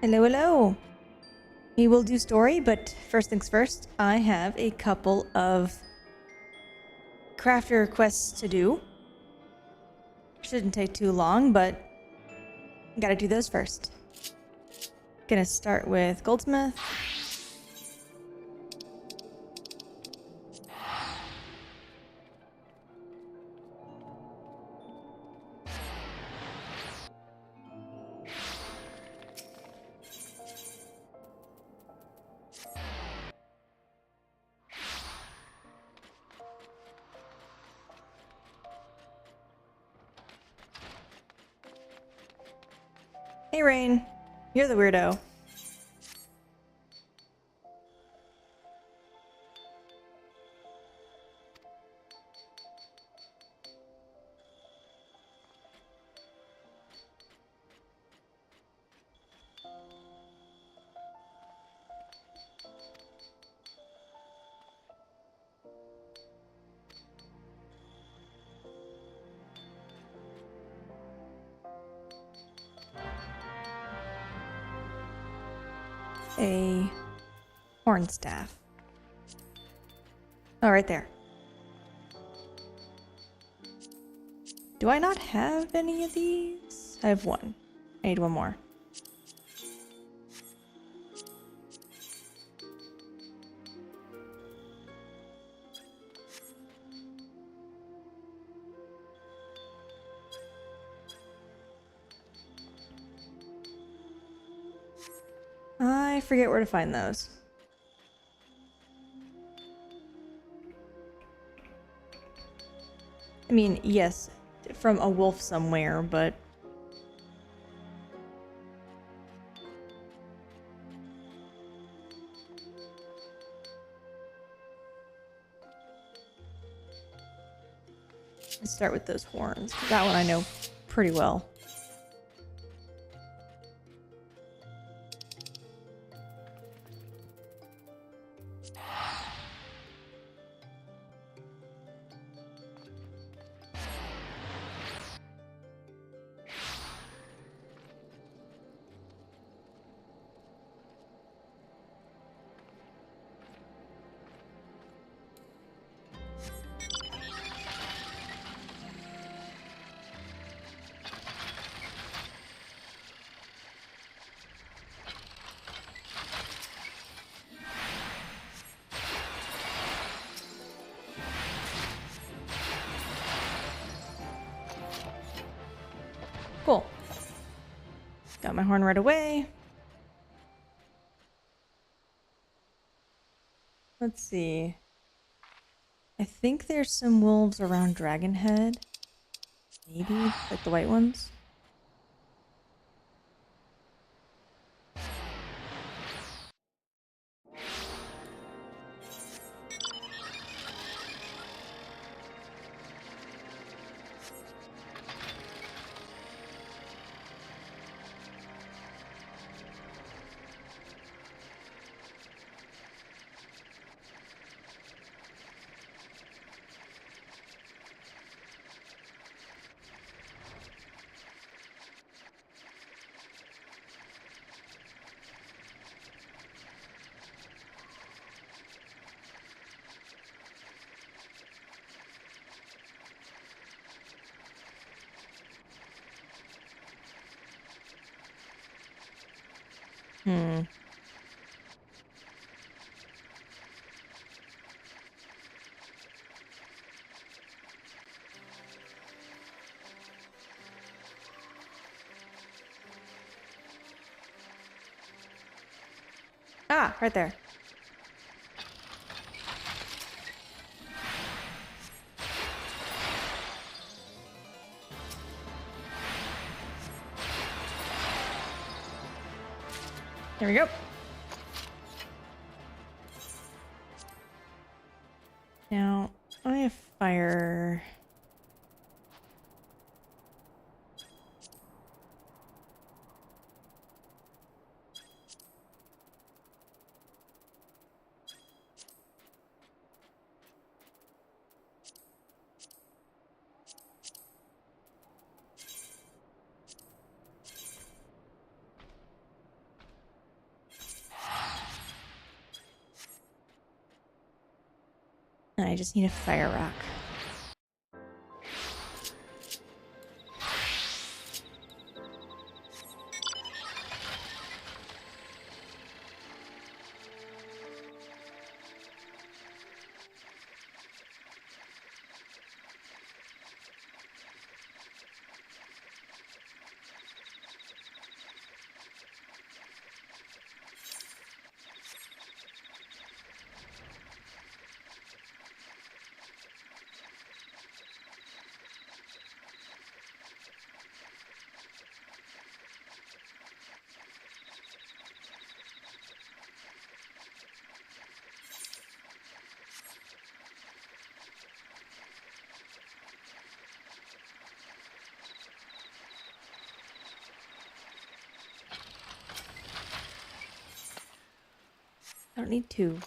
Hello, hello. We will do story, but first things first, I have a couple of crafter quests to do. Shouldn't take too long, but gotta do those first. Gonna start with goldsmith. Hey, Rain. You're the weirdo. A horn staff. Oh, right there. Do I not have any of these? I have one. I need one more. I forget where to find those. I mean, yes, from a wolf somewhere, but... Let's start with those horns. That one I know pretty well. Cool. Got my horn right away. Let's see. I think there's some wolves around Dragonhead. Maybe, like the white ones. Ah, right there. There we go. Now, I have fire. I just need a fire rock. I don't need two.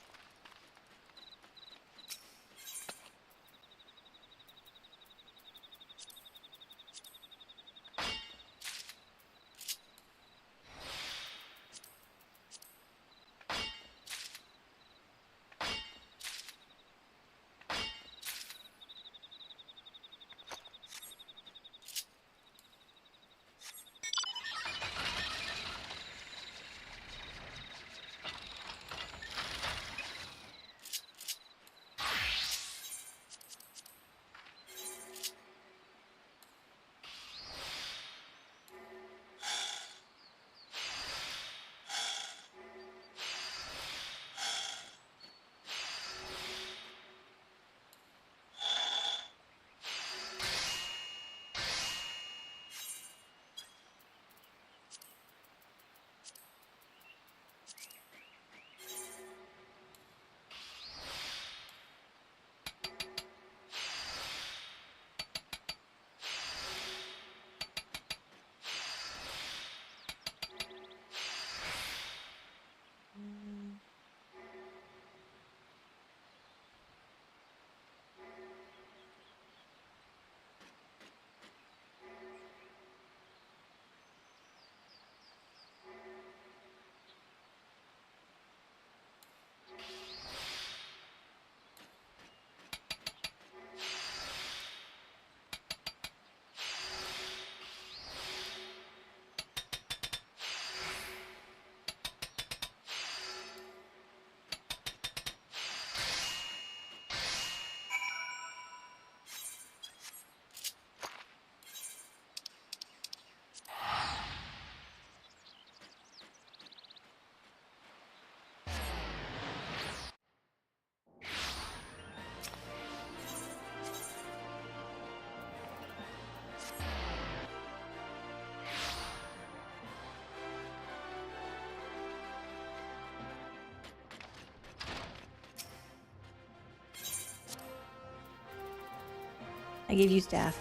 I gave you staff.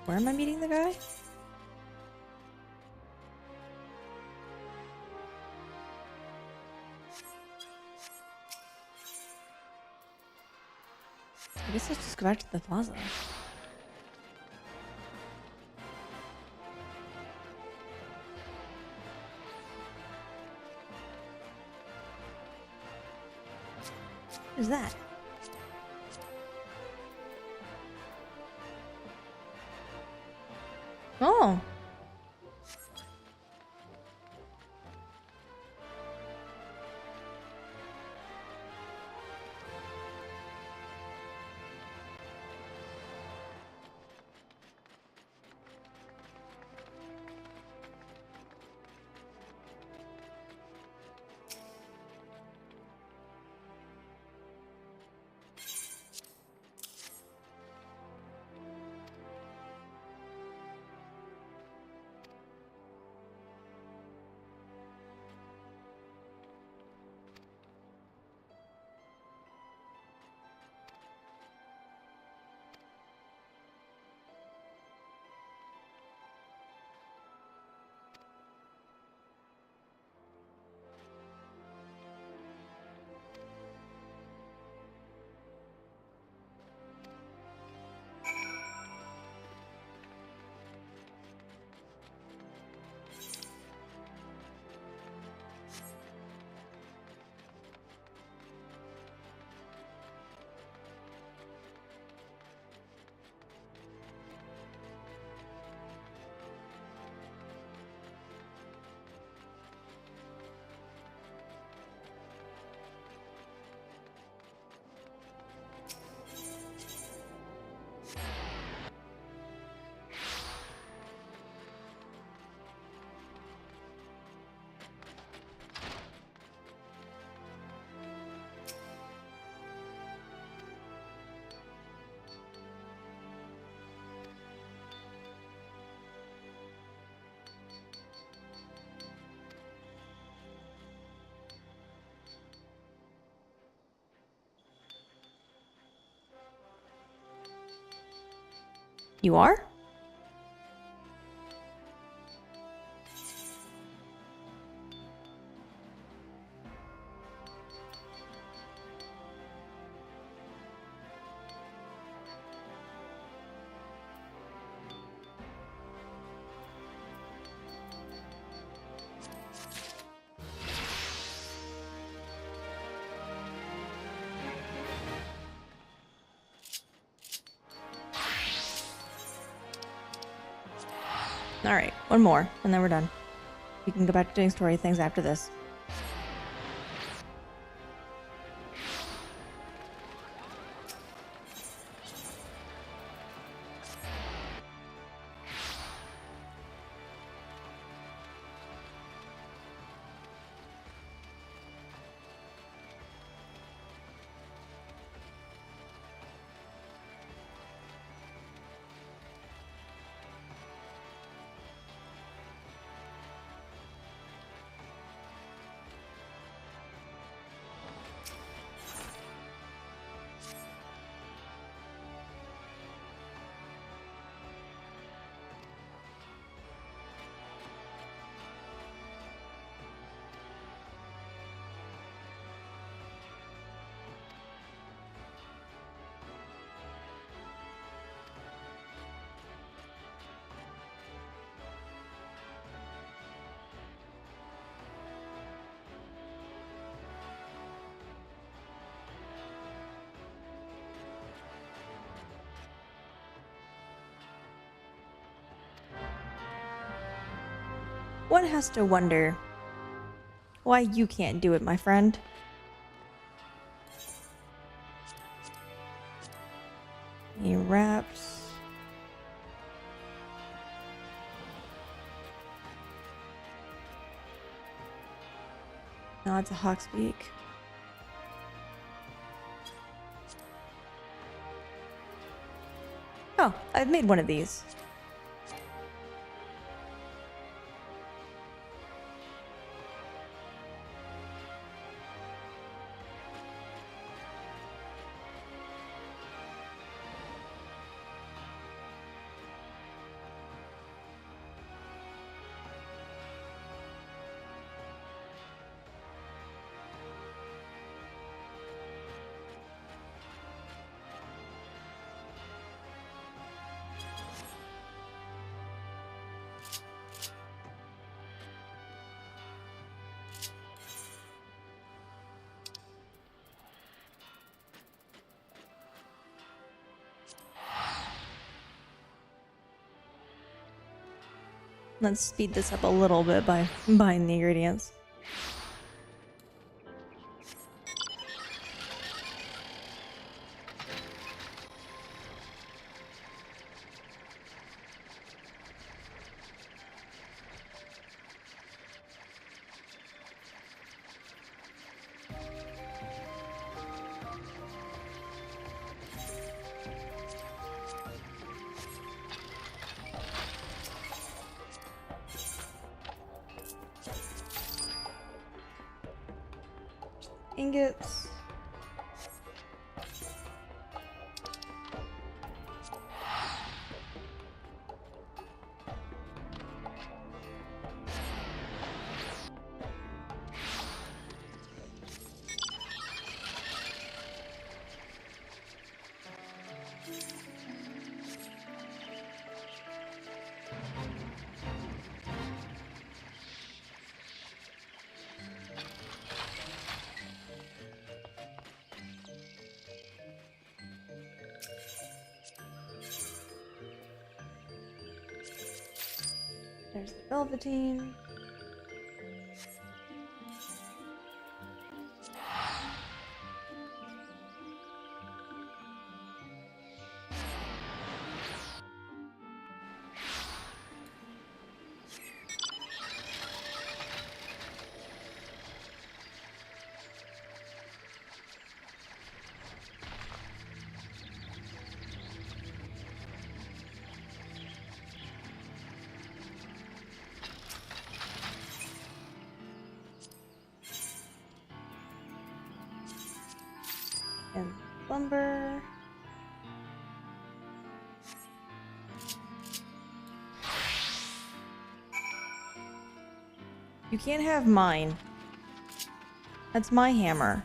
Where am I meeting the guy? I guess let's just go back to the plaza. What is that? Oh! You are? Alright, one more, and then we're done. We can go back to doing story things after this. One has to wonder why you can't do it, my friend. He wraps. No, it's a Hawksbeak. Oh, I've made one of these. Let's speed this up a little bit by buying the ingredients. Ingots. There's the velveteen. And lumber. You can't have mine. That's my hammer.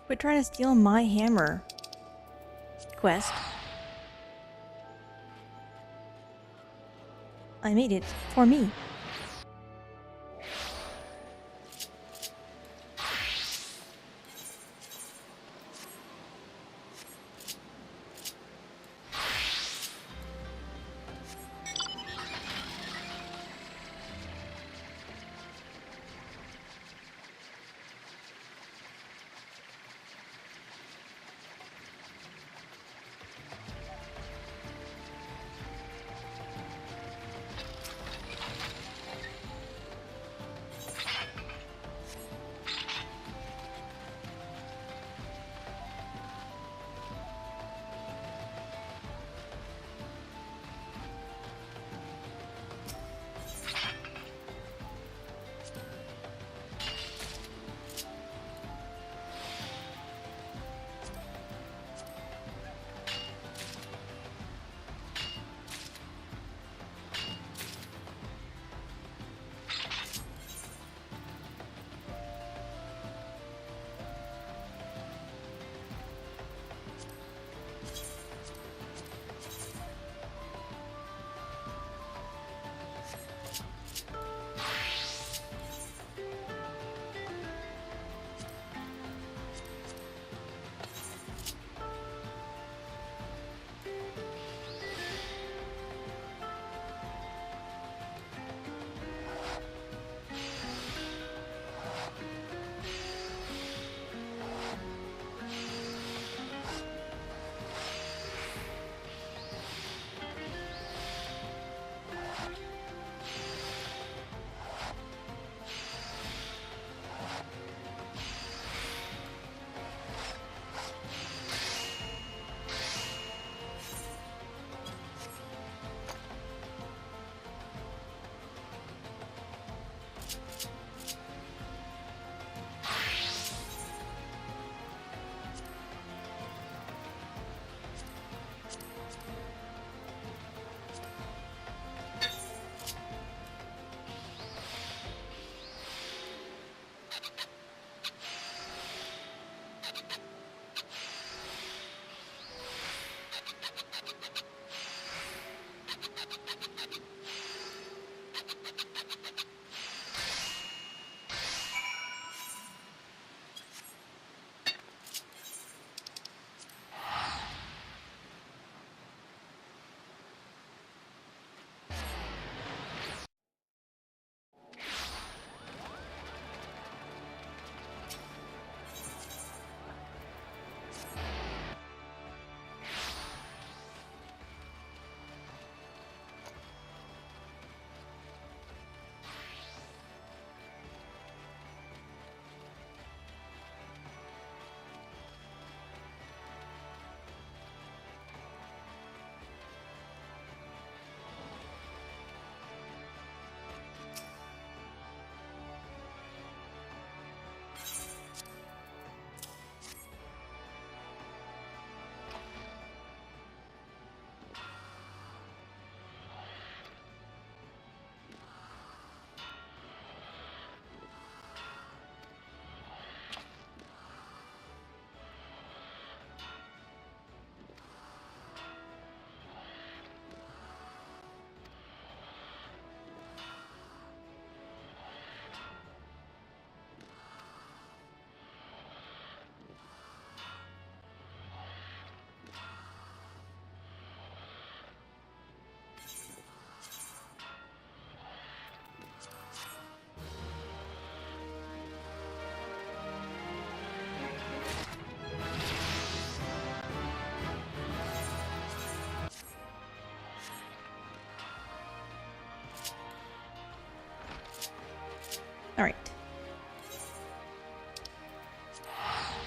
Quit trying to steal my hammer. Quest. I made it for me.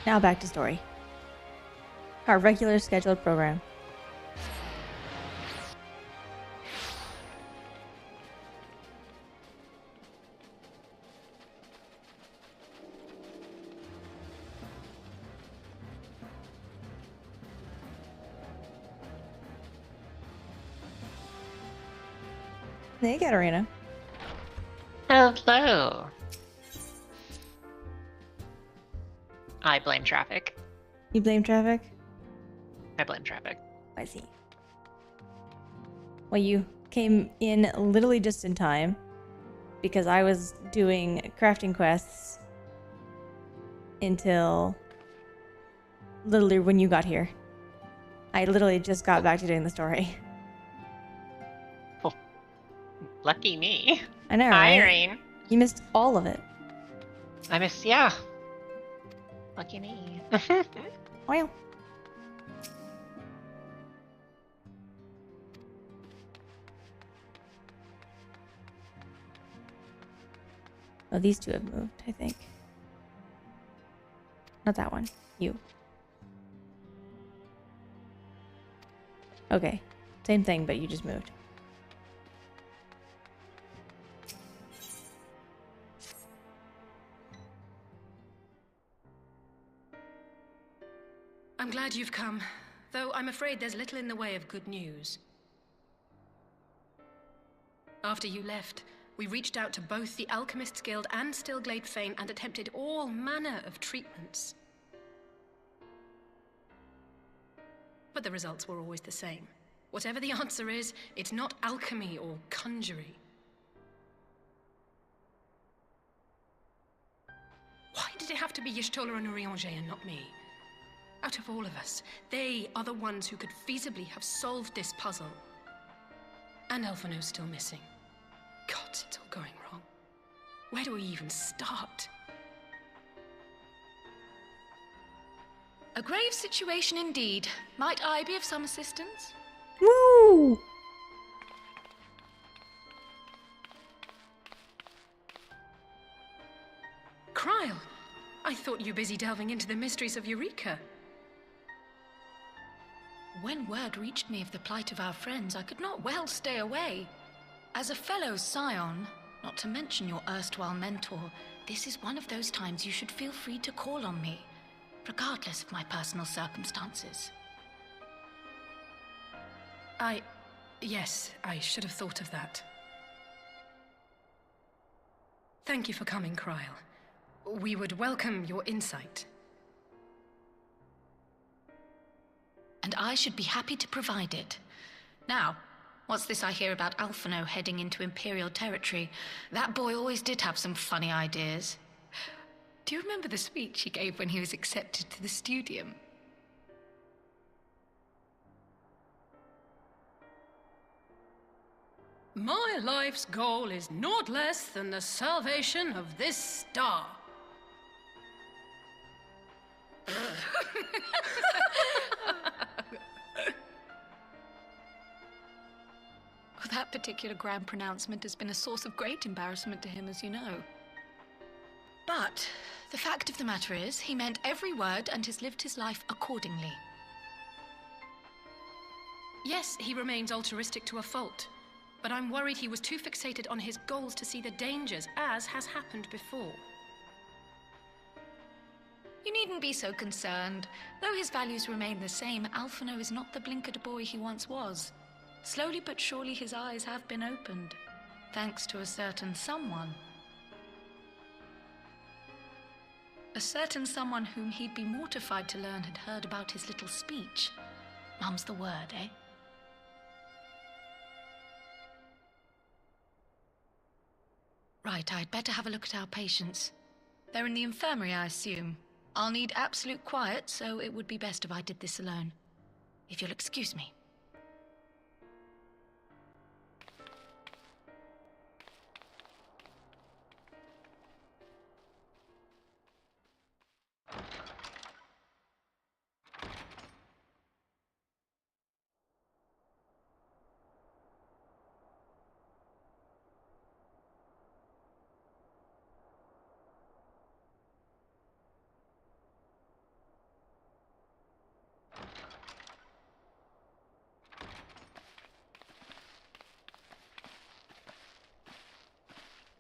Now back to story. Our regular scheduled program. Hey, Katarina. Hello. I blame traffic. You blame traffic? I blame traffic. I see. Well, you came in literally just in time because I was doing crafting quests until literally when you got here. I literally just got back to doing the story. Oh, lucky me. I know, Hi, right? Rain. You missed all of it. I missed, yeah. Lucky me. Well. Oh, these two have moved, I think. Not that one. You. Okay. Same thing, but you just moved. I'm glad you've come, though I'm afraid there's little in the way of good news. After you left, we reached out to both the Alchemists Guild and Stillglade Fane and attempted all manner of treatments. But the results were always the same. Whatever the answer is, it's not alchemy or conjury. Why did it have to be Y'shtola and Urianger and not me? Out of all of us, they are the ones who could feasibly have solved this puzzle. And Elfino's still missing. God, it's all going wrong. Where do we even start? A grave situation indeed. Might I be of some assistance? Woo! Kryl! I thought you busy delving into the mysteries of Eureka. When word reached me of the plight of our friends, I could not well stay away. As a fellow scion, not to mention your erstwhile mentor, this is one of those times you should feel free to call on me, regardless of my personal circumstances. Yes, I should have thought of that. Thank you for coming, Kryl. We would welcome your insight. And I should be happy to provide it. Now, what's this I hear about Alphino heading into Imperial territory? That boy always did have some funny ideas. Do you remember the speech he gave when he was accepted to the Studium? My life's goal is naught less than the salvation of this star. That particular grand pronouncement has been a source of great embarrassment to him, as you know. But the fact of the matter is, he meant every word and has lived his life accordingly. Yes, he remains altruistic to a fault, but I'm worried he was too fixated on his goals to see the dangers, as has happened before. You needn't be so concerned. Though his values remain the same, Alphino is not the blinkered boy he once was. Slowly but surely his eyes have been opened, thanks to a certain someone. A certain someone whom he'd be mortified to learn had heard about his little speech. Mum's the word, eh? Right, I'd better have a look at our patients. They're in the infirmary, I assume. I'll need absolute quiet, so it would be best if I did this alone. If you'll excuse me.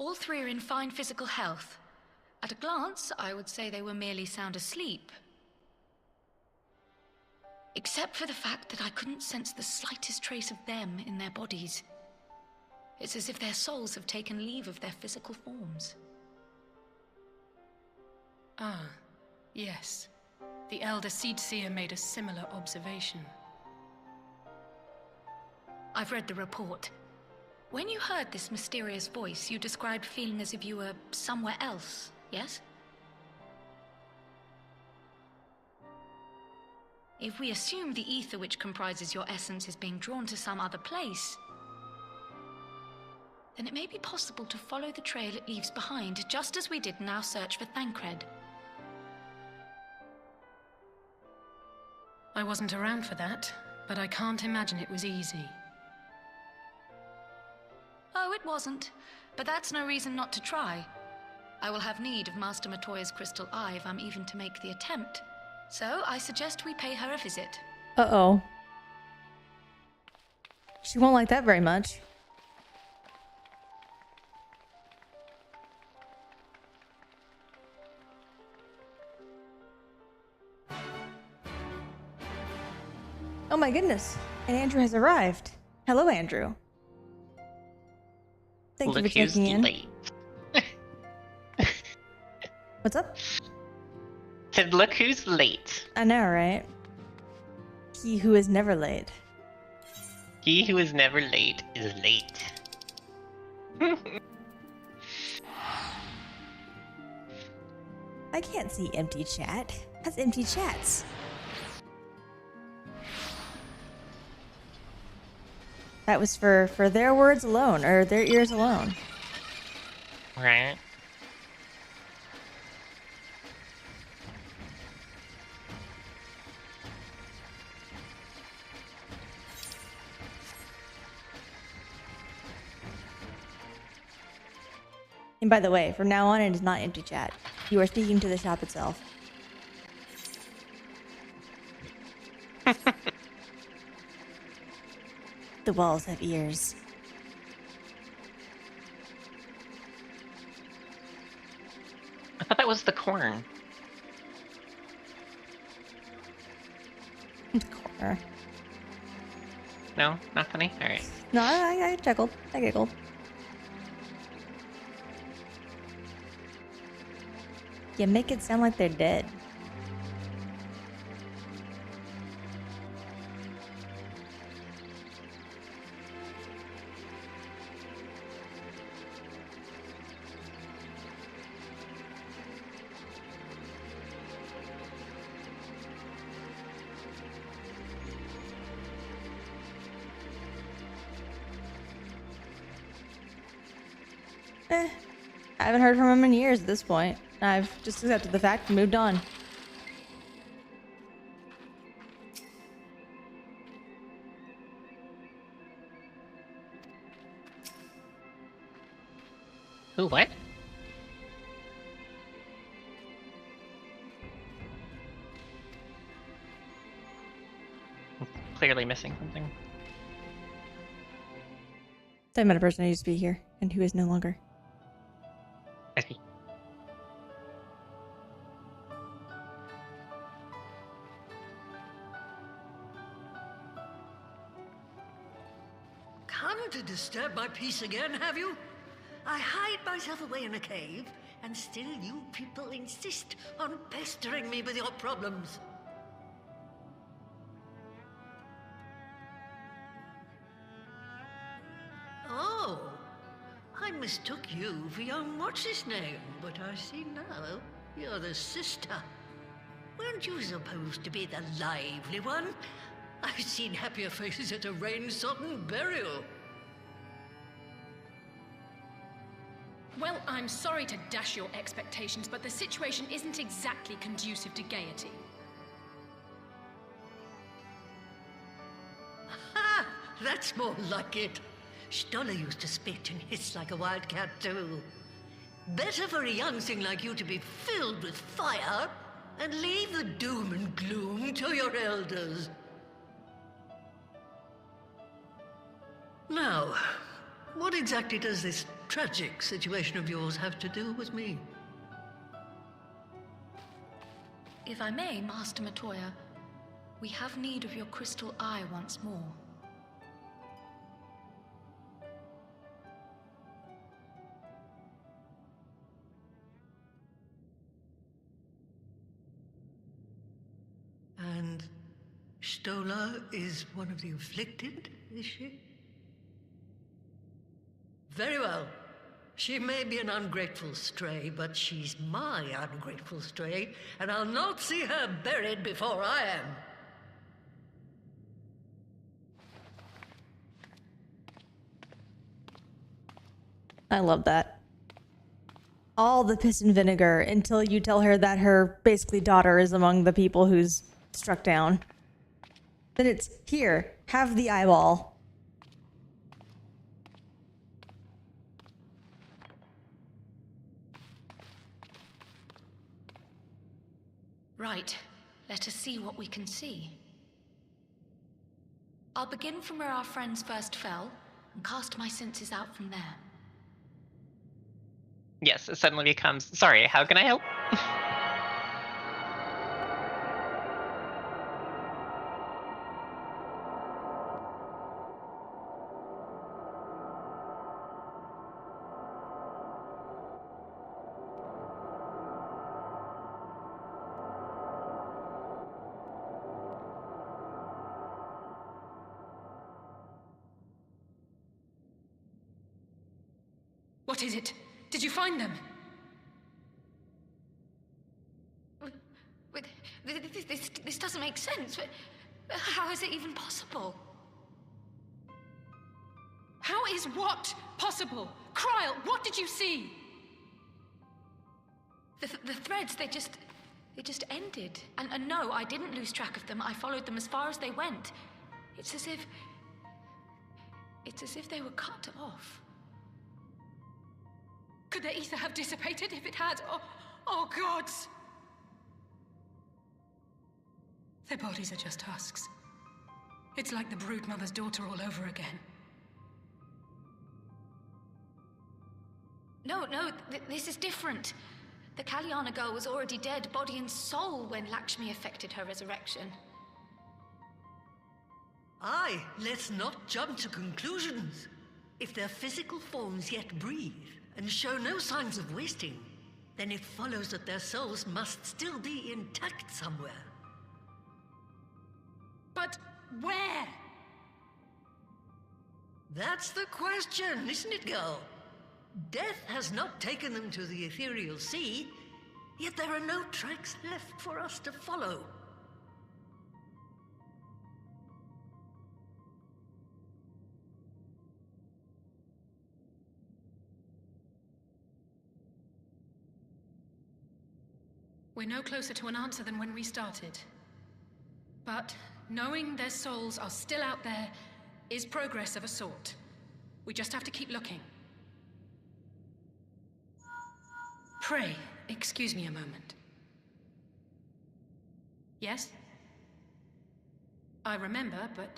All three are in fine physical health. At a glance, I would say they were merely sound asleep. Except for the fact that I couldn't sense the slightest trace of them in their bodies. It's as if their souls have taken leave of their physical forms. Ah, yes. The Elder Seedseer made a similar observation. I've read the report. When you heard this mysterious voice, you described feeling as if you were somewhere else, yes? If we assume the ether which comprises your essence is being drawn to some other place, then it may be possible to follow the trail it leaves behind, just as we did in our search for Thancred. I wasn't around for that, but I can't imagine it was easy. Oh, it wasn't. But that's no reason not to try. I will have need of Master Matoya's crystal eye if I'm even to make the attempt. So I suggest we pay her a visit. Uh-oh. She won't like that very much. Oh my goodness. And Andrew has arrived. Hello, Andrew. Thank you for checking in. Late. What's up? Said, look who's late. I know, right? He who is never late. He who is never late is late. I can't see empty chat. That's empty chats. That was for their words alone, or their ears alone. Right. And by the way, from now on, it is not empty chat. You are speaking to the shop itself. The walls have ears. I thought that was the corn. Corner. No? Not funny? Alright. No, I chuckled. I giggled. You make it sound like they're dead. I haven't heard from him in years at this point. I've just accepted the fact and moved on. Ooh, what? I'm clearly missing something. I met a person who used to be here and who is no longer. I see. Come to disturb my peace again, have you? I hide myself away in a cave, and still you people insist on pestering me with your problems. Oh, I mistook you for young what's-his-name, but I see now you're the sister. Weren't you supposed to be the lively one? I've seen happier faces at a rain-sodden burial. Well, I'm sorry to dash your expectations, but the situation isn't exactly conducive to gaiety. Ha! That's more like it. Stoller used to spit and hiss like a wildcat too. Better for a young thing like you to be filled with fire and leave the doom and gloom to your elders. Now, what exactly does this tragic situation of yours have to do with me? If I may, Master Matoya, we have need of your crystal eye once more. And Stola is one of the afflicted, is she? Very well. She may be an ungrateful stray, but she's my ungrateful stray, and I'll not see her buried before I am. I love that. All the piss and vinegar until you tell her that her basically daughter is among the people who's struck down. Then it's, here, have the eyeball. Right. Let us see what we can see. I'll begin from where our friends first fell, and cast my senses out from there. Yes, it suddenly becomes, sorry, how can I help? What is it? Did you find them? This doesn't make sense. How is it even possible? How is what possible? Kryl, what did you see? The threads, they just ended. And no, I didn't lose track of them. I followed them as far as they went. It's as if they were cut off. Could their ether have dissipated if it had? Oh gods! Their bodies are just husks. It's like the Broodmother's daughter all over again. No, this is different. The Kalyana girl was already dead, body and soul, when Lakshmi effected her resurrection. Aye, let's not jump to conclusions. If their physical forms yet breathe, and show no signs of wasting, then it follows that their souls must still be intact somewhere. But where? That's the question, isn't it, girl? Death has not taken them to the ethereal sea, yet there are no tracks left for us to follow. We're no closer to an answer than when we started. But knowing their souls are still out there is progress of a sort. We just have to keep looking. Pray, excuse me a moment. Yes? I remember, but...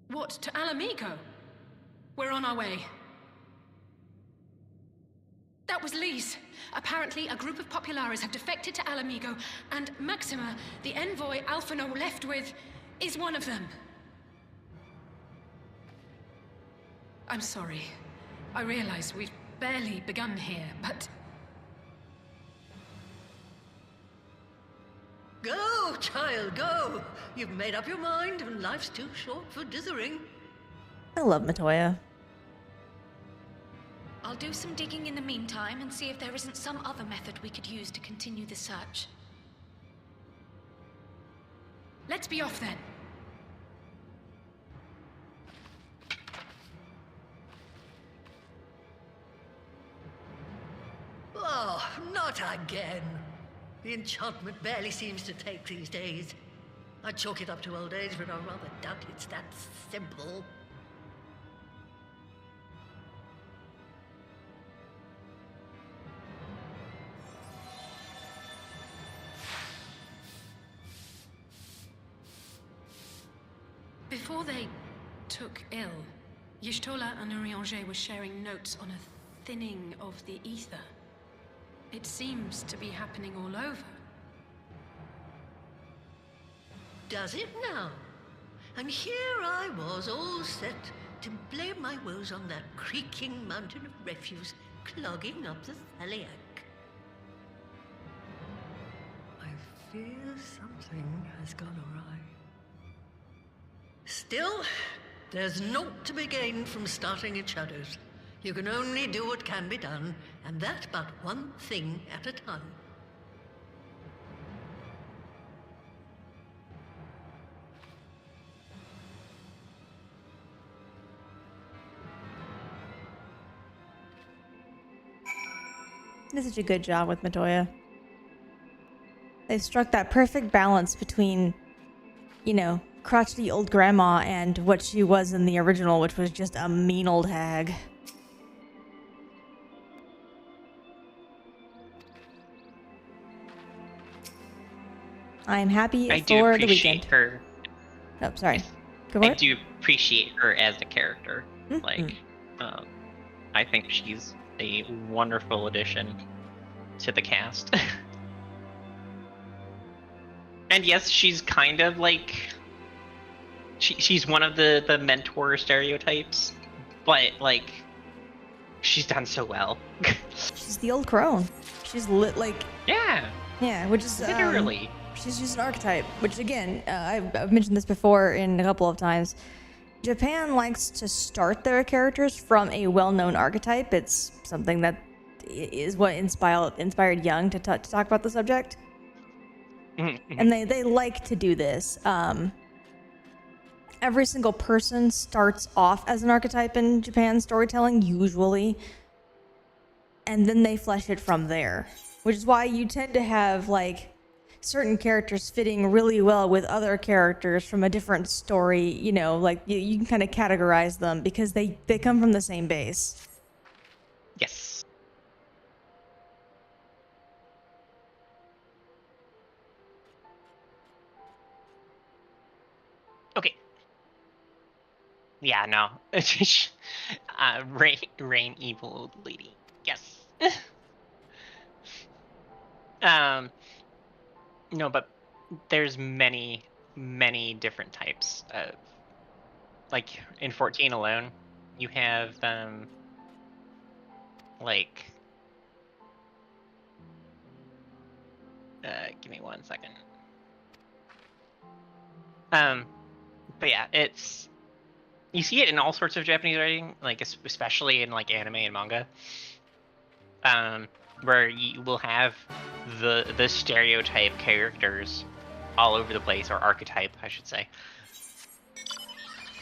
What, to Alamigo? We're on our way. That was Lise. Apparently, a group of Populares have defected to Alamigo, and Maxima, the envoy Alphino left with, is one of them. I'm sorry. I realize we've barely begun here, but... Go, child, go! You've made up your mind, and life's too short for dithering. I love Matoya. I'll do some digging in the meantime and see if there isn't some other method we could use to continue the search. Let's be off then. Oh, not again. The enchantment barely seems to take these days. I chalk it up to old age, but I rather doubt it's that simple. Before they took ill, Y'shtola and Urianger were sharing notes on a thinning of the ether. It seems to be happening all over. Does it now? And here I was, all set to blame my woes on that creaking mountain of refuse clogging up the Thaliac. I fear something has gone awry. Still, there's naught to be gained from starting at shadows. You can only do what can be done, and that but one thing at a time. They did such a good job with Matoya. They struck that perfect balance between, you know, crotchety old grandma and what she was in the original, which was just a mean old hag. I am happy I do for the appreciate weekend. her. Oh, sorry. Go for I it. do appreciate her as a character. Mhm. Like, I think she's a wonderful addition to the cast. And yes, she's kind of like she's one of the mentor stereotypes, but like she's done so well. She's the old crone. She's lit like Yeah, which is literally. She's just an archetype, which again, I've mentioned this before in a couple of times. Japan likes to start their characters from a well-known archetype. It's something that is what inspired Young to talk about the subject. And they like to do this. Every single person starts off as an archetype in Japan storytelling, usually, and then they flesh it from there. Which is why you tend to have, like, certain characters fitting really well with other characters from a different story, you know, like, you can kind of categorize them because they come from the same base. Yes. Okay. Yeah, no. Rain evil old lady. Yes. No, but there's many different types of, like, in 14 alone, you have like give me 1 second. But yeah, you see it in all sorts of Japanese writing, like especially in like anime and manga, where you will have the stereotype characters all over the place, or archetype, I should say,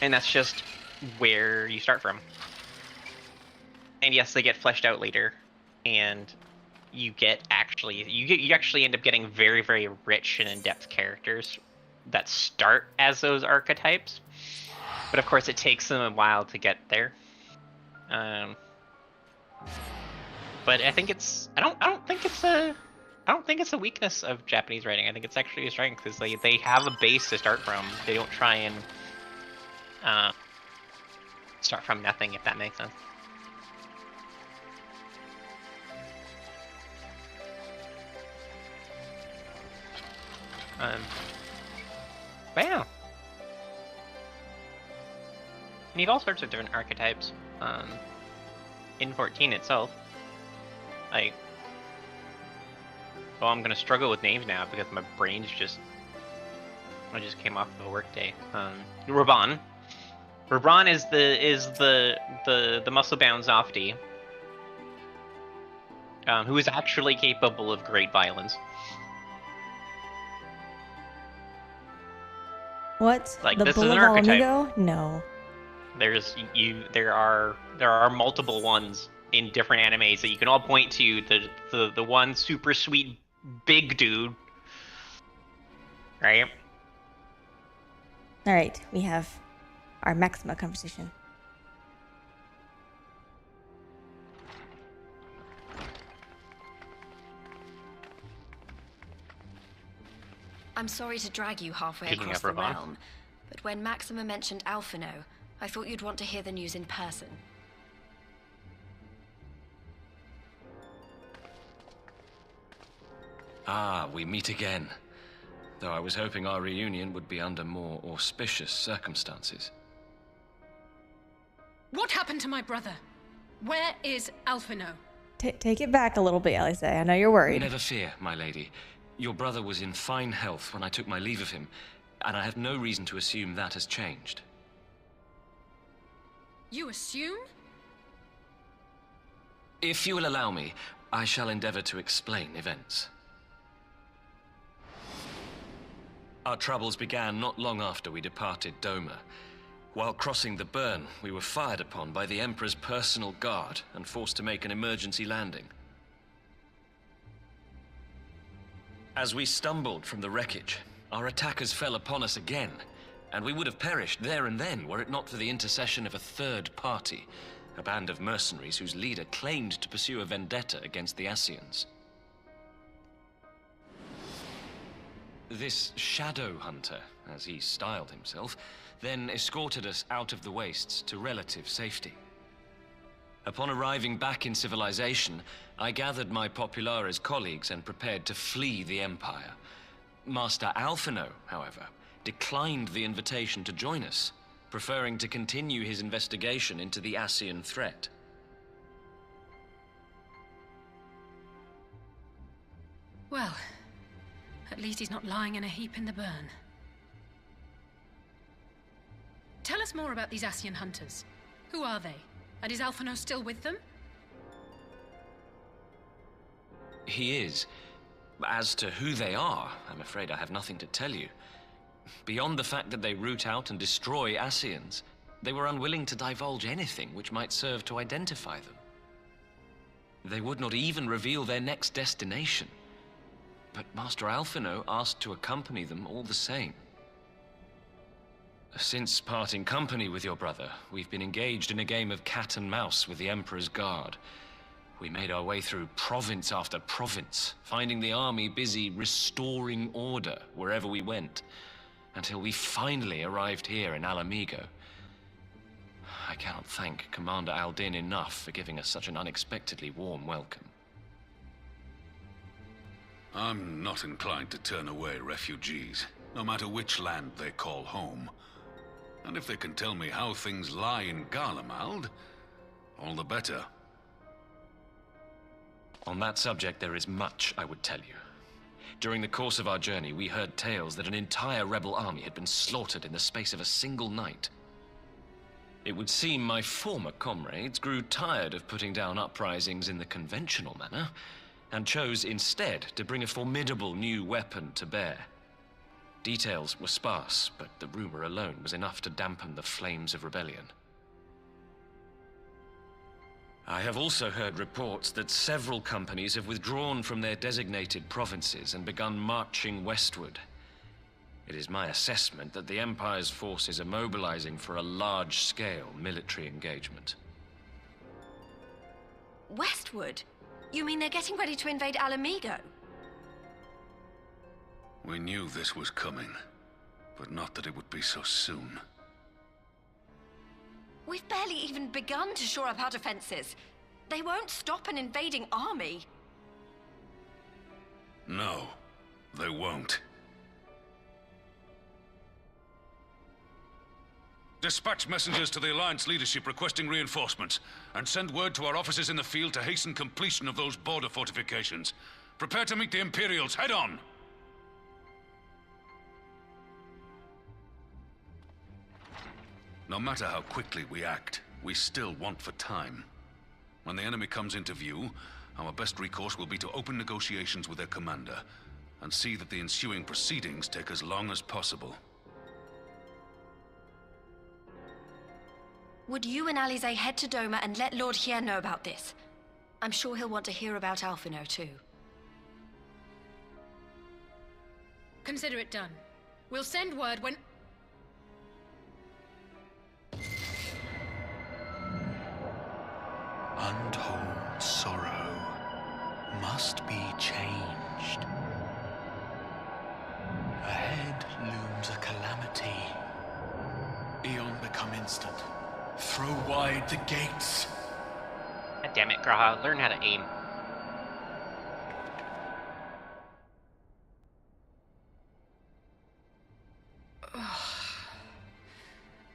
and that's just where you start from. And yes, they get fleshed out later, and you actually end up getting very, very rich and in-depth characters that start as those archetypes. But of course, it takes them a while to get there. But I think I don't think it's a weakness of Japanese writing. I think it's actually a strength, because they have a base to start from. They don't try and start from nothing, if that makes sense. But yeah. And you have all sorts of different archetypes in 14 itself. Like, well, I'm gonna struggle with names now because my brain's I just came off of a work day. Raban. Raban is the muscle-bound Zofti, who is actually capable of great violence. What? Like, the this is Bull an of archetype. Alamigo? No. There are multiple ones in different animes that you can all point to. The one super sweet big dude, right? All right, we have our Maxima conversation. I'm sorry to drag you halfway Speaking across of the Ravan. realm, but when Maxima mentioned Alphino, I thought you'd want to hear the news in person. Ah, we meet again. Though I was hoping our reunion would be under more auspicious circumstances. What happened to my brother? Where is Alphino? Take it back a little bit, Alice. I know you're worried. Never fear, my lady. Your brother was in fine health when I took my leave of him, and I have no reason to assume that has changed. You assume? If you will allow me, I shall endeavor to explain events. Our troubles began not long after we departed Doma. While crossing the burn, we were fired upon by the Emperor's personal guard and forced to make an emergency landing. As we stumbled from the wreckage, our attackers fell upon us again, and we would have perished there and then were it not for the intercession of a third party, a band of mercenaries whose leader claimed to pursue a vendetta against the Ascians. This shadow hunter, as he styled himself, then escorted us out of the wastes to relative safety. Upon arriving back in civilization, I gathered my Populares colleagues and prepared to flee the Empire. Master Alphino, however, declined the invitation to join us, preferring to continue his investigation into the Ascian threat. Well, at least he's not lying in a heap in the burn. Tell us more about these Ascian hunters. Who are they? And is Alphino still with them? He is. As to who they are, I'm afraid I have nothing to tell you. Beyond the fact that they root out and destroy Ascians, they were unwilling to divulge anything which might serve to identify them. They would not even reveal their next destination. But Master Alphino asked to accompany them all the same. Since parting company with your brother, we've been engaged in a game of cat and mouse with the Emperor's guard. We made our way through province after province, finding the army busy restoring order wherever we went, until we finally arrived here in Alamigo. I cannot thank Commander Aldin enough for giving us such an unexpectedly warm welcome. I'm not inclined to turn away refugees, no matter which land they call home. And if they can tell me how things lie in Garlemald, all the better. On that subject, there is much I would tell you. During the course of our journey, we heard tales that an entire rebel army had been slaughtered in the space of a single night. It would seem my former comrades grew tired of putting down uprisings in the conventional manner, and chose instead to bring a formidable new weapon to bear. Details were sparse, but the rumor alone was enough to dampen the flames of rebellion. I have also heard reports that several companies have withdrawn from their designated provinces and begun marching westward. It is my assessment that the Empire's forces are mobilizing for a large-scale military engagement. Westward? You mean they're getting ready to invade Alamigo? We knew this was coming, but not that it would be so soon. We've barely even begun to shore up our defenses. They won't stop an invading army. No, they won't. Dispatch messengers to the Alliance leadership requesting reinforcements, and send word to our officers in the field to hasten completion of those border fortifications. Prepare to meet the Imperials head on! No matter how quickly we act, we still want for time. When the enemy comes into view, our best recourse will be to open negotiations with their commander, and see that the ensuing proceedings take as long as possible. Would you and Alize head to Doma and let Lord Hier know about this? I'm sure he'll want to hear about Alphino too. Consider it done. We'll send word when... Untold sorrow must be changed. Ahead looms a calamity. Beyond becoming instant. Throw wide the gates. God damn it, Graha. Learn how to aim.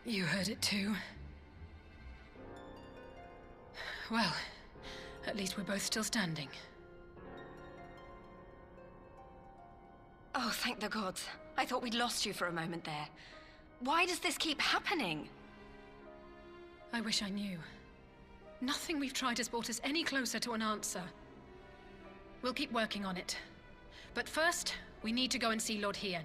You heard it too. Well, at least we're both still standing. Oh, thank the gods. I thought we'd lost you for a moment there. Why does this keep happening? I wish I knew. Nothing we've tried has brought us any closer to an answer. We'll keep working on it. But first, we need to go and see Lord Hien.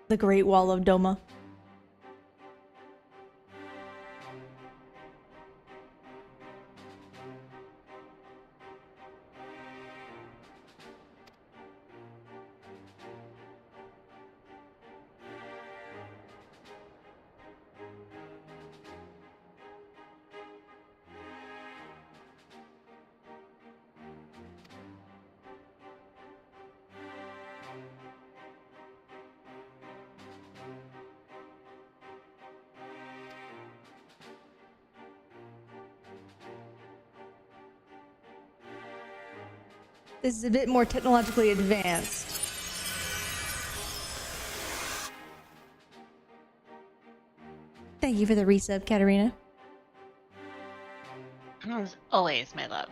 The Great Wall of Doma. This is a bit more technologically advanced. Thank you for the resub, Katarina. As always, my love.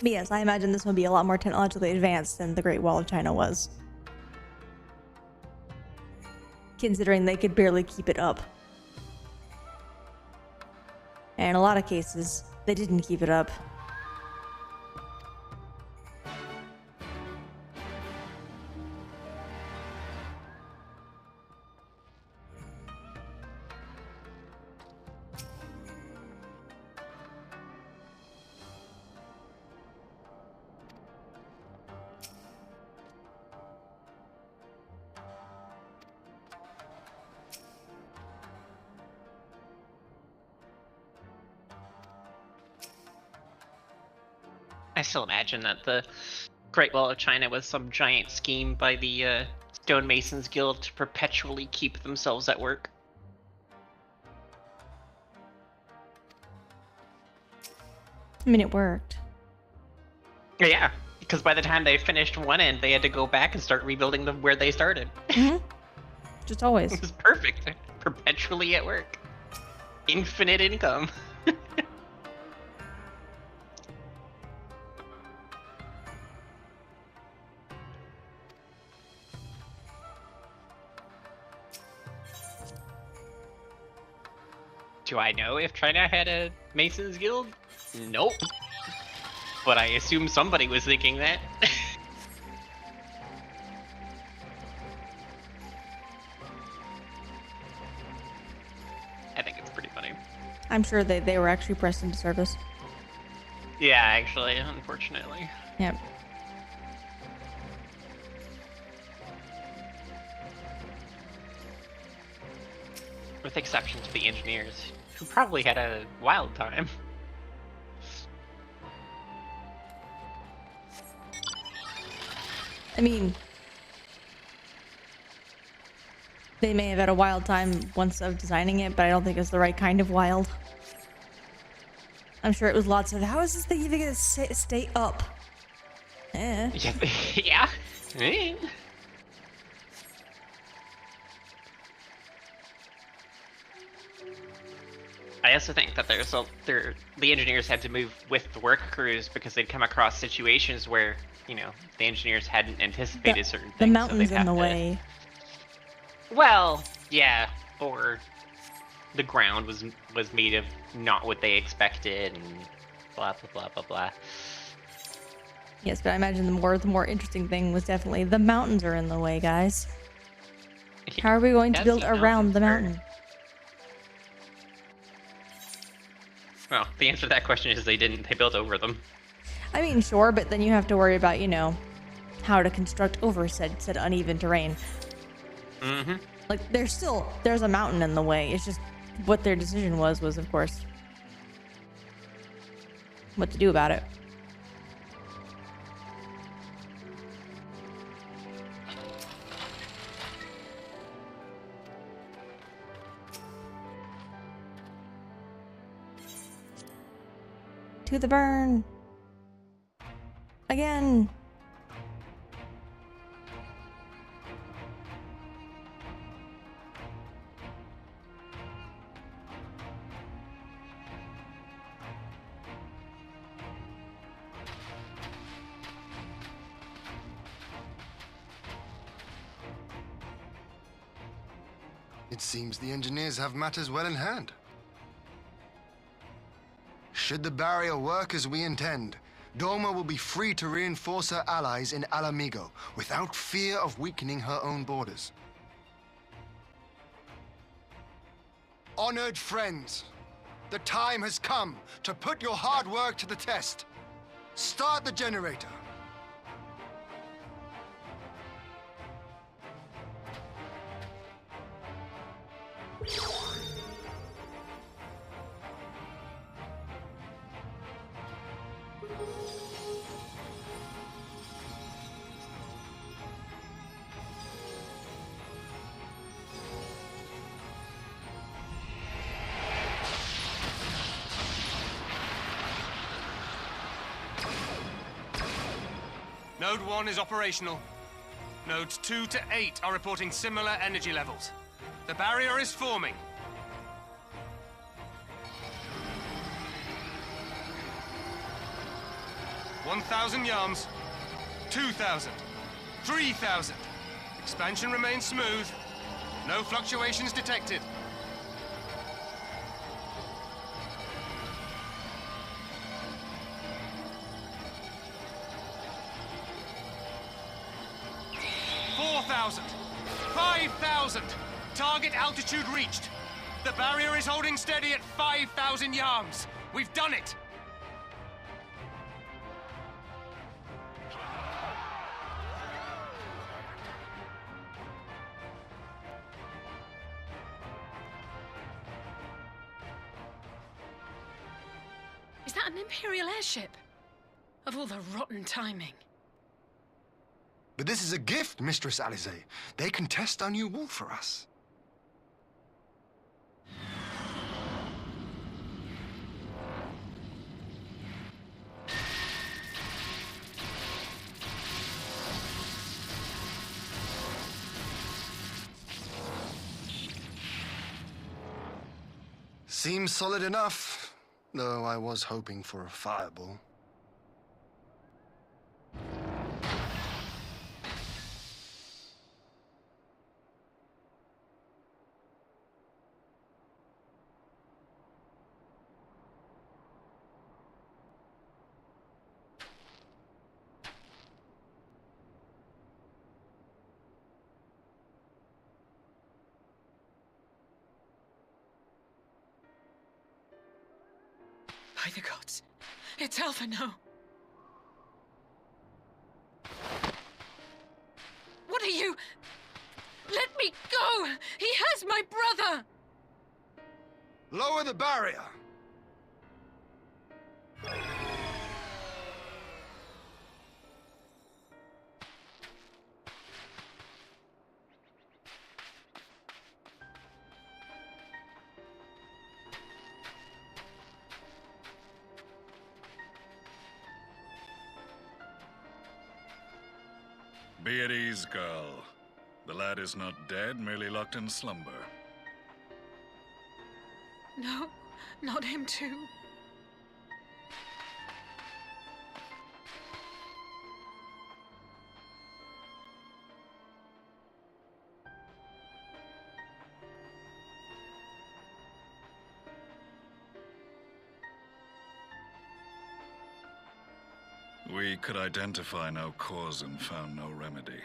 But yes, I imagine this would be a lot more technologically advanced than the Great Wall of China was. Considering they could barely keep it up. And in a lot of cases, they didn't keep it up. I still imagine that the Great Wall of China was some giant scheme by the Stonemasons Guild to perpetually keep themselves at work. I mean, it worked. Yeah, because by the time they finished one end, they had to go back and start rebuilding them where they started. Mm-hmm. Just always. It was perfect. Perpetually at work. Infinite income. Do I know if China had a Masons Guild? Nope. But I assume somebody was thinking that. I think it's pretty funny. I'm sure they were actually pressed into service. Yeah, actually, unfortunately. Yep. With exception to the engineers, who probably had a wild time. I mean, they may have had a wild time once of designing it, but I don't think it's the right kind of wild. I'm sure it was lots of, how is this thing even gonna stay up? Eh. Yeah. I also think that the engineers had to move with the work crews because they'd come across situations where, you know, the engineers hadn't anticipated certain things. The mountain's so in the way. Well, yeah, or the ground was made of not what they expected, and blah blah blah blah blah. Yes, but I imagine the more interesting thing was definitely the mountains are in the way, guys. How are we going to build around the mountain? Well, the answer to that question is they didn't. They built over them. I mean, sure, but then you have to worry about, you know, how to construct over said uneven terrain. Mm-hmm. Like, there's a mountain in the way. It's just what their decision was of course, what to do about it. To the burn. Again. It seems the engineers have matters well in hand. Should the barrier work as we intend, Doma will be free to reinforce her allies in Alamigo without fear of weakening her own borders. Honored friends, the time has come to put your hard work to the test. Start the generator. Node 1 is operational. Nodes 2 to 8 are reporting similar energy levels. The barrier is forming. $1,000 yards, 2,000, 3,000. Expansion remains smooth. No fluctuations detected. $4,000, 5,000. Target altitude reached. The barrier is holding steady at 5,000 yards. We've done it. Is that an Imperial airship? Of all the rotten timing. But this is a gift, Mistress Alize. They can test our new wall for us. Seems solid enough, though I was hoping for a fireball. By the gods, it's Alphino. What are you? Let me go! He has my brother! Lower the barrier! Be at ease, girl. The lad is not dead, merely locked in slumber. No, not him too. We could identify no cause and found no remedy.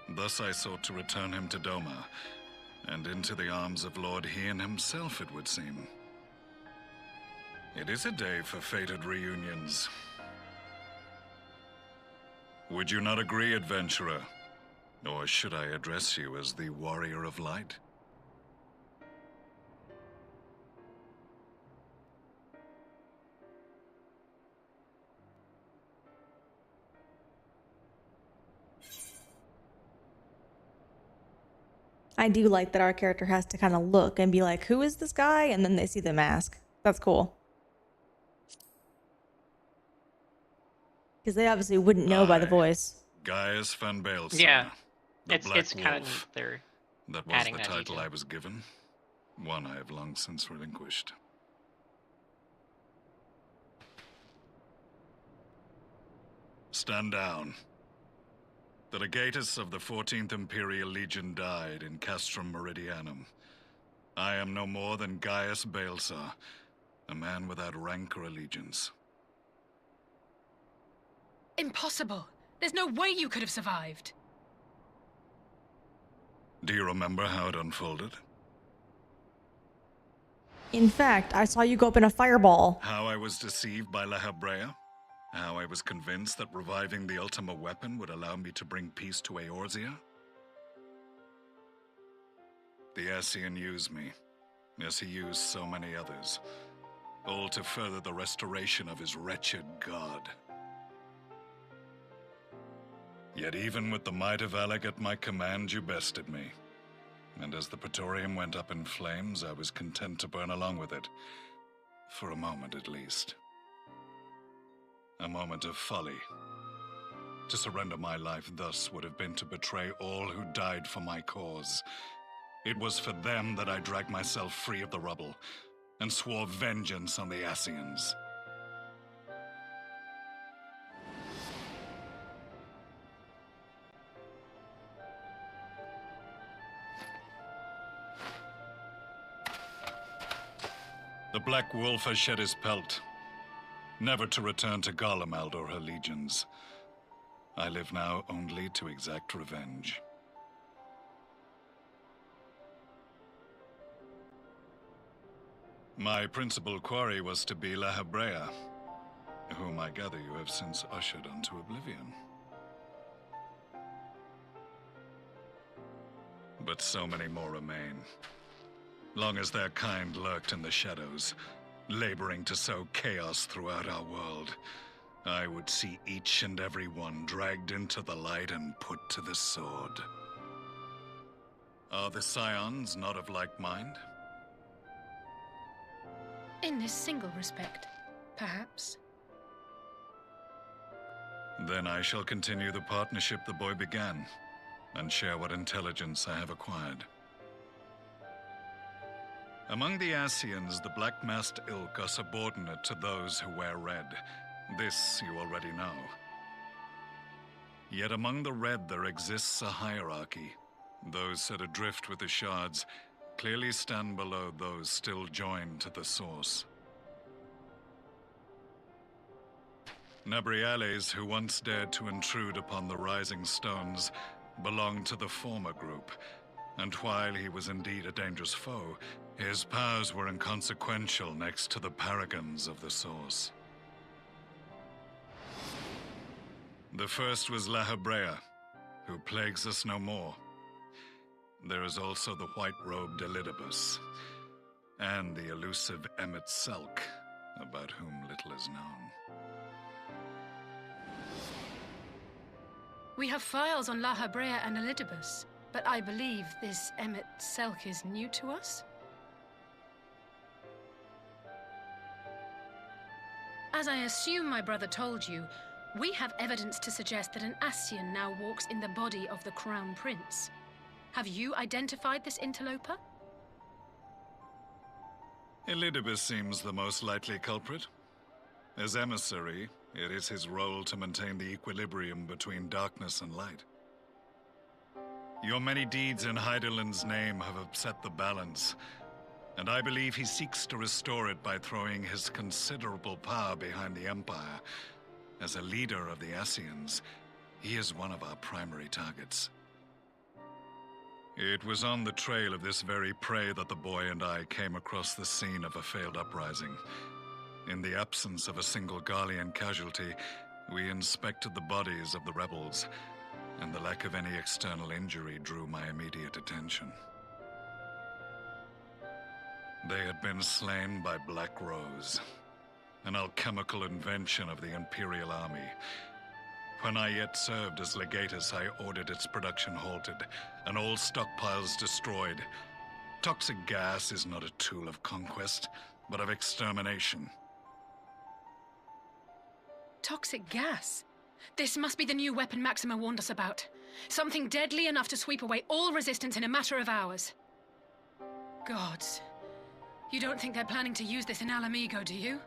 Thus I sought to return him to Doma, and into the arms of Lord Hien himself, it would seem. It is a day for fated reunions. Would you not agree, adventurer? Or should I address you as the Warrior of Light? I do like that our character has to kind of look and be like, who is this guy? And then they see the mask. That's cool. Because they obviously wouldn't know by the voice. Gaius van Baelsar. Yeah, the it's Black kind Wolf. of they're That was adding the that title detail. I was given. One I have long since relinquished. Stand down. The legatus of the 14th Imperial Legion died in Castrum Meridianum. I am no more than Gaius Baelsar, a man without rank or allegiance. Impossible. There's no way you could have survived. Do you remember how it unfolded? In fact, I saw you go up in a fireball. How I was deceived by La Habrea? How I was convinced that reviving the Ultima weapon would allow me to bring peace to Eorzea? The Ascian used me, as he used so many others, all to further the restoration of his wretched god. Yet even with the might of Alec at my command, you bested me. And as the Praetorium went up in flames, I was content to burn along with it. For a moment, at least. A moment of folly. To surrender my life thus would have been to betray all who died for my cause. It was for them that I dragged myself free of the rubble, and swore vengeance on the Ascians. The Black Wolf has shed his pelt, never to return to Garlemald or her legions. I live now only to exact revenge. My principal quarry was to be La Habrea, whom I gather you have since ushered unto oblivion. But so many more remain. Long as their kind lurked in the shadows, laboring to sow chaos throughout our world, I would see each and every one dragged into the light and put to the sword. Are the Scions not of like mind? In this single respect, perhaps. Then I shall continue the partnership the boy began, and share what intelligence I have acquired. Among the Ascians, the Black-Masked Ilk are subordinate to those who wear red. This you already know. Yet among the Red there exists a hierarchy. Those set adrift with the shards clearly stand below those still joined to the source. Nabriales, who once dared to intrude upon the Rising Stones, belonged to the former group, and while he was indeed a dangerous foe, his powers were inconsequential next to the paragons of the Source. The first was La Habrea, who plagues us no more. There is also the white-robed Elidibus, and the elusive Emmet Selk, about whom little is known. We have files on La Habrea and Elidibus, but I believe this Emmet Selk is new to us? As I assume my brother told you, we have evidence to suggest that an Ascian now walks in the body of the Crown Prince. Have you identified this interloper? Elidibus seems the most likely culprit. As emissary, it is his role to maintain the equilibrium between darkness and light. Your many deeds in Hydaelyn's name have upset the balance, and I believe he seeks to restore it by throwing his considerable power behind the Empire. As a leader of the Ascians, he is one of our primary targets. It was on the trail of this very prey that the boy and I came across the scene of a failed uprising. In the absence of a single Garlean casualty, we inspected the bodies of the rebels, and the lack of any external injury drew my immediate attention. They had been slain by Black Rose, an alchemical invention of the Imperial Army. When I yet served as legatus, I ordered its production halted, and all stockpiles destroyed. Toxic gas is not a tool of conquest, but of extermination. Toxic gas? This must be the new weapon Maxima warned us about. Something deadly enough to sweep away all resistance in a matter of hours. Gods. You don't think they're planning to use this in Alamigo, do you?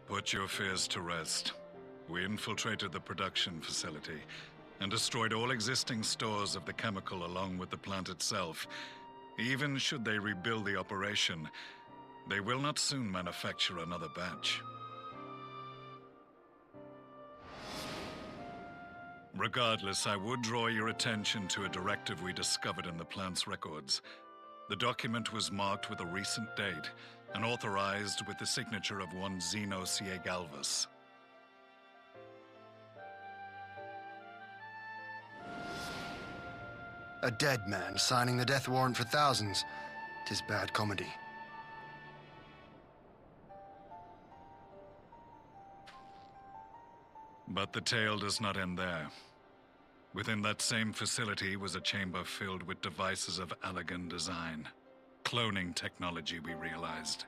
Put your fears to rest. We infiltrated the production facility and destroyed all existing stores of the chemical along with the plant itself. Even should they rebuild the operation, they will not soon manufacture another batch. Regardless, I would draw your attention to a directive we discovered in the plant's records. The document was marked with a recent date and authorized with the signature of one Zeno Galvus. A dead man signing the death warrant for thousands. 'Tis bad comedy. But the tale does not end there. Within that same facility was a chamber filled with devices of elegant design. Cloning technology, we realized.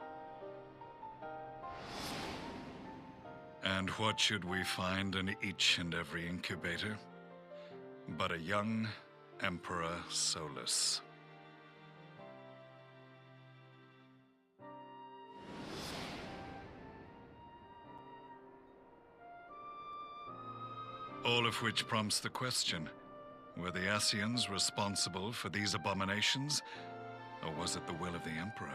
And what should we find in each and every incubator? But a young Emperor Solus. All of which prompts the question, were the Ascians responsible for these abominations, or was it the will of the Emperor?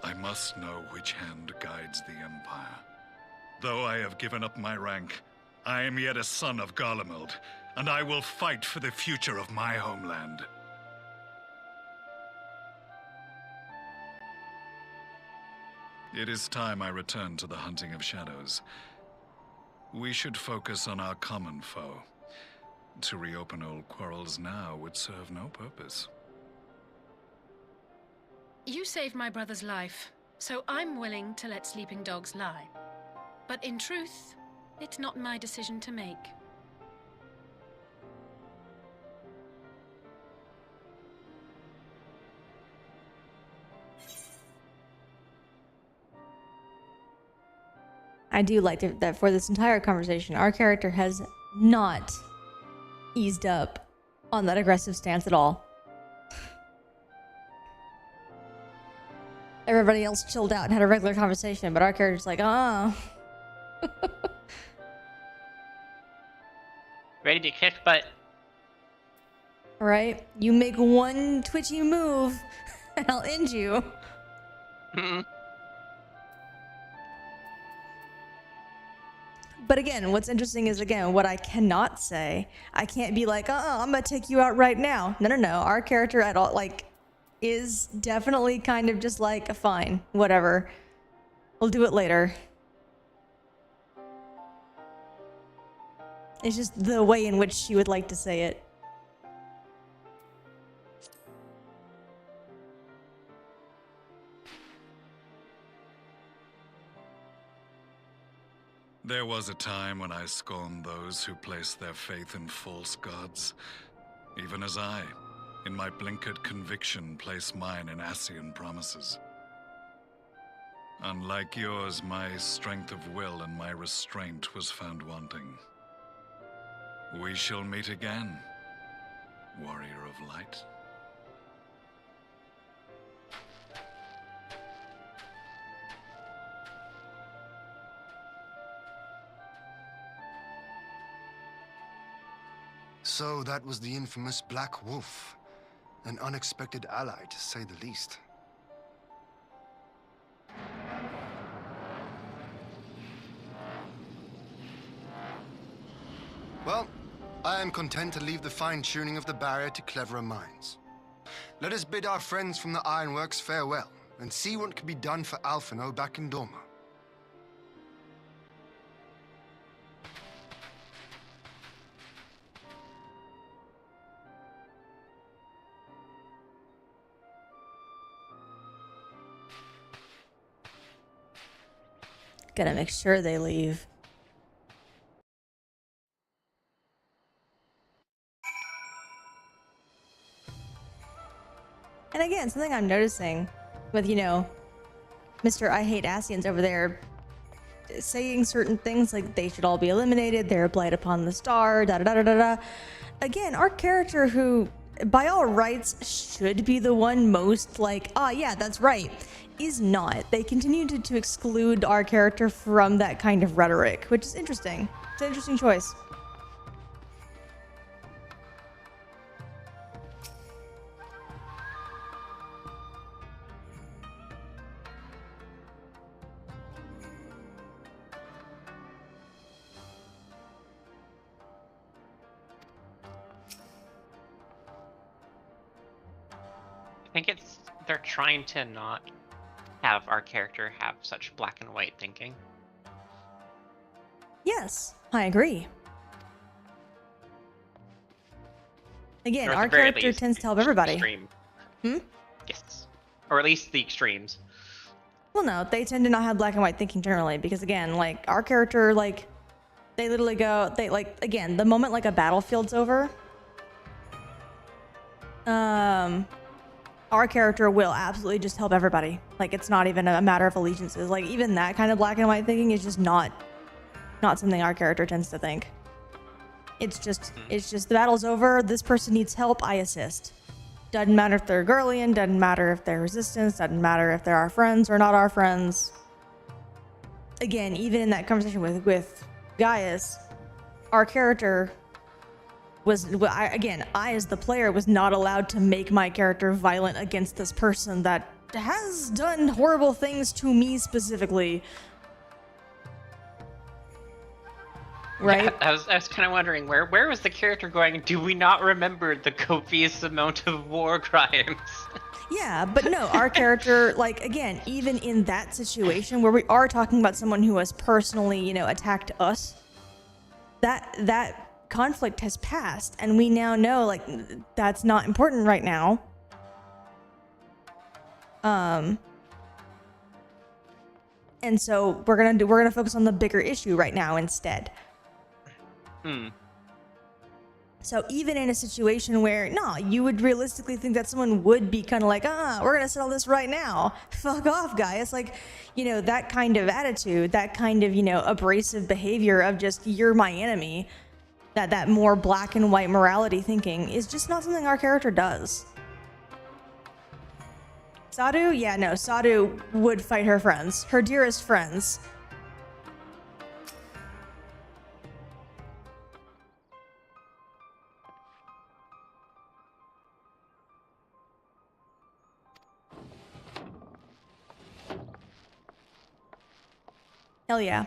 I must know which hand guides the Empire. Though I have given up my rank, I am yet a son of Garlemald, and I will fight for the future of my homeland. It is time I return to the hunting of shadows. We should focus on our common foe. To reopen old quarrels now would serve no purpose. You saved my brother's life, so I'm willing to let sleeping dogs lie. But in truth, it's not my decision to make. I do like that for this entire conversation, our character has not eased up on that aggressive stance at all. Everybody else chilled out and had a regular conversation, but our character's like, Ready to kick butt. Right? You make one twitchy move, and I'll end you. But again, what's interesting is, again, what I cannot say. I can't be like, I'm gonna take you out right now. No. Our character at all, like, is definitely kind of just like, fine, whatever. We'll do it later. It's just the way in which she would like to say it. There was a time when I scorned those who placed their faith in false gods, even as I, in my blinkered conviction, place mine in Ascian promises. Unlike yours, my strength of will and my restraint was found wanting. We shall meet again, warrior of light. So that was the infamous Black Wolf. An unexpected ally, to say the least. Well, I am content to leave the fine-tuning of the barrier to cleverer minds. Let us bid our friends from the Ironworks farewell, and see what can be done for Alphino back in Dorma. Gotta make sure they leave. And again, something I'm noticing with, Mr. I Hate Ascians over there saying certain things like they should all be eliminated, they're a blight upon the star, da-da-da-da-da. Again, our character who, by all rights, should be the one most like, yeah, that's right, is not. They continue to exclude our character from that kind of rhetoric, which is interesting. It's an interesting choice. think they're trying to not have our character have such black and white thinking. Yes, I agree. Again, Or at our the very character least, tends to help everybody. Extreme. Hmm? Yes. Or at least the extremes. Well, no, they tend to not have black and white thinking generally because, again, like, our character, like, they literally go, they, like, again, the moment, like, a battlefield's over, our character will absolutely just help everybody. Like, it's not even a matter of allegiances. Like, even that kind of black and white thinking is just not something our character tends to think. It's just the battle's over, this person needs help, I assist. Doesn't matter if they're Gurlian, doesn't matter if they're Resistance, doesn't matter if they're our friends or not our friends. Again, even in that conversation with Gaius, our character was, I as the player was not allowed to make my character violent against this person that has done horrible things to me specifically. Right? Yeah, I was kind of wondering where was the character going? Do we not remember the copious amount of war crimes? Yeah, but no, our character, like, again, even in that situation where we are talking about someone who has personally, you know, attacked us, that conflict has passed, and we now know, like, that's not important right now. And so we're gonna focus on the bigger issue right now instead. So even in a situation where, no, you would realistically think that someone would be kind of like, we're going to settle this right now. Fuck off, guy. It's like, you know, that kind of attitude, that kind of, you know, abrasive behavior of just, you're my enemy, that more black and white morality thinking is just not something our character does. Sadu? Yeah, no, Sadu would fight her friends, her dearest friends. Hell yeah.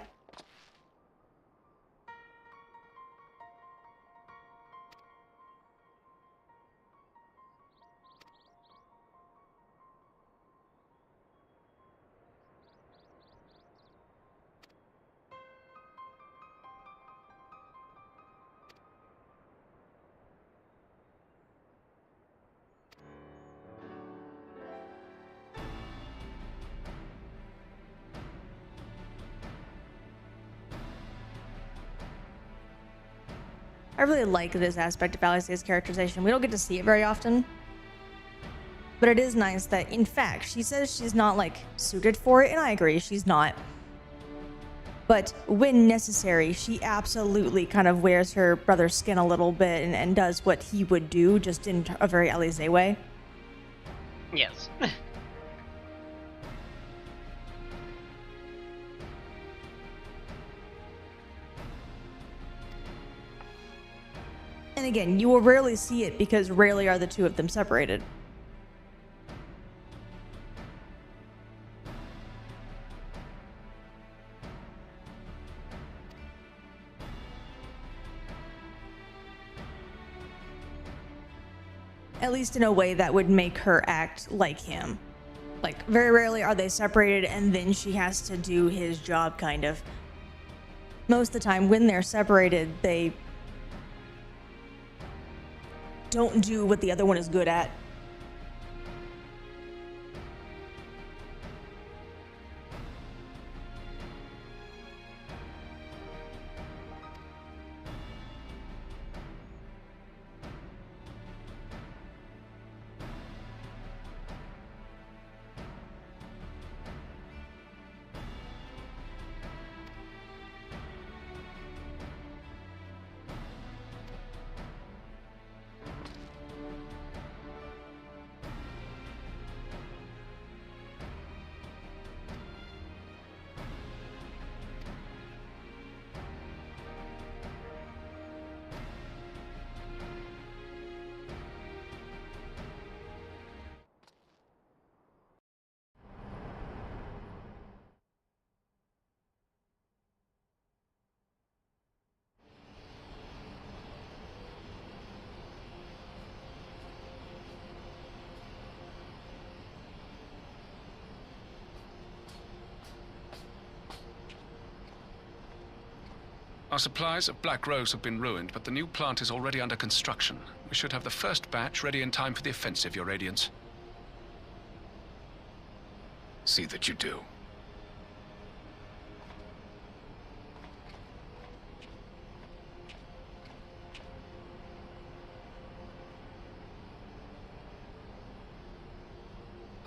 I really like this aspect of Alicia's characterization. We don't get to see it very often. But it is nice that, in fact, she says she's not, like, suited for it, and I agree, she's not. But when necessary, she absolutely kind of wears her brother's skin a little bit and does what he would do, just in a very Alice way. Yes. And again, you will rarely see it because rarely are the two of them separated. At least in a way that would make her act like him. Like, very rarely are they separated and then she has to do his job, kind of. Most of the time, when they're separated, they don't do what the other one is good at. Our supplies of Black Rose have been ruined, but the new plant is already under construction. We should have the first batch ready in time for the offensive, Your Radiance. See that you do.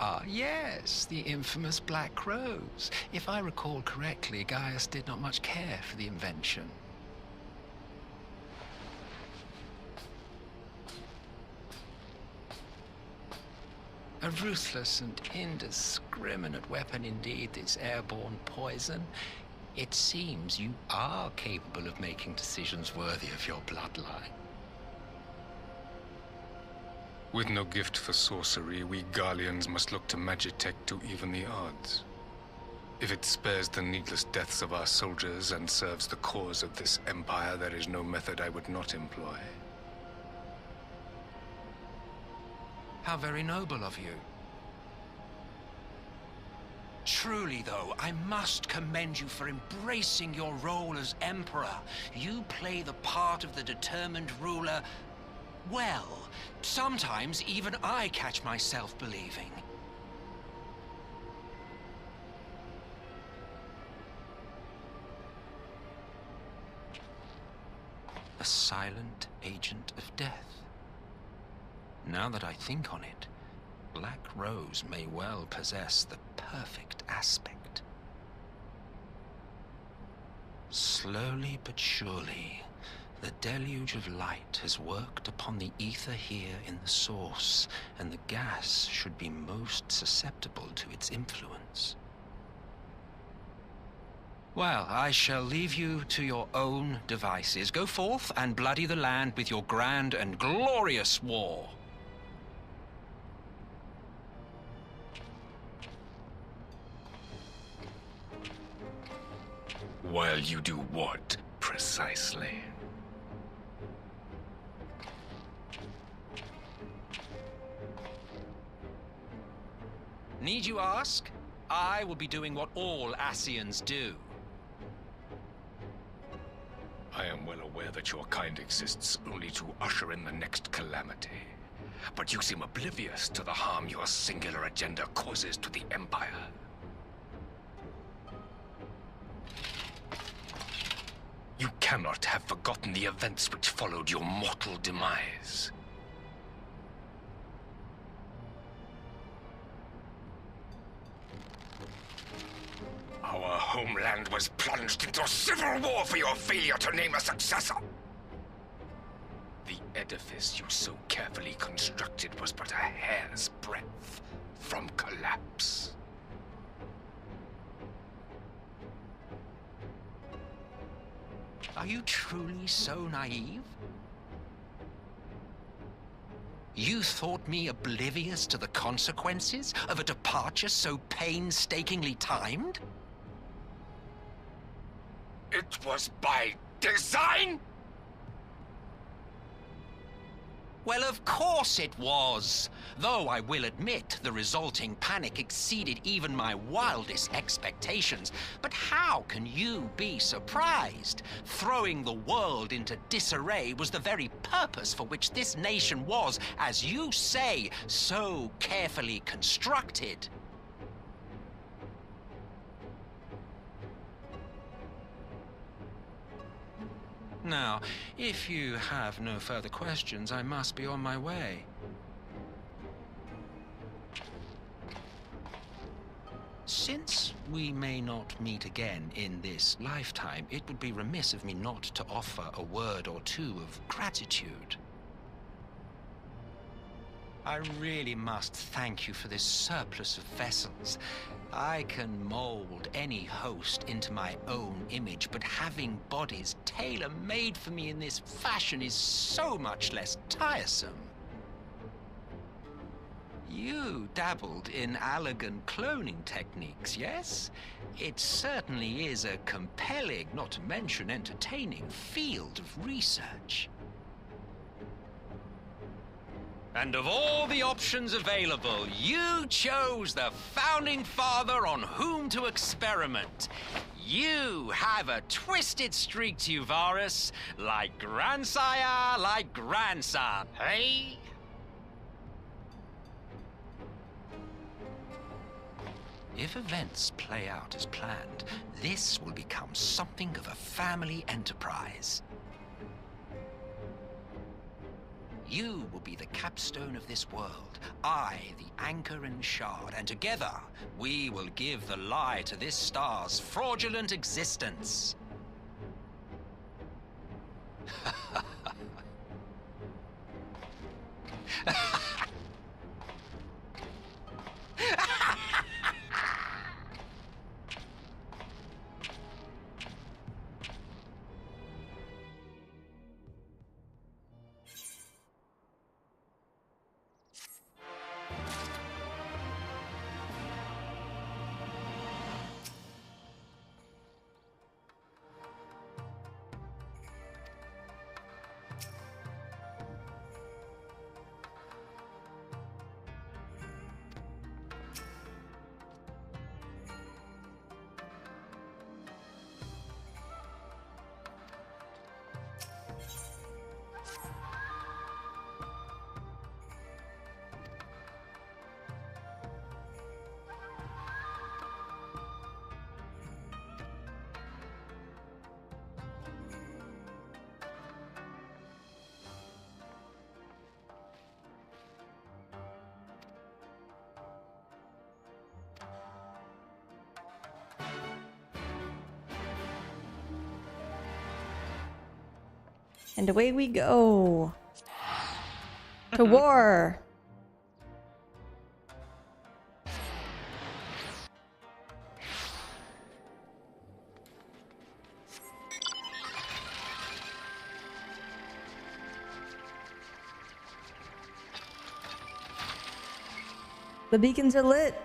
Ah, yes, the infamous Black Rose. If I recall correctly, Gaius did not much care for the invention. A ruthless and indiscriminate weapon indeed, this airborne poison. It seems you are capable of making decisions worthy of your bloodline. With no gift for sorcery, we Garleans must look to Magitech to even the odds. If it spares the needless deaths of our soldiers and serves the cause of this empire, there is no method I would not employ. How very noble of you. Truly, though, I must commend you for embracing your role as Emperor. You play the part of the determined ruler well. Sometimes even I catch myself believing. A silent agent of death. Now that I think on it, Black Rose may well possess the perfect aspect. Slowly but surely, the deluge of light has worked upon the ether here in the source, and the gas should be most susceptible to its influence. Well, I shall leave you to your own devices. Go forth and bloody the land with your grand and glorious war. While you do what, precisely? Need you ask? I will be doing what all Ascians do. I am well aware that your kind exists only to usher in the next calamity. But you seem oblivious to the harm your singular agenda causes to the Empire. You cannot have forgotten the events which followed your mortal demise. Our homeland was plunged into civil war for your failure to name a successor. The edifice you so carefully constructed was but a hair's breadth from collapse. Are you truly so naive? You thought me oblivious to the consequences of a departure so painstakingly timed? It was by design? Well, of course it was. Though I will admit the resulting panic exceeded even my wildest expectations. But how can you be surprised? Throwing the world into disarray was the very purpose for which this nation was, as you say, so carefully constructed. Now, if you have no further questions, I must be on my way. Since we may not meet again in this lifetime, it would be remiss of me not to offer a word or two of gratitude. I really must thank you for this surplus of vessels. I can mold any host into my own image, but having bodies tailor-made for me in this fashion is so much less tiresome. You dabbled in Allagan cloning techniques, yes? It certainly is a compelling, not to mention entertaining, field of research. And of all the options available, you chose the Founding Father on whom to experiment. You have a twisted streak to you, Varus, like grandsire, like grandson, hey? If events play out as planned, this will become something of a family enterprise. You will be the capstone of this world, I the anchor and shard, and together we will give the lie to this star's fraudulent existence. And away we go. To war. The beacons are lit.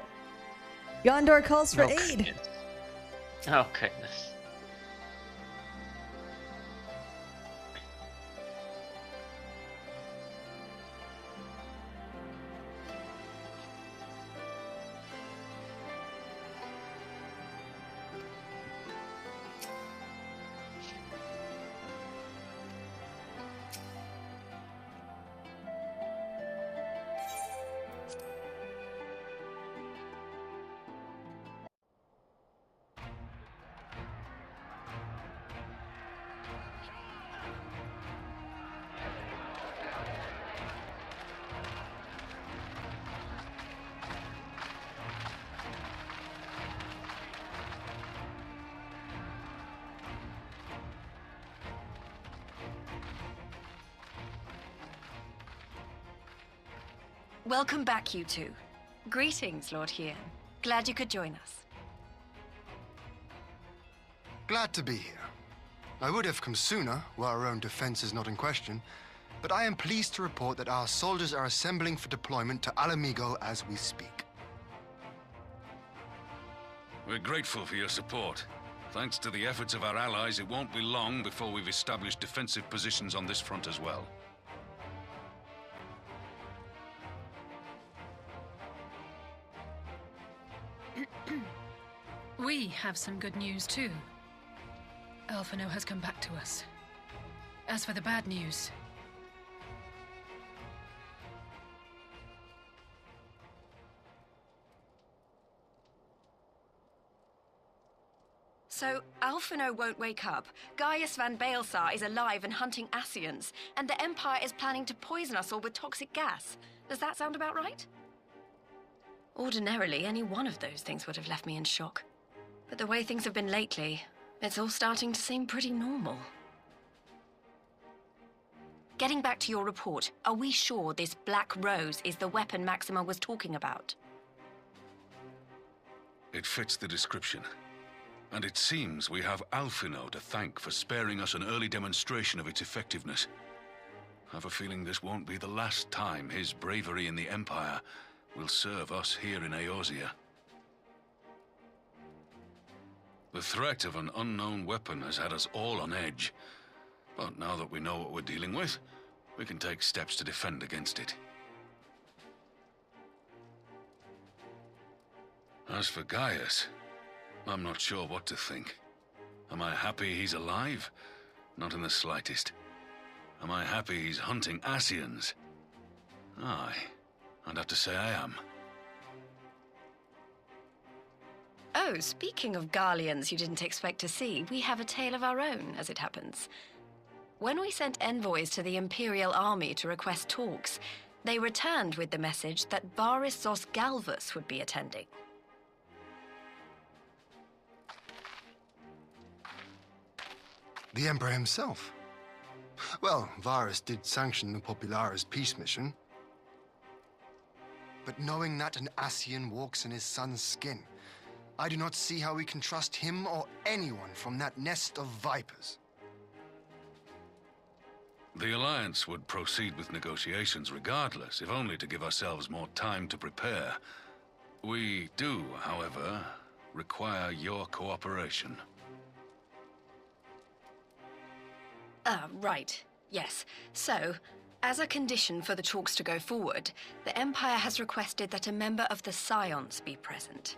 Gondor calls for aid. Goodness. Oh, goodness. Welcome back, you two. Greetings, Lord Hien. Glad you could join us. Glad to be here. I would have come sooner, were our own defense is not in question, but I am pleased to report that our soldiers are assembling for deployment to Alamigo as we speak. We're grateful for your support. Thanks to the efforts of our allies, it won't be long before we've established defensive positions on this front as well. We have some good news too. Alphino has come back to us. As for the bad news, So, Alphino won't wake up. Gaius van Baelsar is alive and hunting Ascians, and the Empire is planning to poison us all with toxic gas. Does that sound about right? Ordinarily, any one of those things would have left me in shock. But the way things have been lately, it's all starting to seem pretty normal. Getting back to your report, are we sure this Black Rose is the weapon Maxima was talking about? It fits the description. And it seems we have Alphino to thank for sparing us an early demonstration of its effectiveness. I have a feeling this won't be the last time his bravery in the Empire will serve us here in Eorzea. The threat of an unknown weapon has had us all on edge. But now that we know what we're dealing with, we can take steps to defend against it. As for Gaius, I'm not sure what to think. Am I happy he's alive? Not in the slightest. Am I happy he's hunting Ascians? Aye, I'd have to say I am. Oh, speaking of Garleans you didn't expect to see, we have a tale of our own, as it happens. When we sent envoys to the Imperial army to request talks, they returned with the message that Varys Zos Galvus would be attending. The Emperor himself. Well, Varys did sanction the Popularis peace mission. But knowing that an Ascian walks in his son's skin, I do not see how we can trust him or anyone from that nest of vipers. The Alliance would proceed with negotiations regardless, if only to give ourselves more time to prepare. We do, however, require your cooperation. Right. Yes. So, as a condition for the talks to go forward, the Empire has requested that a member of the Scions be present.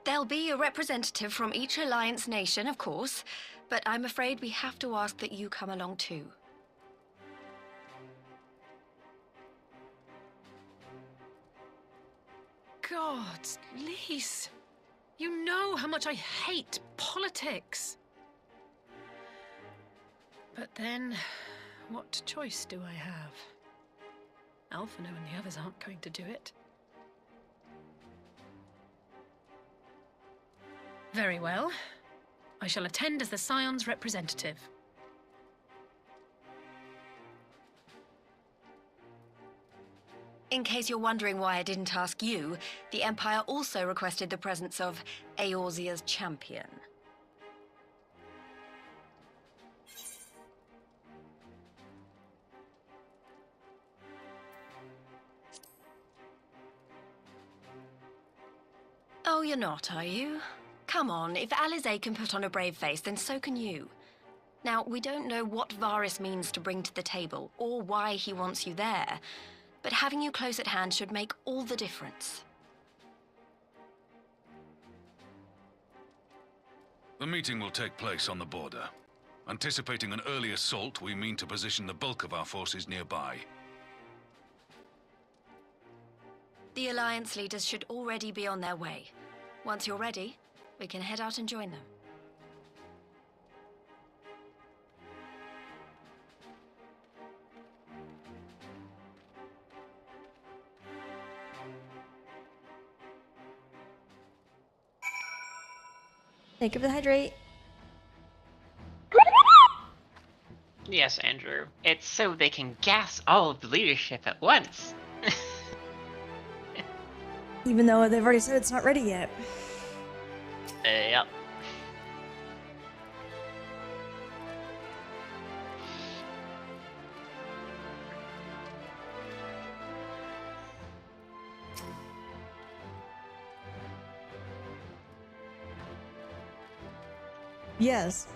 There'll be a representative from each Alliance nation, of course, but I'm afraid we have to ask that you come along too. God, Lise, you know how much I hate politics. But then, what choice do I have? Alphino and the others aren't going to do it. Very well. I shall attend as the Scion's representative. In case you're wondering why I didn't ask you, the Empire also requested the presence of Eorzea's champion. Oh, you're not, are you? Come on, if Alisaie can put on a brave face, then so can you. Now, we don't know what Varys means to bring to the table, or why he wants you there, but having you close at hand should make all the difference. The meeting will take place on the border. Anticipating an early assault, we mean to position the bulk of our forces nearby. The Alliance leaders should already be on their way. Once you're ready, we can head out and join them. Thank you for the hydrate. Yes, Andrew. It's so they can gas all of the leadership at once. Even though they've already said it's not ready yet. Yep. Yes.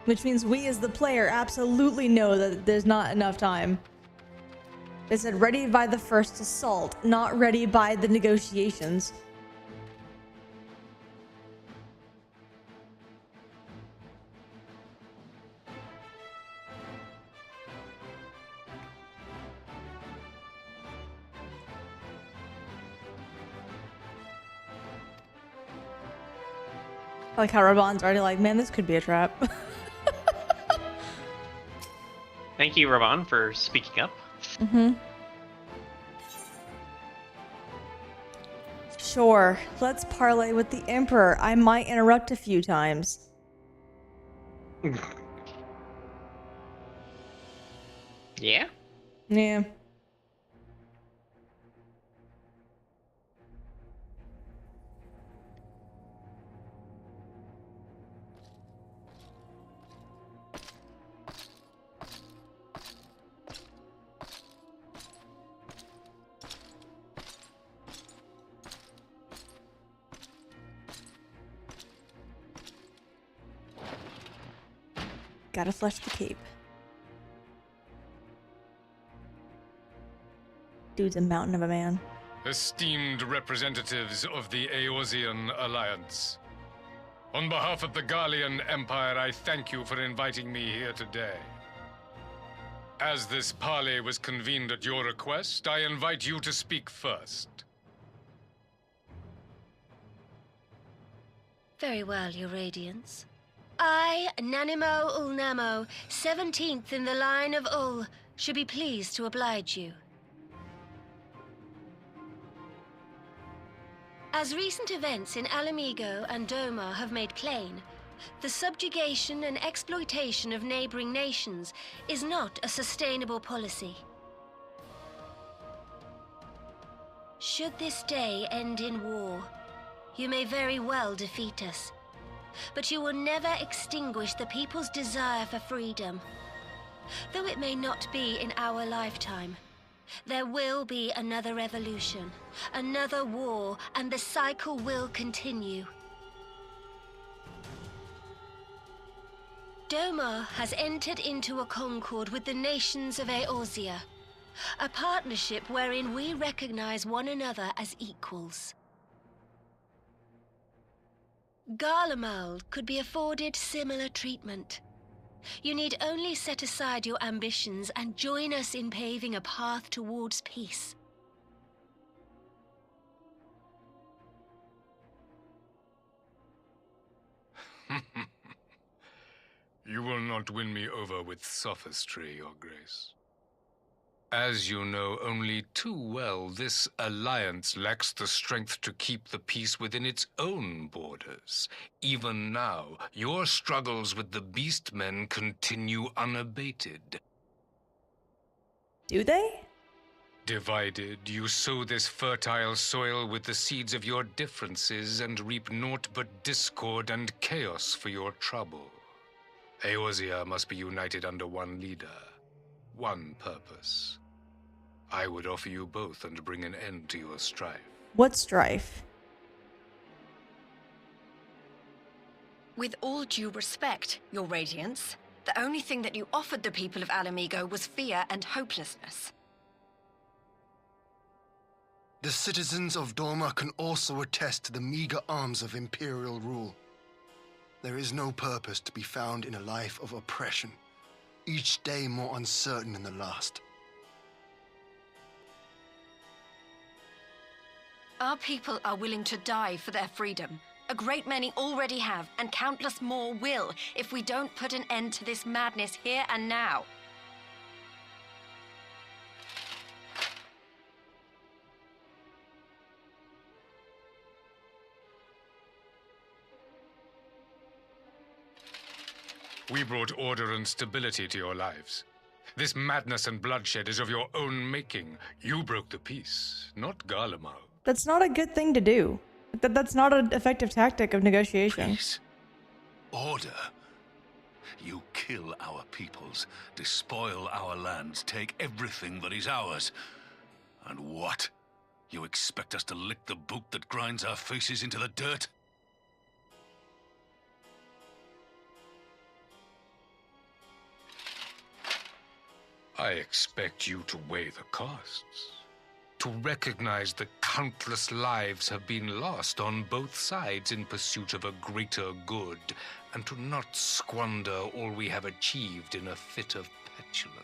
Which means we as the player absolutely know that there's not enough time. They said ready by the first assault, not ready by the negotiations. I like how Raban's already like, man, this could be a trap. Thank you, Raban, for speaking up. Mm-hmm. Sure, let's parlay with the Emperor. I might interrupt a few times. Yeah? Yeah. Gotta flush the cape. Dude's a mountain of a man. Esteemed representatives of the Eorzean Alliance, on behalf of the Garlean Empire, I thank you for inviting me here today. As this parley was convened at your request, I invite you to speak first. Very well, Your Radiance. I, Nanimo Ulnamo, 17th in the line of Ul, should be pleased to oblige you. As recent events in Alamigo and Doma have made plain, the subjugation and exploitation of neighboring nations is not a sustainable policy. Should this day end in war, you may very well defeat us, but you will never extinguish the people's desire for freedom. Though it may not be in our lifetime, there will be another revolution, another war, and the cycle will continue. Doma has entered into a concord with the nations of Eorzea, a partnership wherein we recognize one another as equals. Garlemald could be afforded similar treatment. You need only set aside your ambitions and join us in paving a path towards peace. You will not win me over with sophistry, Your Grace. As you know only too well, this alliance lacks the strength to keep the peace within its own borders. Even now, your struggles with the Beastmen continue unabated. Do they? Divided, you sow this fertile soil with the seeds of your differences and reap naught but discord and chaos for your trouble. Eorzea must be united under one leader, one purpose. I would offer you both and bring an end to your strife. What strife? With all due respect, Your Radiance, the only thing that you offered the people of Alamigo was fear and hopelessness. The citizens of Doma can also attest to the meager arms of Imperial rule. There is no purpose to be found in a life of oppression, each day more uncertain than the last. Our people are willing to die for their freedom. A great many already have, and countless more will, if we don't put an end to this madness here and now. We brought order and stability to your lives. This madness and bloodshed is of your own making. You broke the peace, not Garlemald. That's not a good thing to do. That's not an effective tactic of negotiation. Peace. Order. You kill our peoples, despoil our lands, take everything that is ours. And what? You expect us to lick the boot that grinds our faces into the dirt? I expect you to weigh the costs. To recognize that countless lives have been lost on both sides in pursuit of a greater good, and to not squander all we have achieved in a fit of petulance.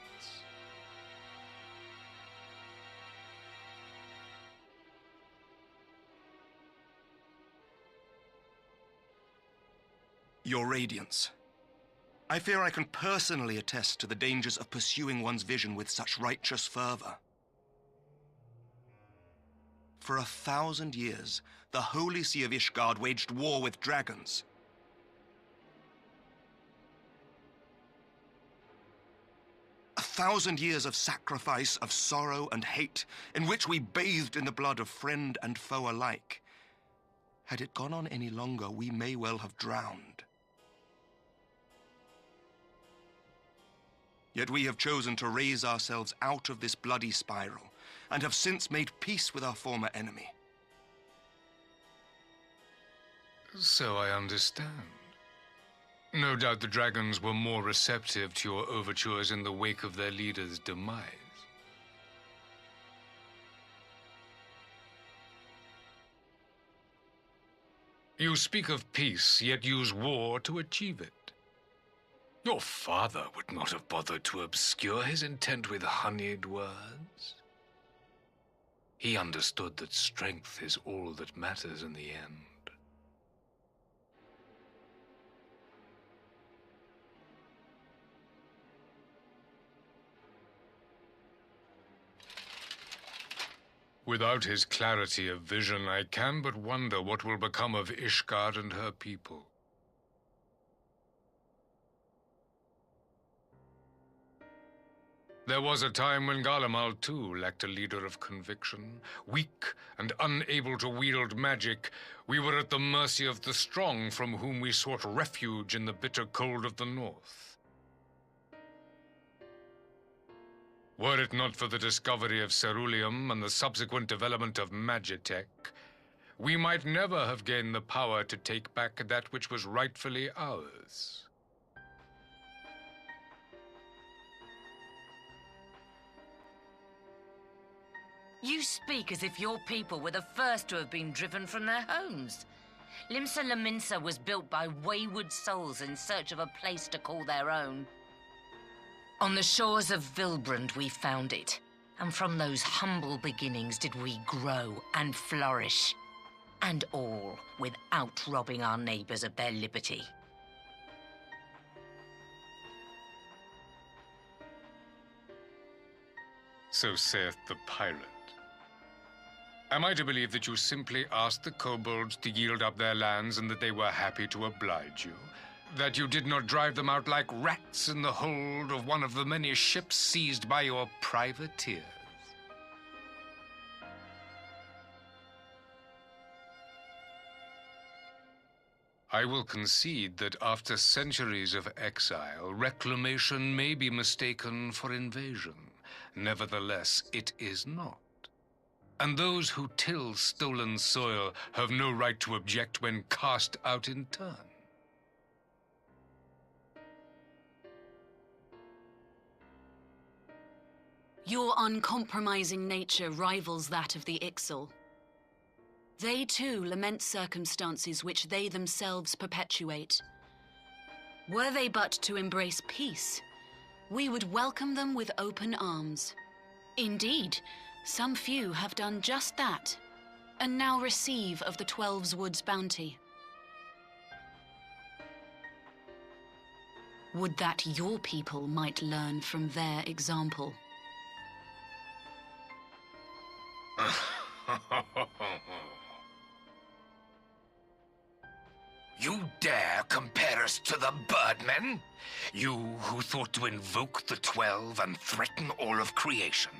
Your Radiance, I fear I can personally attest to the dangers of pursuing one's vision with such righteous fervor. For 1,000 years, the Holy See of Ishgard waged war with dragons. A 1,000 years of sacrifice, of sorrow and hate, in which we bathed in the blood of friend and foe alike. Had it gone on any longer, we may well have drowned. Yet we have chosen to raise ourselves out of this bloody spiral, and have since made peace with our former enemy. So I understand. No doubt the dragons were more receptive to your overtures in the wake of their leader's demise. You speak of peace, yet use war to achieve it. Your father would not have bothered to obscure his intent with honeyed words. He understood that strength is all that matters in the end. Without his clarity of vision, I can but wonder what will become of Ishgard and her people. There was a time when Garlemald, too, lacked a leader of conviction. Weak and unable to wield magic, we were at the mercy of the strong, from whom we sought refuge in the bitter cold of the north. Were it not for the discovery of ceruleum and the subsequent development of magitech, we might never have gained the power to take back that which was rightfully ours. You speak as if your people were the first to have been driven from their homes. Limsa Lominsa was built by wayward souls in search of a place to call their own. On the shores of Vilbrand we found it, and from those humble beginnings did we grow and flourish. And all without robbing our neighbors of their liberty. So saith the pirate. Am I to believe that you simply asked the kobolds to yield up their lands and that they were happy to oblige you? That you did not drive them out like rats in the hold of one of the many ships seized by your privateers? I will concede that after centuries of exile, reclamation may be mistaken for invasion. Nevertheless, it is not. And those who till stolen soil have no right to object when cast out in turn. Your uncompromising nature rivals that of the Ixal. They too lament circumstances which they themselves perpetuate. Were they but to embrace peace, we would welcome them with open arms. Indeed, some few have done just that, and now receive of the 12's Wood's bounty. Would that your people might learn from their example. You dare compare us to the Birdmen? You who thought to invoke the 12 and threaten all of creation?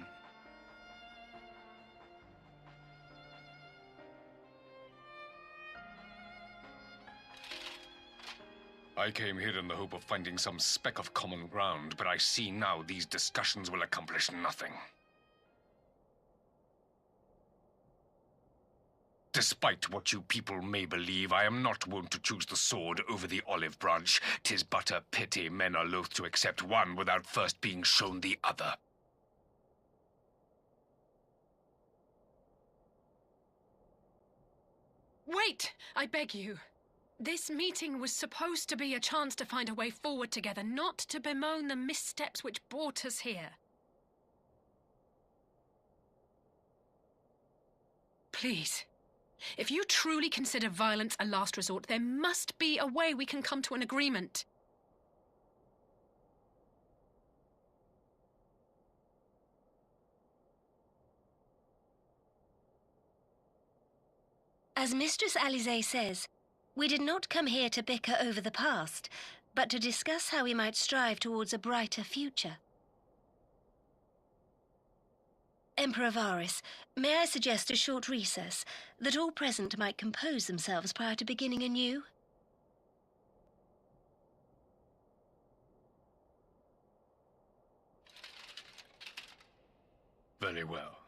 I came here in the hope of finding some speck of common ground, but I see now these discussions will accomplish nothing. Despite what you people may believe, I am not wont to choose the sword over the olive branch. 'Tis but a pity men are loath to accept one without first being shown the other. Wait, I beg you. This meeting was supposed to be a chance to find a way forward together, not to bemoan the missteps which brought us here. Please. If you truly consider violence a last resort, there must be a way we can come to an agreement. As Mistress Alisaie says, we did not come here to bicker over the past, but to discuss how we might strive towards a brighter future. Emperor Varys, may I suggest a short recess, that all present might compose themselves prior to beginning anew? Very well.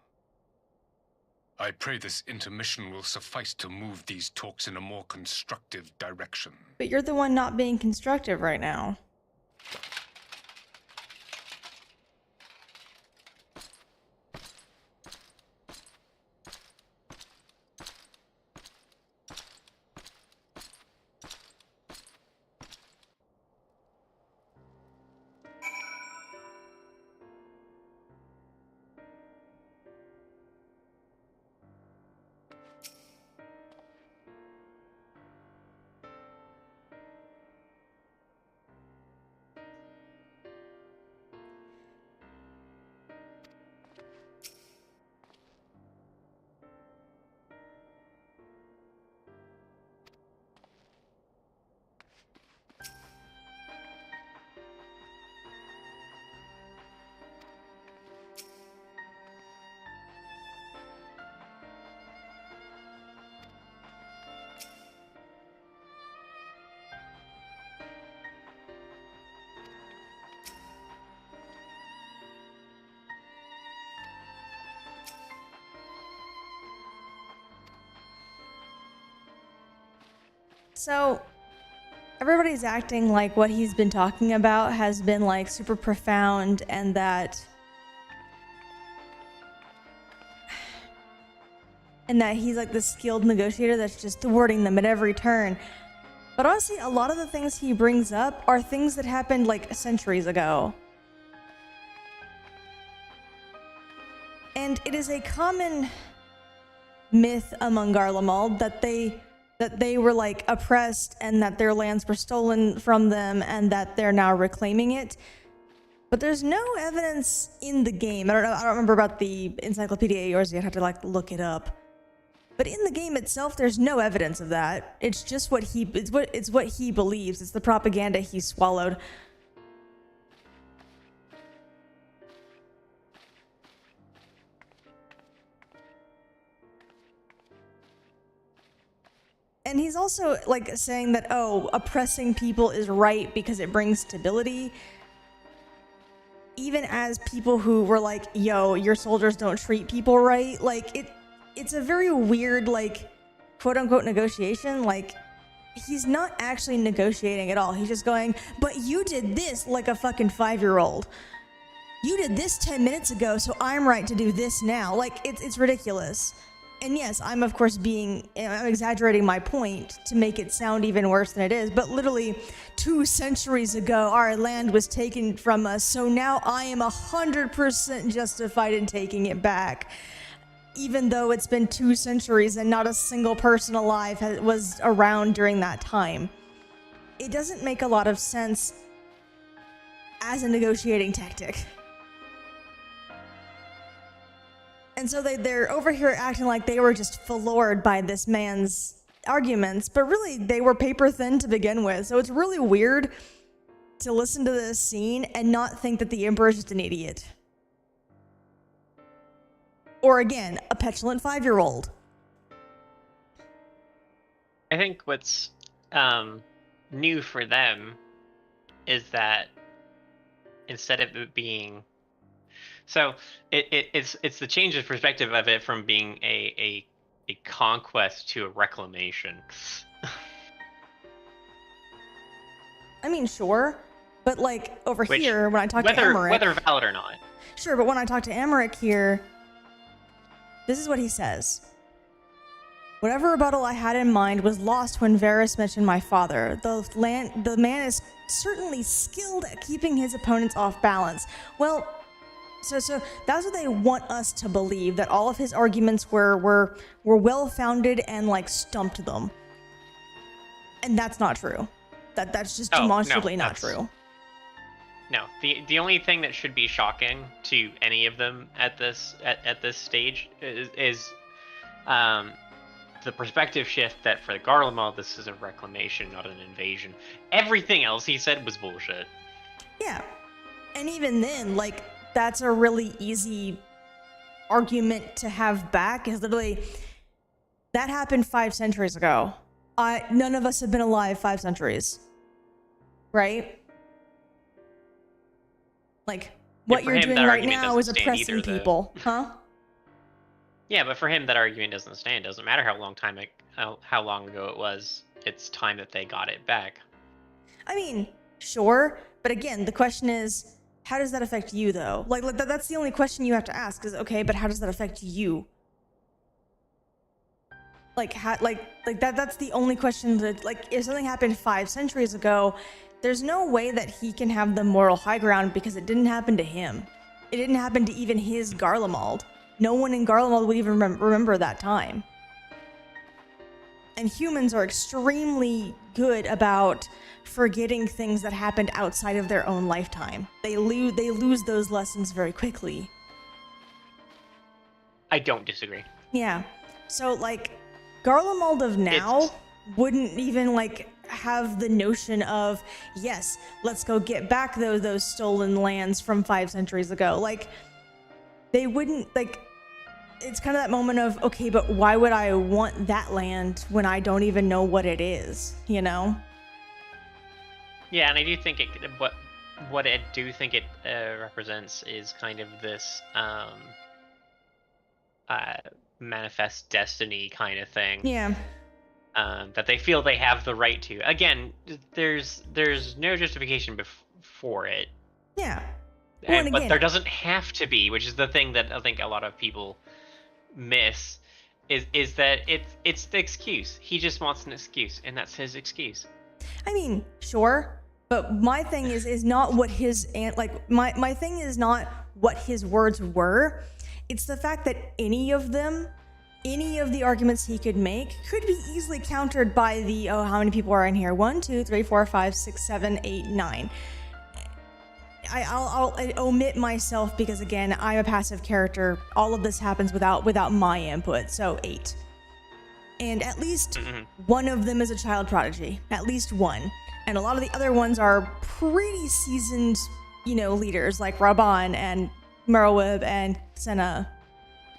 I pray this intermission will suffice to move these talks in a more constructive direction. But you're the one not being constructive right now. So everybody's acting like what he's been talking about has been like super profound, and that he's like the skilled negotiator that's just thwarting them at every turn. But honestly, a lot of the things he brings up are things that happened like centuries ago. And it is a common myth among Garlemald that they were like oppressed and that their lands were stolen from them and that they're now reclaiming it. But there's no evidence in the game. I don't remember about the Encyclopedia Eorzea. I'd have to like look it up. But in the game itself, there's no evidence of that. It's just what he believes. It's the propaganda he swallowed. And he's also like saying that, oh, oppressing people is right because it brings stability. Even as people who were like, yo, your soldiers don't treat people right. Like it's a very weird, like, quote unquote negotiation. Like, he's not actually negotiating at all. He's just going, but you did this like a fucking 5-year-old. You did this 10 minutes ago, so I'm right to do this now. Like, it's ridiculous. And yes, I'm of course I'm exaggerating my point to make it sound even worse than it is, but literally 2 centuries ago, our land was taken from us, so now I am 100% justified in taking it back. Even though it's been 2 centuries and not a single person alive was around during that time. It doesn't make a lot of sense as a negotiating tactic. And so they're over here acting like they were just floored by this man's arguments, but really they were paper thin to begin with. So it's really weird to listen to this scene and not think that the Emperor is just an idiot. Or again, a petulant 5-year-old. I think what's new for them is that instead of it being... So it's the change of perspective of it from being a conquest to a reclamation. I mean, sure. But like over here, when I talk to Emmerich... Whether valid or not. Sure, but when I talk to Emmerich here... This is what he says. Whatever rebuttal I had in mind was lost when Varys mentioned my father. The man is certainly skilled at keeping his opponents off balance. Well, so that's what they want us to believe, that all of his arguments were well-founded and like stumped them. And that's not true. That's just demonstrably not true. No, the only thing that should be shocking to any of them at this stage is the perspective shift that for the Garlemald this is a reclamation, not an invasion. Everything else he said was bullshit. Yeah, and even then, like, that's a really easy argument to have back. Is literally that happened 5 centuries ago. None of us have been alive 5 centuries, right? Like, what you're doing right now is oppressing people, huh? Yeah, but for him, that argument doesn't stand. It doesn't matter how long ago it was. It's time that they got it back. I mean, sure, but again, the question is, how does that affect you, though? Like that's the only question you have to ask. Is okay, but how does that affect you? Like, that's the only question that, like, if something happened 5 centuries ago, there's no way that he can have the moral high ground because it didn't happen to him. It didn't happen to even his Garlemald. No one in Garlemald would even remember that time. And humans are extremely good about forgetting things that happened outside of their own lifetime. They lose those lessons very quickly. I don't disagree. Yeah. So, like, Garlemald of now wouldn't even, like, have the notion of, yes, let's go get back those stolen lands from 5 centuries ago. Like, they wouldn't, like, it's kind of that moment of, okay, but why would I want that land when I don't even know what it is, you know? Yeah, and I do think what I do think it represents is kind of this manifest destiny kind of thing. Yeah. that they feel they have the right to. Again, there's no justification for it. Yeah. Well, and But again, there doesn't have to be, which is the thing that I think a lot of people miss, is that it's the excuse. He just wants an excuse, and that's his excuse. I mean, sure, but my thing is not what his my thing is not what his words were. It's the fact that any of the arguments he could make could be easily countered by the how many people are in here? 1, 2, 3, 4, 5, 6, 7, 8, 9. I'll omit myself because again, I'm a passive character. All of this happens without my input, so 8. And at least one of them is a child prodigy. At least one. And a lot of the other ones are pretty seasoned, leaders like Raban and Merowib and Senna.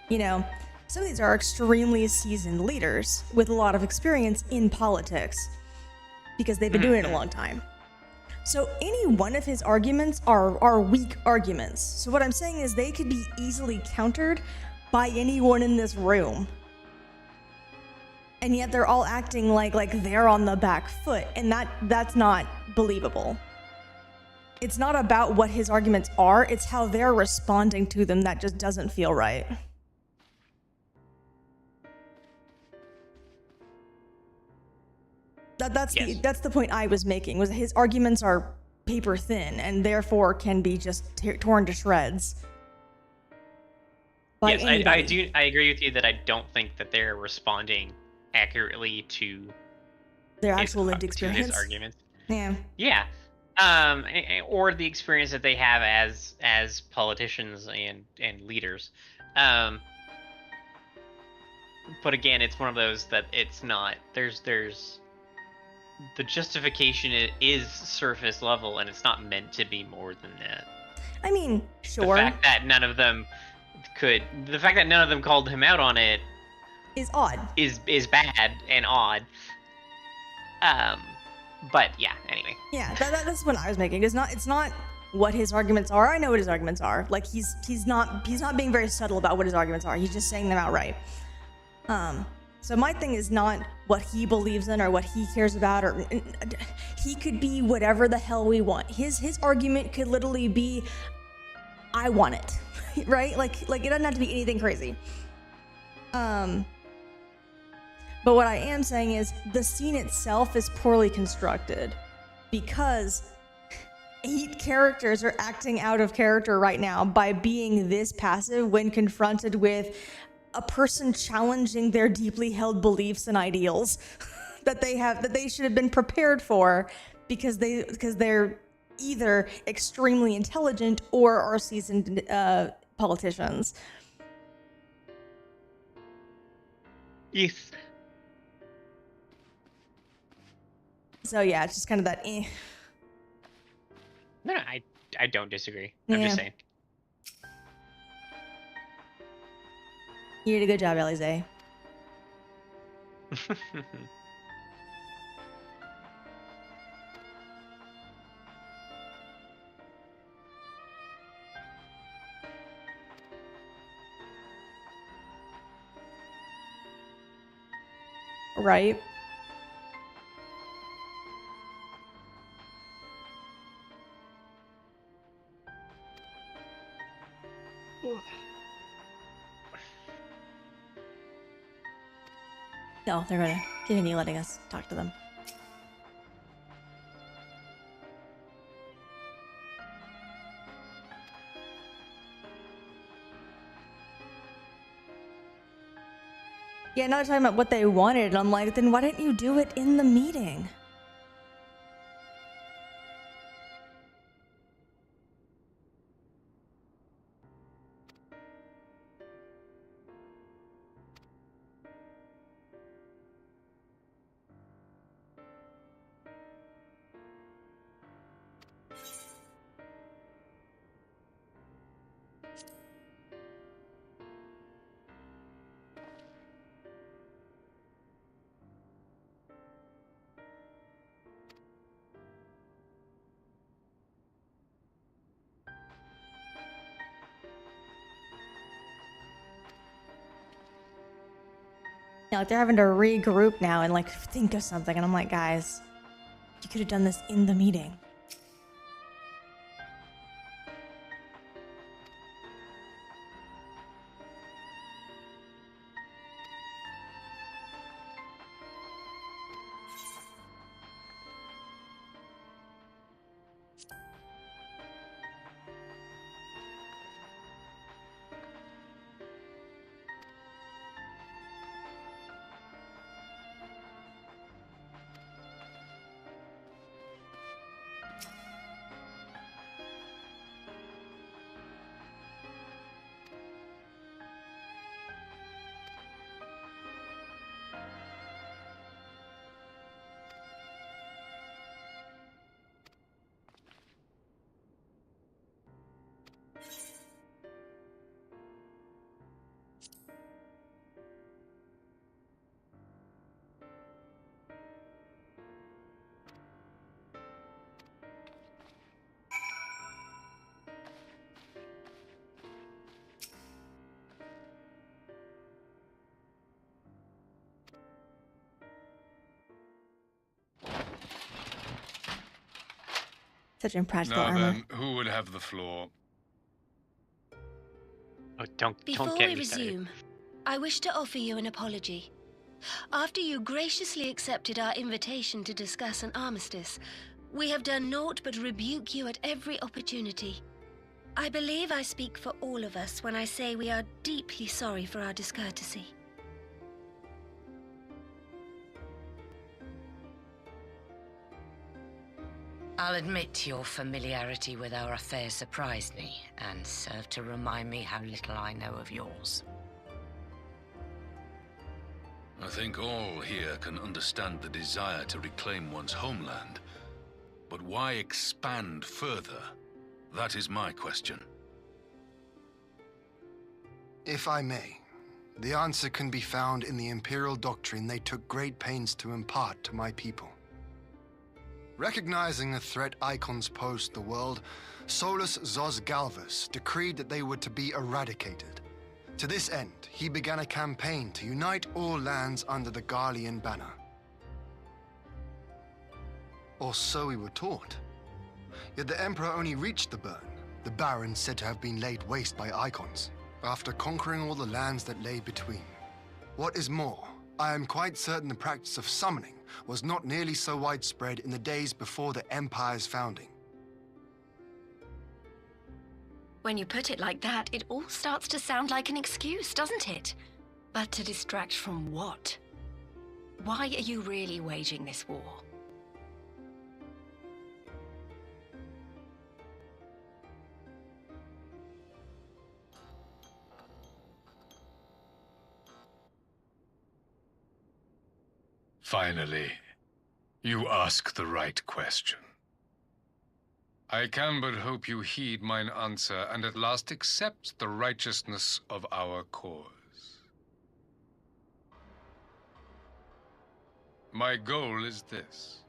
Some of these are extremely seasoned leaders with a lot of experience in politics because they've been doing it a long time. So any one of his arguments are weak arguments. So what I'm saying is they could be easily countered by anyone in this room. And yet they're all acting like they're on the back foot, and that's not believable. It's not about what his arguments are, it's how they're responding to them that just doesn't feel right. That's the point I was making, was that his arguments are paper thin and therefore can be just torn to shreds. Yes, I agree with you that I don't think that they're responding accurately to their actual lived experience. To his arguments. Yeah. Yeah. Or the experience that they have as politicians and leaders. But again, it's one of those that it's not. There's the justification is surface level, and it's not meant to be more than that. I mean, sure. The fact that none of them called him out on it is odd. Is bad and odd. But yeah, anyway. Yeah, that's what I was making. It's not what his arguments are. I know what his arguments are. Like he's not being very subtle about what his arguments are. He's just saying them outright. So my thing is not what he believes in or what he cares about, or he could be whatever the hell we want. His argument could literally be, I want it, right? Like it doesn't have to be anything crazy. But what I am saying is the scene itself is poorly constructed because 8 characters are acting out of character right now by being this passive when confronted with a person challenging their deeply held beliefs and ideals that they should have been prepared for because they're either extremely intelligent or are seasoned politicians. Yes. So yeah, it's just kind of that. No, I don't disagree. I'm just saying. You did a good job, Elize. Right. No, they're gonna continue letting us talk to them. Yeah, now they're talking about what they wanted, and I'm like, then why didn't you do it in the meeting? Yeah, like they're having to regroup now and like think of something. And I'm like, guys, you could have done this in the meeting. Such impractical Now armor. then, who would have the floor? Oh, don't Before get we me started. resume, I wish to offer you an apology. After you graciously accepted our invitation to discuss an armistice, we have done naught but rebuke you at every opportunity. I believe I speak for all of us when I say we are deeply sorry for our discourtesy. I'll admit your familiarity with our affair surprised me, and served to remind me how little I know of yours. I think all here can understand the desire to reclaim one's homeland. But why expand further? That is my question. If I may, the answer can be found in the Imperial doctrine they took great pains to impart to my people. Recognizing the threat icons pose to the world, Solus Zos Galvus decreed that they were to be eradicated. To this end, he began a campaign to unite all lands under the Garlean banner. Or so we were taught. Yet the Emperor only reached the burn, the Baron said to have been laid waste by icons, after conquering all the lands that lay between. What is more, I am quite certain the practice of summoning was not nearly so widespread in the days before the Empire's founding. When you put it like that, it all starts to sound like an excuse, doesn't it? But to distract from what? Why are you really waging this war? Finally, you ask the right question. I can but hope you heed mine answer, and at last accept the righteousness of our cause. My goal is this: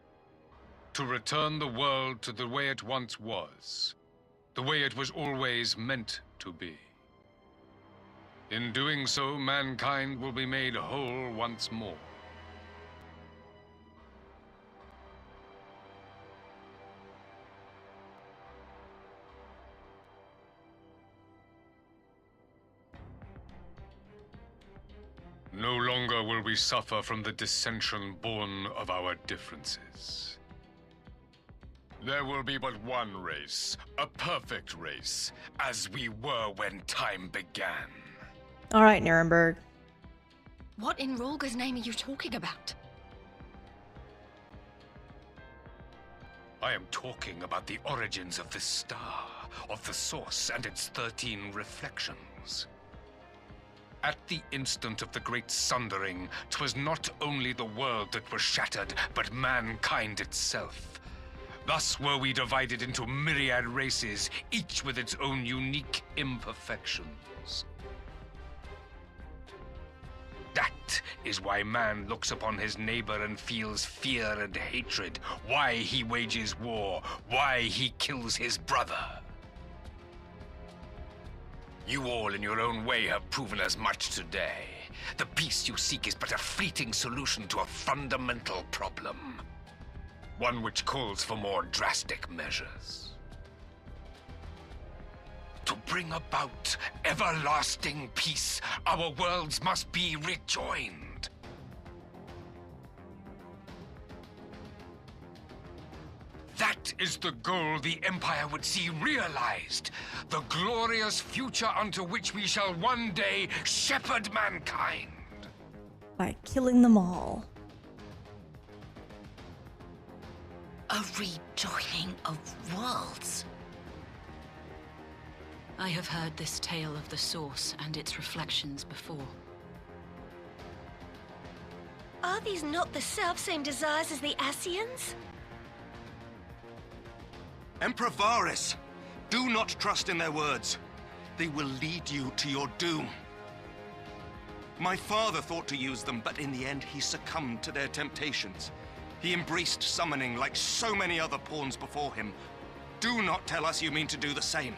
to return the world to the way it once was, the way it was always meant to be. In doing so, mankind will be made whole once more. No longer will we suffer from the dissension born of our differences. There will be but one race, a perfect race, as we were when time began. All right, Nuremberg. What in Rolga's name are you talking about? I am talking about the origins of this star, of the source and its 13 reflections. At the instant of the great sundering, 'twas not only the world that was shattered, but mankind itself. Thus were we divided into myriad races, each with its own unique imperfections. That is why man looks upon his neighbor and feels fear and hatred, why he wages war, why he kills his brother. You all in your own way have proven as much today. The peace you seek is but a fleeting solution to a fundamental problem. One which calls for more drastic measures. To bring about everlasting peace, our worlds must be rejoined. That is the goal the Empire would see realized. The glorious future unto which we shall one day shepherd mankind. By killing them all. A rejoining of worlds. I have heard this tale of the Source and its reflections before. Are these not the self-same desires as the Ascians? Emperor Varys, do not trust in their words. They will lead you to your doom. My father thought to use them, but in the end he succumbed to their temptations. He embraced summoning like so many other pawns before him. Do not tell us you mean to do the same.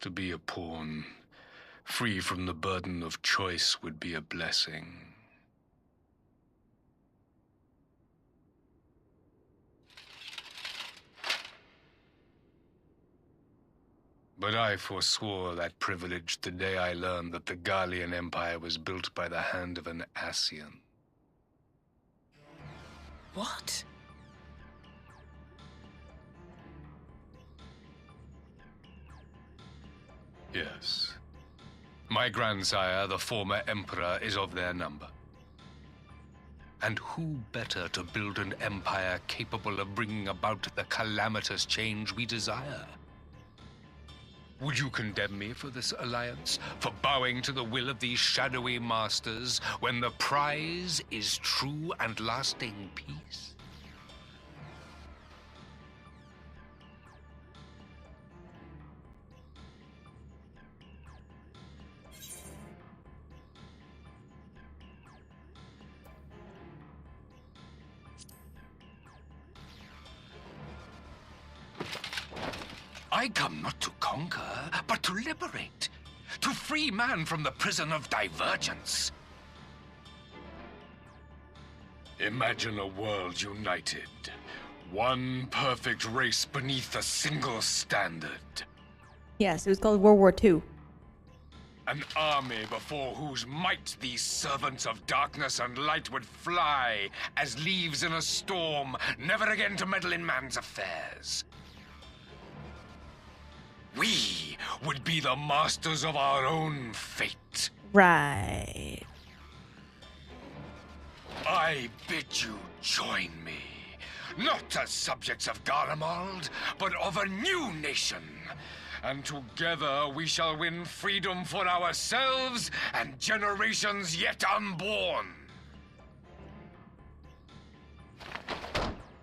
To be a pawn, free from the burden of choice, would be a blessing. But I forswore that privilege the day I learned that the Garlean Empire was built by the hand of an Ascian. What? Yes. My grandsire, the former emperor, is of their number. And who better to build an empire capable of bringing about the calamitous change we desire? Would you condemn me for this alliance? For bowing to the will of these shadowy masters, when the prize is true and lasting peace? I come not to conquer, but to liberate. To free man from the prison of divergence. Imagine a world united. One perfect race beneath a single standard. Yes, it was called World War II. An army before whose might these servants of darkness and light would fly as leaves in a storm, never again to meddle in man's affairs. We would be the masters of our own fate. Right. I bid you join me, not as subjects of Garlemald, but of a new nation. And together we shall win freedom for ourselves and generations yet unborn.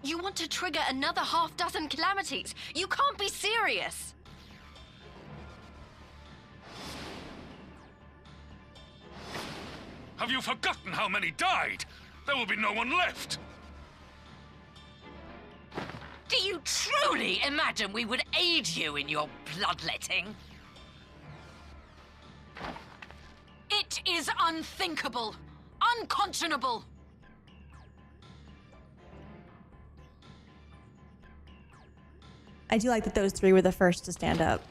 You want to trigger another half-dozen calamities? You can't be serious! Have you forgotten how many died? There will be no one left. Do you truly imagine we would aid you in your bloodletting? It is unthinkable, unconscionable. I do like that those three were the first to stand up.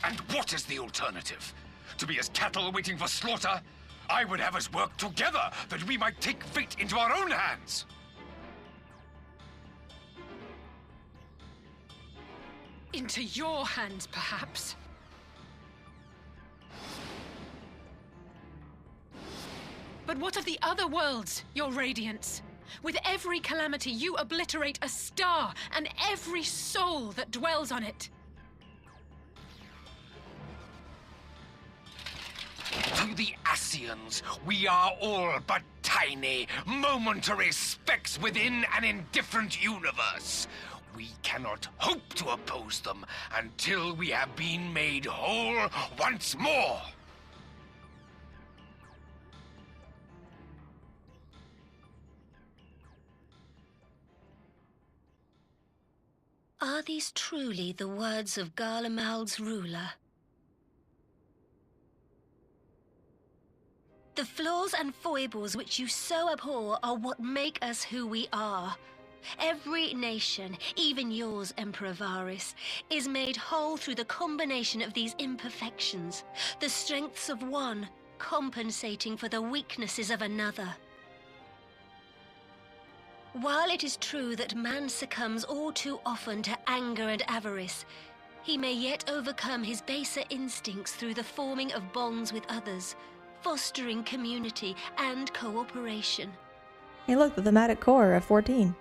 And what is the alternative? To be as cattle waiting for slaughter? I would have us work together, that we might take fate into our own hands. Into your hands, perhaps. But what of the other worlds, your radiance? With every calamity, you obliterate a star and every soul that dwells on it. To the Ascians, we are all but tiny, momentary specks within an indifferent universe. we cannot hope to oppose them until we have been made whole once more. Are these truly the words of Garlemald's ruler? The flaws and foibles which you so abhor are what make us who we are. Every nation, even yours, Emperor Varys, is made whole through the combination of these imperfections, the strengths of one compensating for the weaknesses of another. While it is true that man succumbs all too often to anger and avarice, he may yet overcome his baser instincts through the forming of bonds with others, fostering community and cooperation. Hey look, the thematic core of 14.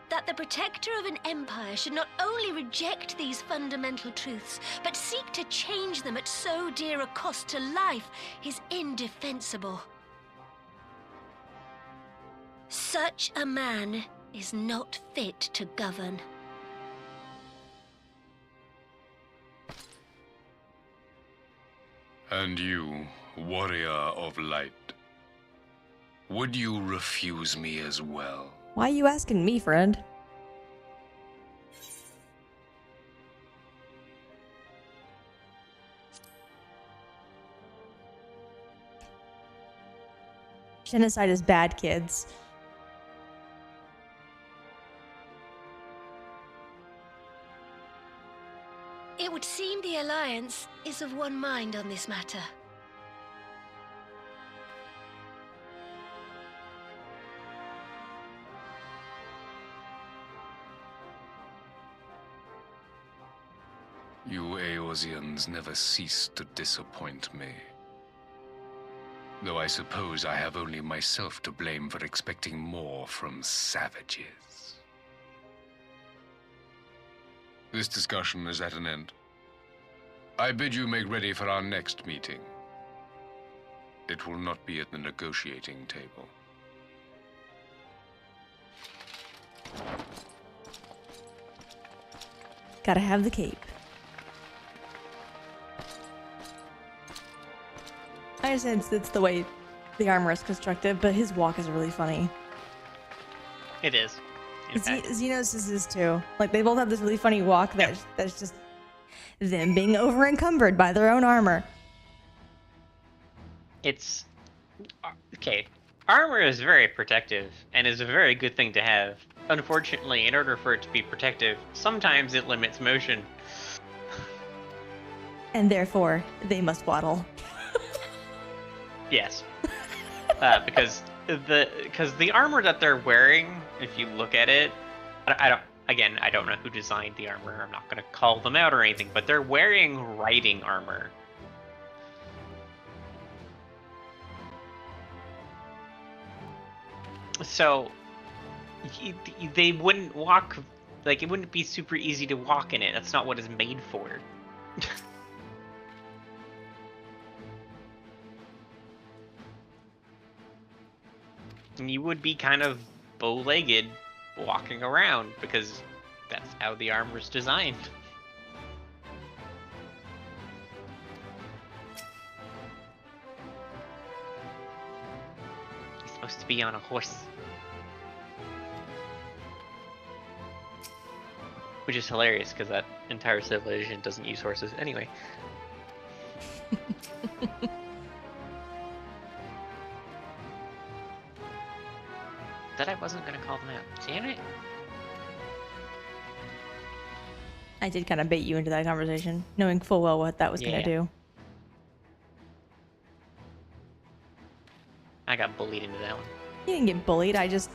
That the protector of an empire should not only reject these fundamental truths, but seek to change them at so dear a cost to life is indefensible. Such a man is not fit to govern. And you, warrior of light, would you refuse me as well? Why are you asking me, friend? Genocide is bad, kids. It would seem the Alliance is of one mind on this matter. You Eorzeans never cease to disappoint me. Though I suppose I have only myself to blame for expecting more from savages. This discussion is at an end. I bid you make ready for our next meeting. It will not be at the negotiating table. Gotta have the cape. I understand it's the way the armor is constructed, but his walk is really funny. It is. Xenos is too. Like, they both have this really funny walk that's just them being over encumbered by their own armor. It's okay. Armor is very protective and is a very good thing to have. Unfortunately, in order for it to be protective, sometimes it limits motion. And therefore, they must waddle. Yes. Because the armor that they're wearing, if you look at it, I don't know who designed the armor. I'm not going to call them out or anything, but they're wearing riding armor. So they wouldn't walk, like, it wouldn't be super easy to walk in it. That's not what it's made for. And you would be kind of bow-legged walking around because that's how the armor's designed. He's supposed to be on a horse. Which is hilarious because that entire civilization doesn't use horses anyway. That I wasn't going to call them out. Damn it. I did kind of bait you into that conversation, knowing full well what that was going to do. I got bullied into that one. You didn't get bullied, I just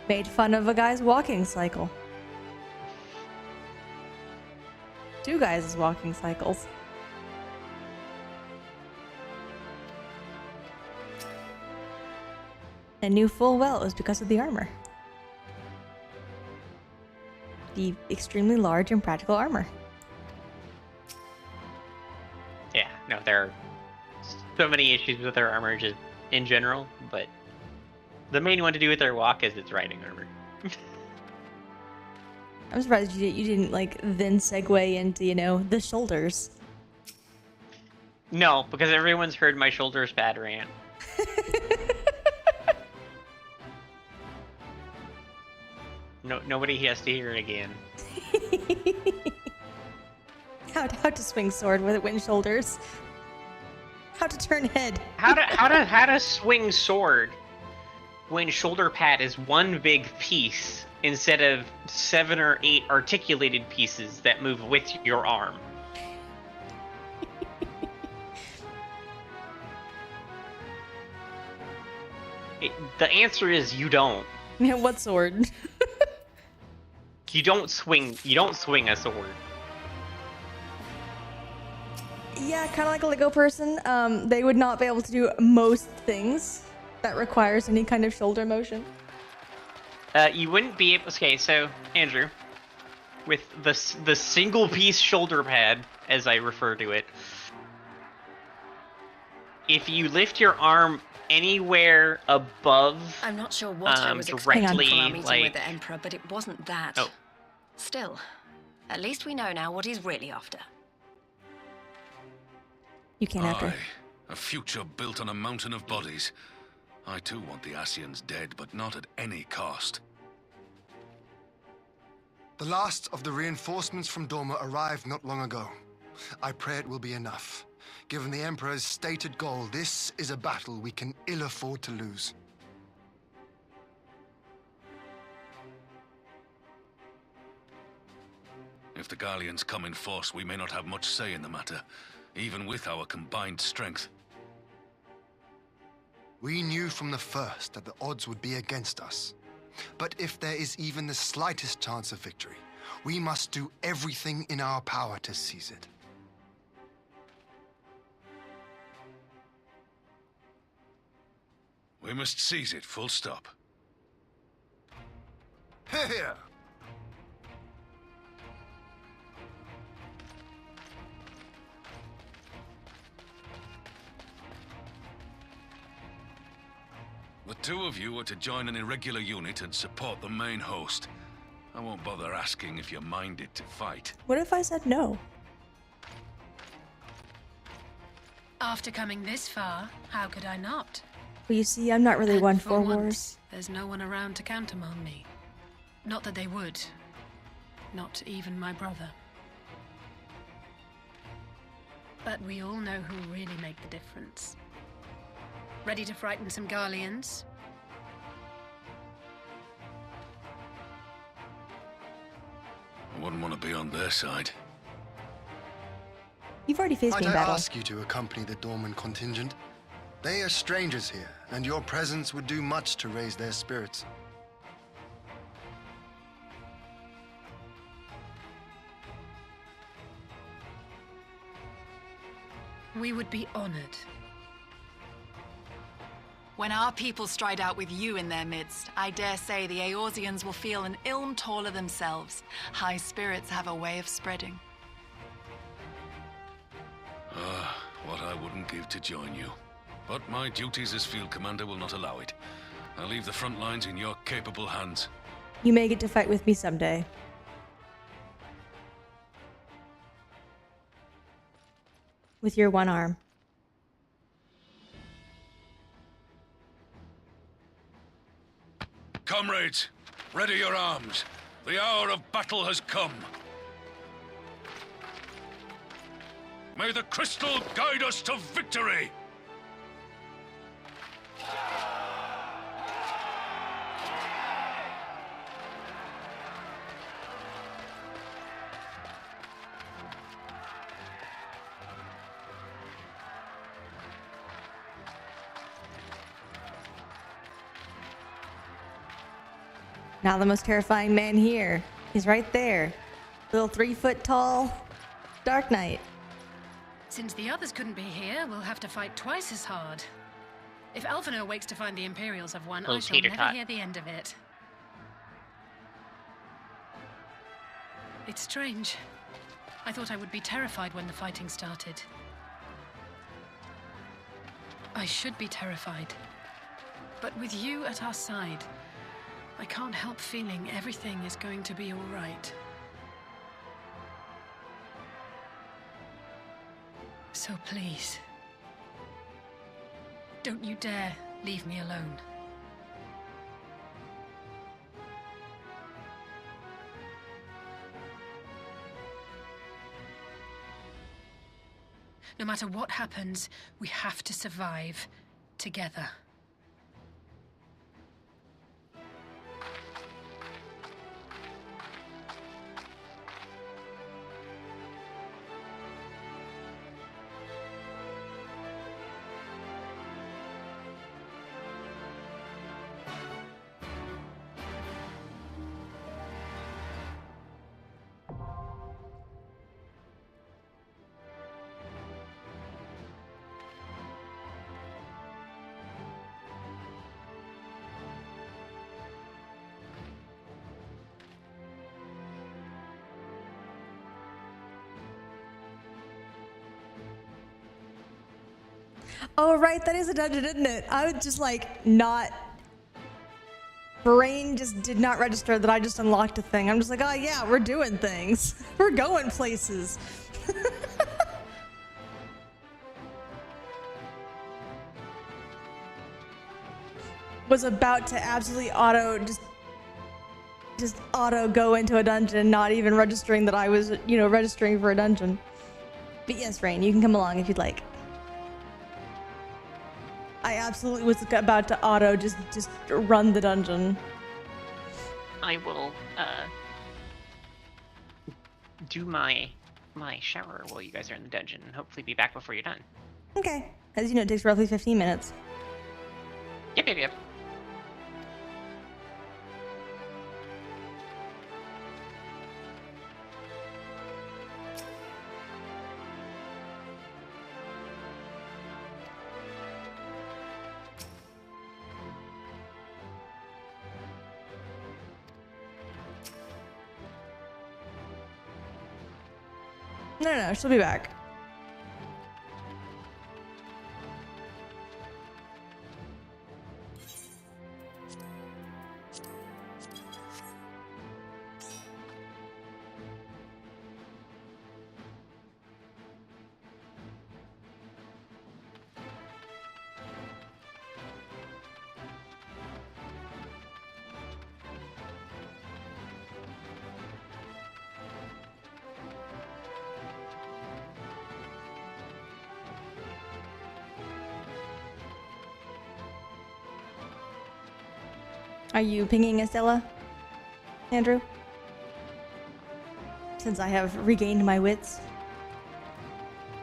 made fun of a guy's walking cycle. Two guys' walking cycles. And knew full well it was because of the armor. The extremely large and practical armor. Yeah, no, there are so many issues with their armor just in general, but the main one to do with their walk is its riding armor. I'm surprised you didn't like then segue into, you know, the shoulders. No, because everyone's heard my shoulders bad rant. No, nobody has to hear it again. How to swing sword with wind shoulders. How to turn head. How to swing sword when shoulder pad is one big piece instead of 7 or 8 articulated pieces that move with your arm. The answer is you don't. Yeah, what sword? You don't swing a sword. Yeah, kind of like a Lego person. They would not be able to do most things that requires any kind of shoulder motion. You wouldn't be able. Okay, so Andrew, with the single piece shoulder pad, as I refer to it, if you lift your arm anywhere above, I'm not sure what I was directly, expecting from our meeting like, with the Emperor, but it wasn't that. Oh. Still, at least we know now what he's really after. You can't after. Aye, a future built on a mountain of bodies. I too want the Ascians dead, but not at any cost. The last of the reinforcements from Dorma arrived not long ago. I pray it will be enough. Given the Emperor's stated goal, this is a battle we can ill afford to lose. If the Gallians come in force, we may not have much say in the matter, even with our combined strength. We knew from the first that the odds would be against us. But if there is even the slightest chance of victory, we must do everything in our power to seize it. We must seize it, full stop. Here! The two of you are to join an irregular unit and support the main host. I won't bother asking if you're minded to fight. What if I said no? After coming this far, how could I not? Well, you see, I'm not really And one for once, wars. There's no one around to countermand me. Not that they would. Not even my brother. But we all know who really make the difference. Ready to frighten some Garleans? I wouldn't want to be on their side. You've already faced Might me in I battle. ask you to accompany the Dorman contingent? They are strangers here, and your presence would do much to raise their spirits. We would be honored. When our people stride out with you in their midst, I dare say the Eorzeans will feel an ilm taller themselves. High spirits have a way of spreading. What I wouldn't give to join you. But my duties as field commander will not allow it. I'll leave the front lines in your capable hands. You may get to fight with me someday. With your one arm. Comrades, ready your arms. The hour of battle has come. May the crystal guide us to victory! Now the most terrifying man here. He's right there. Little 3-foot tall Dark Knight. Since the others couldn't be here, we'll have to fight twice as hard. If Alphino wakes to find the Imperials have won, I Little shall tater never tot. hear the end of it. It's strange. I thought I would be terrified when the fighting started. I should be terrified. But with you at our side, I can't help feeling everything is going to be all right. So please, don't you dare leave me alone. No matter what happens, we have to survive together. Oh, right, that is a dungeon, isn't it? I was just like, not... Brain just did not register that I just unlocked a thing. I'm just like, oh yeah, we're doing things. We're going places. Was about to absolutely just auto go into a dungeon, not even registering that I was, registering for a dungeon. But yes, Rain, you can come along if you'd like. I absolutely was about to auto just run the dungeon. I will do my shower while you guys are in the dungeon and hopefully be back before you're done. Okay. As you know, it takes roughly 15 minutes. Yep. No, she'll be back. Are you pinging Estella, Andrew? Since I have regained my wits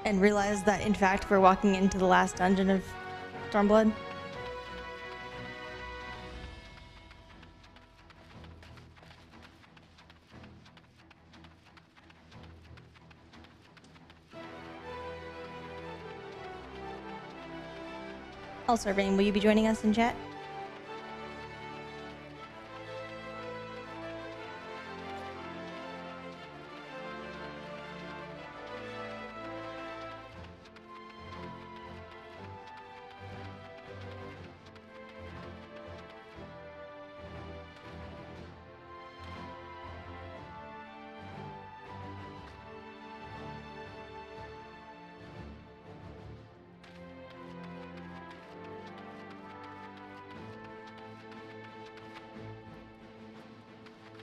and realized that, in fact, we're walking into the last dungeon of Stormblood. Also, Rain, will you be joining us in chat?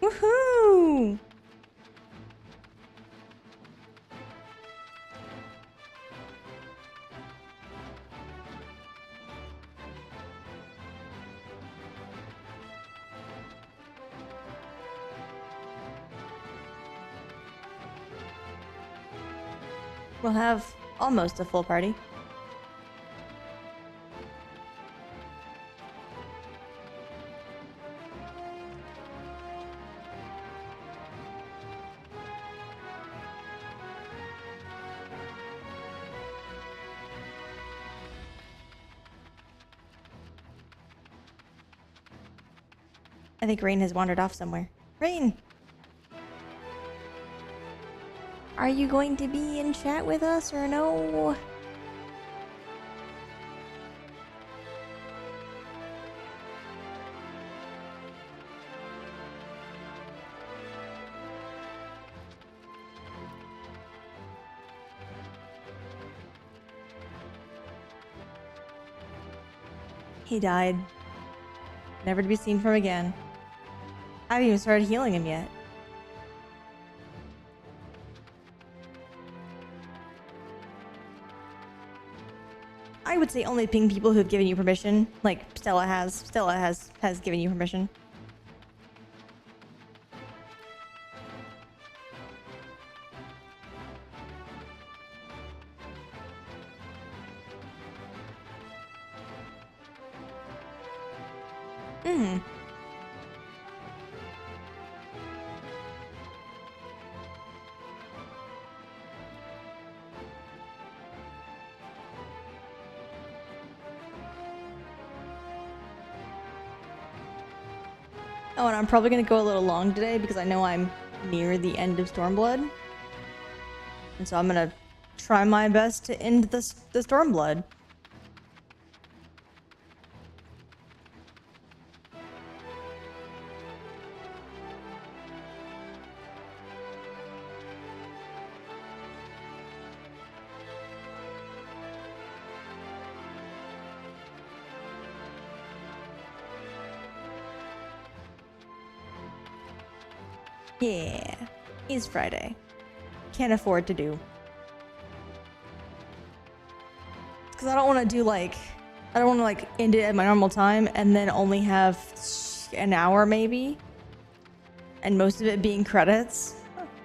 Woohoo! We'll have almost a full party. I think Rain has wandered off somewhere. Rain! Are you going to be in chat with us or no? He died. Never to be seen from again. I haven't even started healing him yet. I would say only ping people who've given you permission. Like Stella has. Stella has given you permission. Hmm. Oh, and I'm probably gonna go a little long today because I know I'm near the end of Stormblood. And so I'm gonna try my best to end the Stormblood. Yeah, it's Friday. Can't afford to do. Because I don't want to do like, I don't want to like end it at my normal time and then only have an hour maybe. And most of it being credits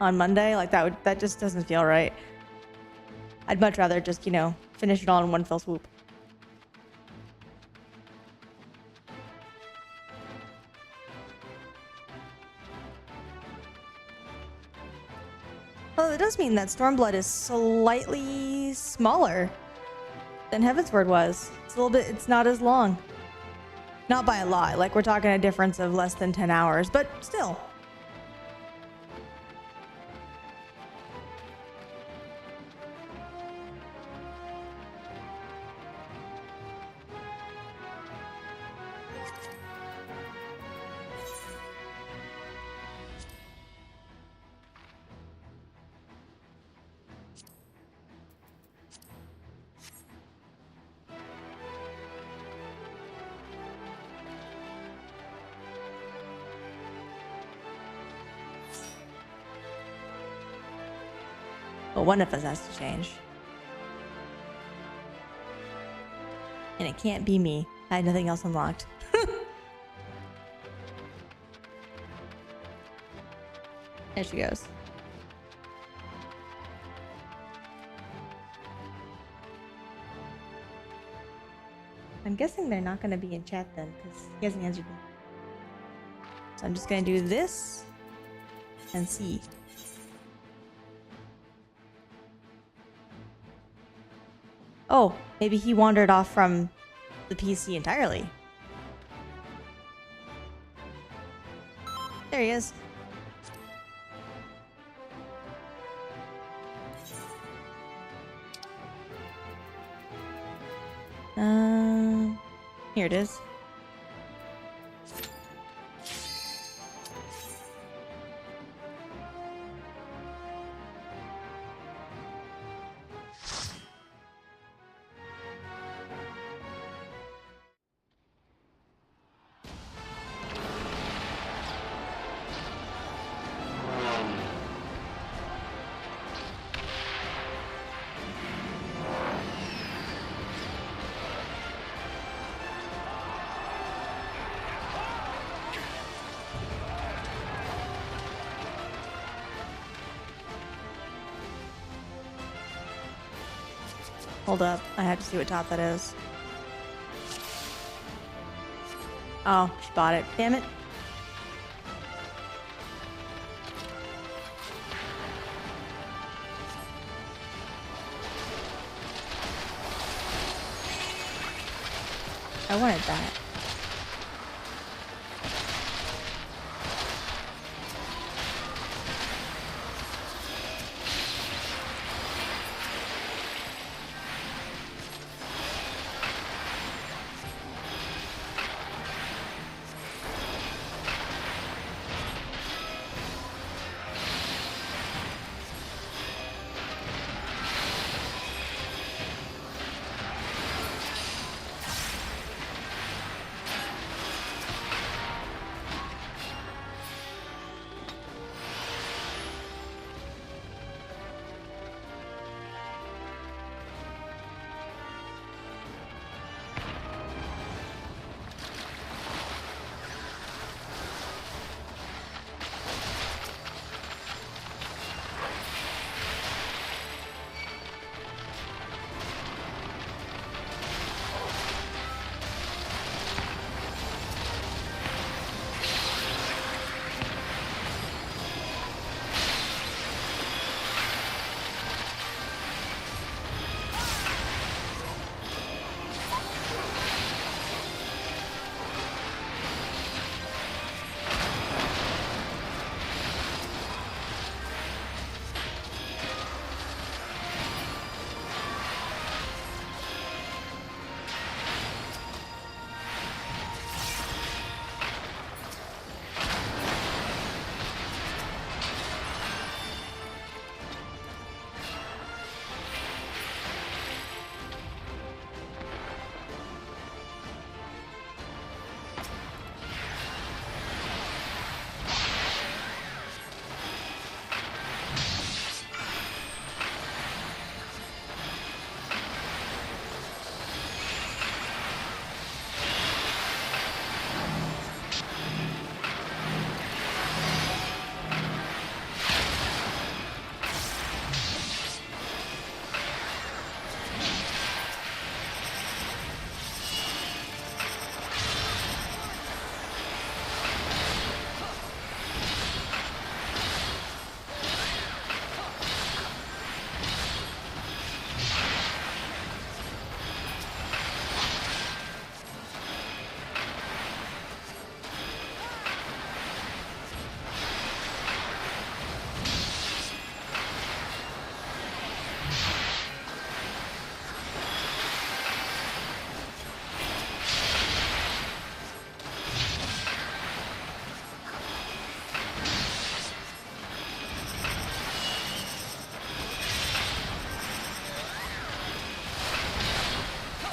on Monday. Like that just doesn't feel right. I'd much rather just, you know, finish it all in one fell swoop. Well, it does mean that Stormblood is slightly smaller than Heavensward was. It's a little bit, it's not as long. Not by a lot, like we're talking a difference of less than 10 hours, but still. But one of us has to change. And it can't be me. I had nothing else unlocked. There she goes. I'm guessing they're not going to be in chat then, because he hasn't answered me. So I'm just going to do this and see. Oh, maybe he wandered off from the PC entirely. There he is. Here it is. Hold up, I have to see what top that is. Oh, she bought it. Damn it. I wanted that.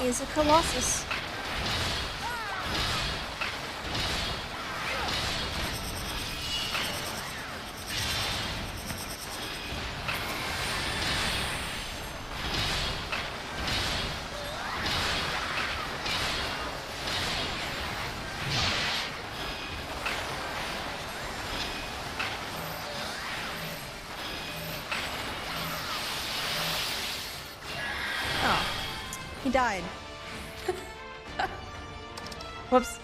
is a colossus. He died. Whoops.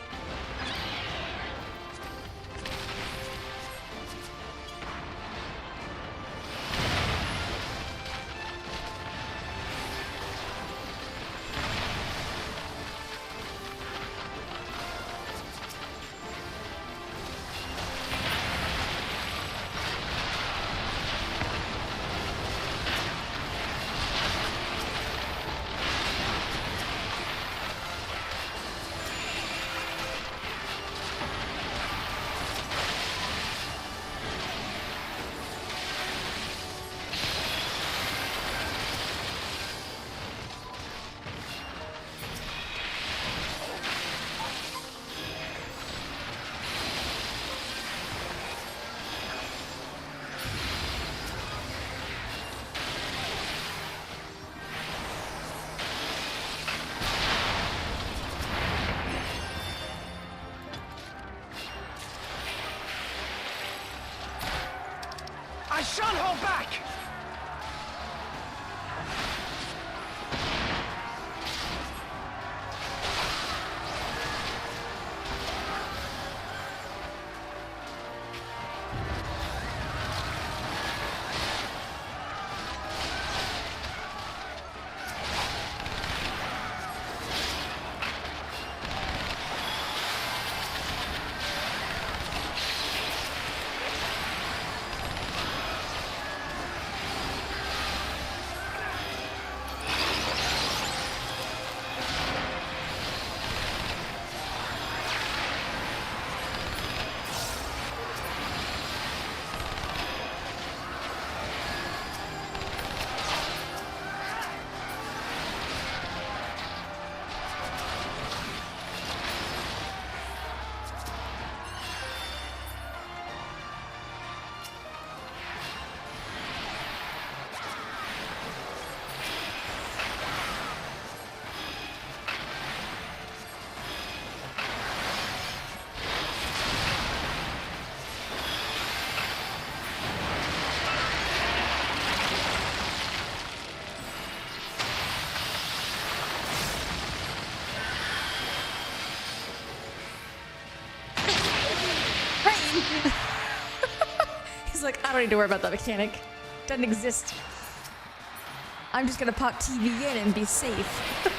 I shan't hold back! He's like, I don't need to worry about that mechanic. Doesn't exist. I'm just gonna pop TV in and be safe.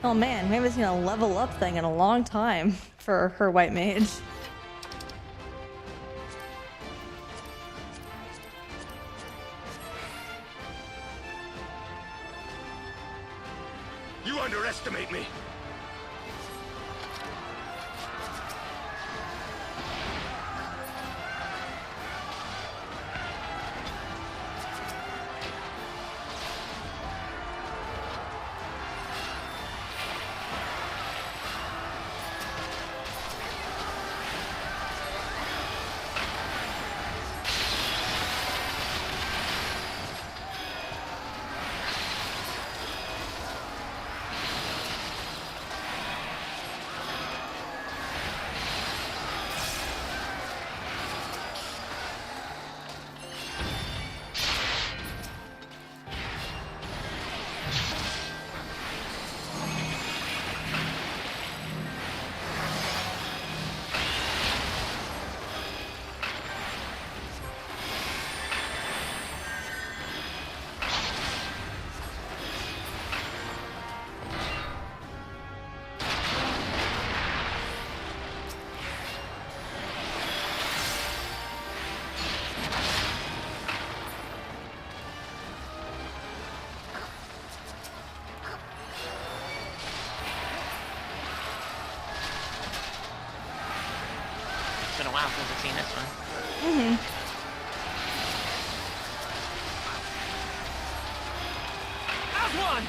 Oh man, we haven't seen a level up thing in a long time for her white mage. You underestimate me. It's been a while since I've seen this one. Mm-hmm. As one!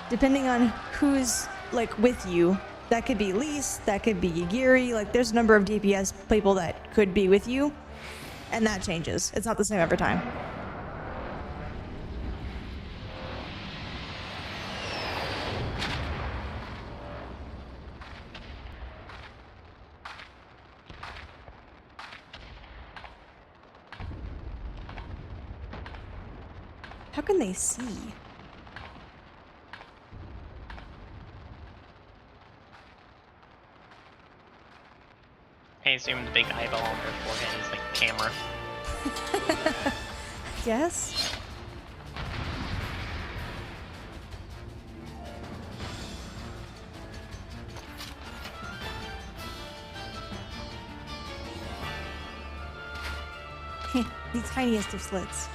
Depending on who's like with you, that could be Lise, that could be Yagiri. Like there's a number of DPS people that could be with you, and that changes. It's not the same every time. How can they see? I assume the big eyeball on their forehead is like camera. Yes. The tiniest of slits.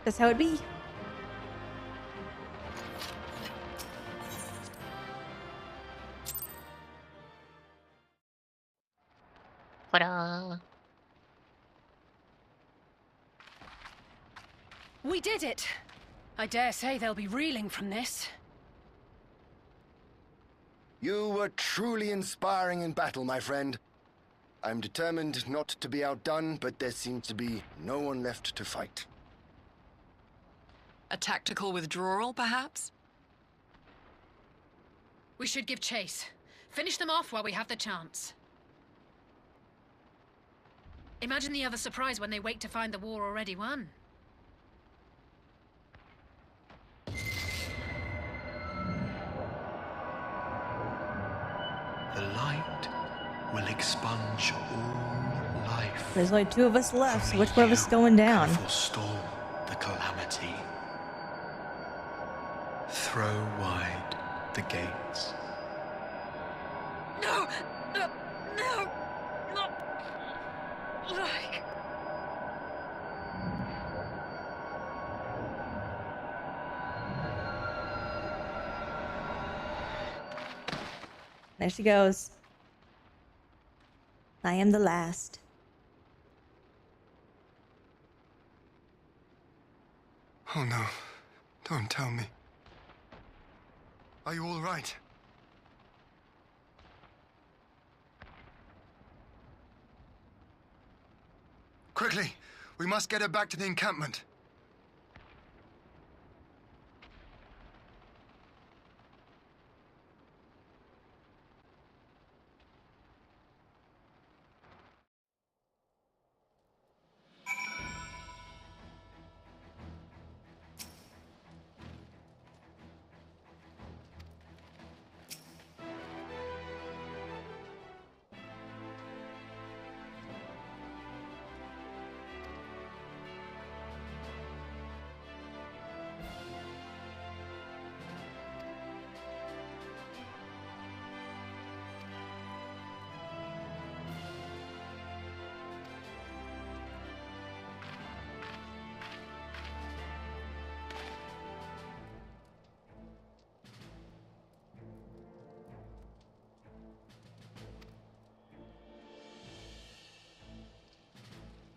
That's how it be. Ta-da! We did it! I dare say they'll be reeling from this. You were truly inspiring in battle, my friend. I'm determined not to be outdone, but there seems to be no one left to fight. A tactical withdrawal, perhaps? We should give chase. Finish them off while we have the chance. Imagine the other surprise when they wake to find the war already won. The light will expunge all life. There's only 2 of us left, so which one of us is going down? Forestall the calamity. Throw wide the gates. No! No! No! Not like... There she goes. I am the last. Oh no, don't tell me. Are you all right? Quickly, we must get her back to the encampment.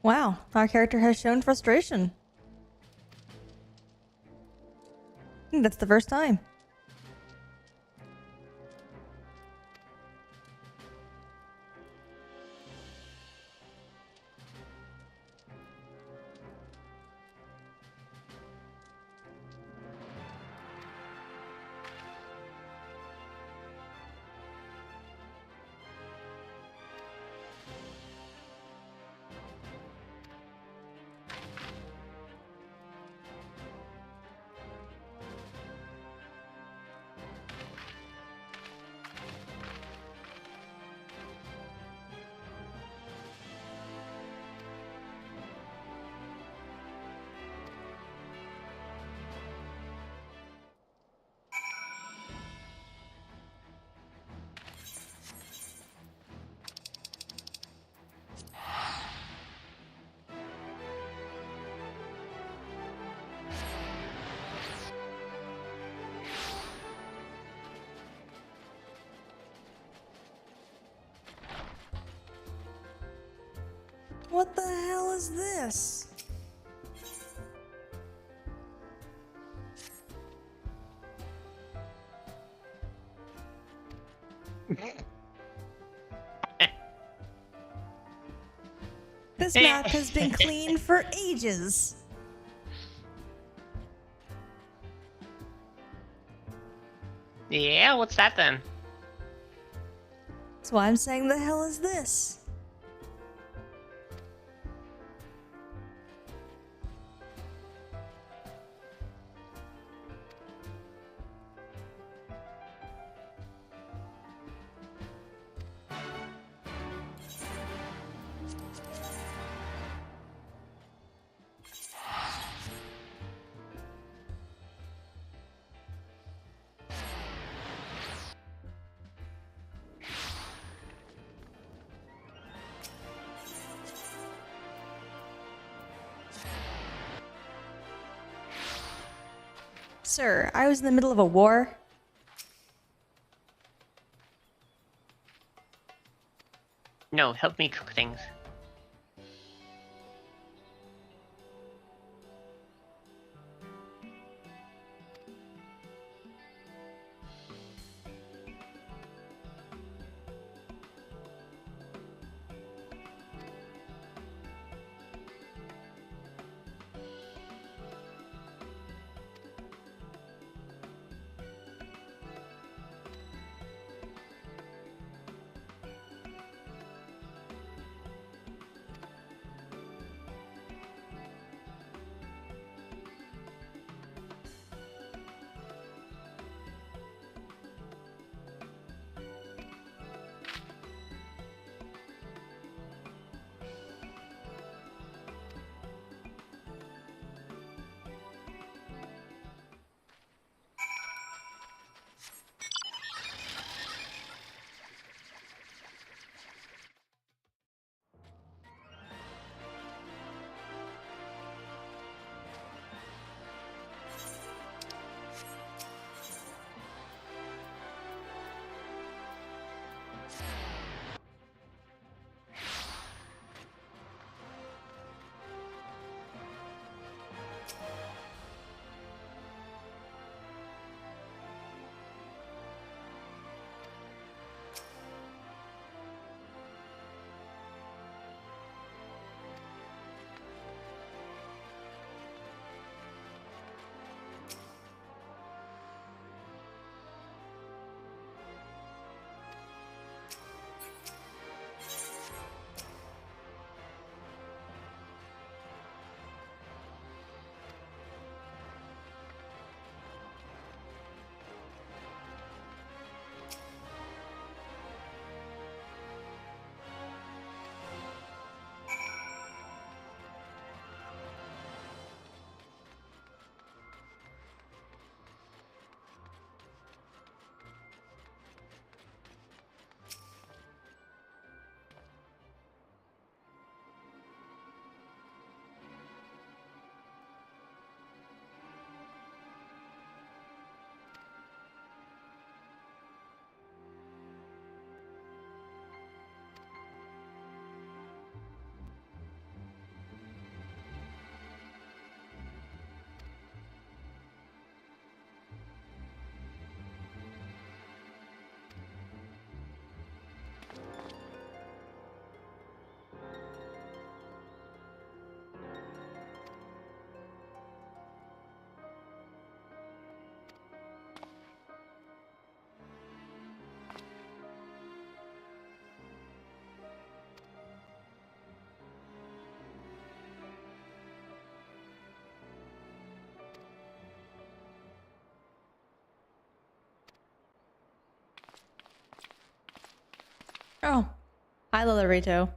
Wow, our character has shown frustration. I think that's the first time. What the hell is this? This map has been clean for ages. Yeah, what's that then? That's why I'm saying, the hell is this? Sir, I was in the middle of a war. No, help me cook things. Oh, hi, Lolorito.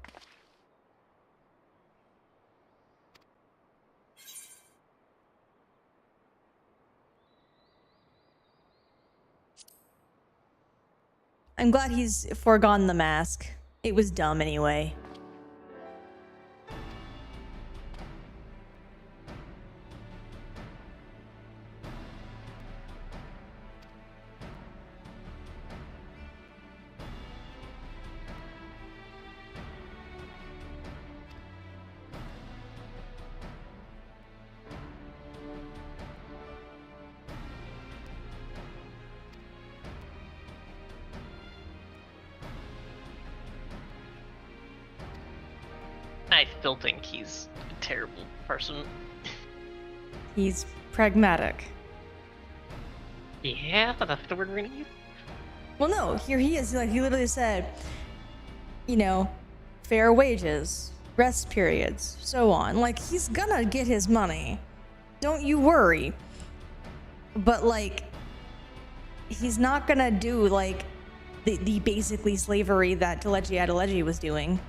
I'm glad he's foregone the mask. It was dumb anyway. I still think he's a terrible person. He's pragmatic. Yeah, that's the word we're gonna use. Well, no, here he is. Like, he literally said, you know, fair wages, rest periods, so on. Like, he's gonna get his money. Don't you worry. But, like, he's not gonna do, like, the basically slavery that Telechi Adeleji was doing.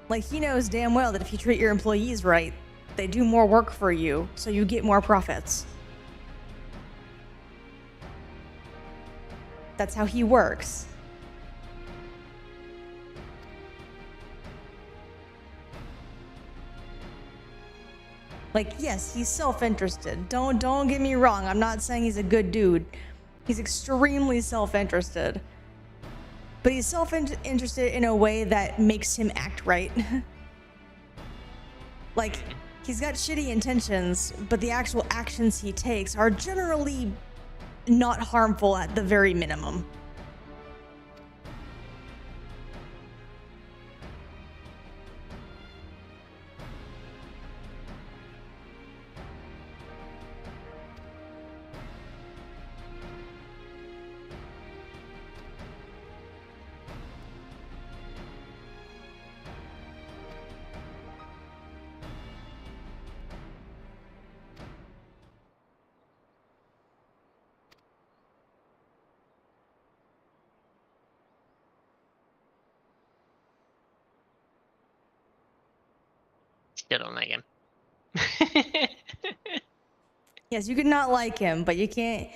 Like, he knows damn well that if you treat your employees right, they do more work for you, so you get more profits. That's how he works. Like, yes, he's self-interested. Don't get me wrong. I'm not saying he's a good dude. He's extremely self-interested. But he's self-interested in a way that makes him act right. Like, he's got shitty intentions, but the actual actions he takes are generally not harmful at the very minimum. Still don't like him. Yes, you could not like him, but you can't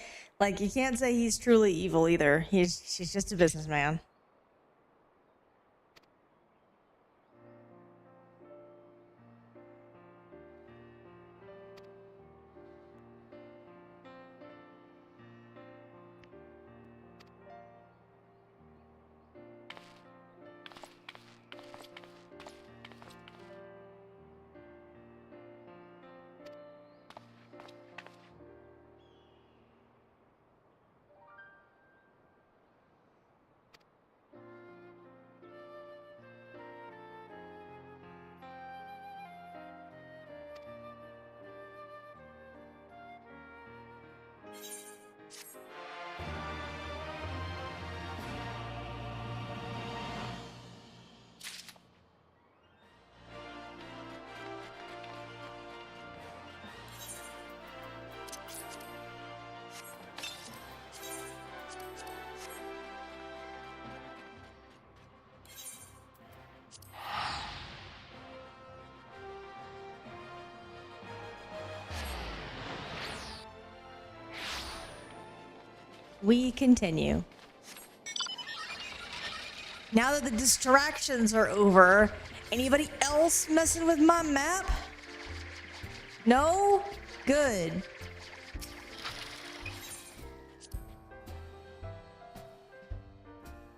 say he's truly evil either. He's just a businessman. We continue. Now that the distractions are over, anybody else messing with my map? No? Good.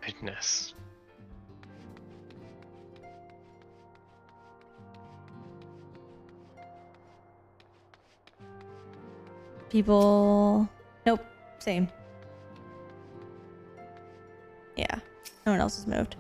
Goodness. People... Nope. Same. Yeah. No one else has moved.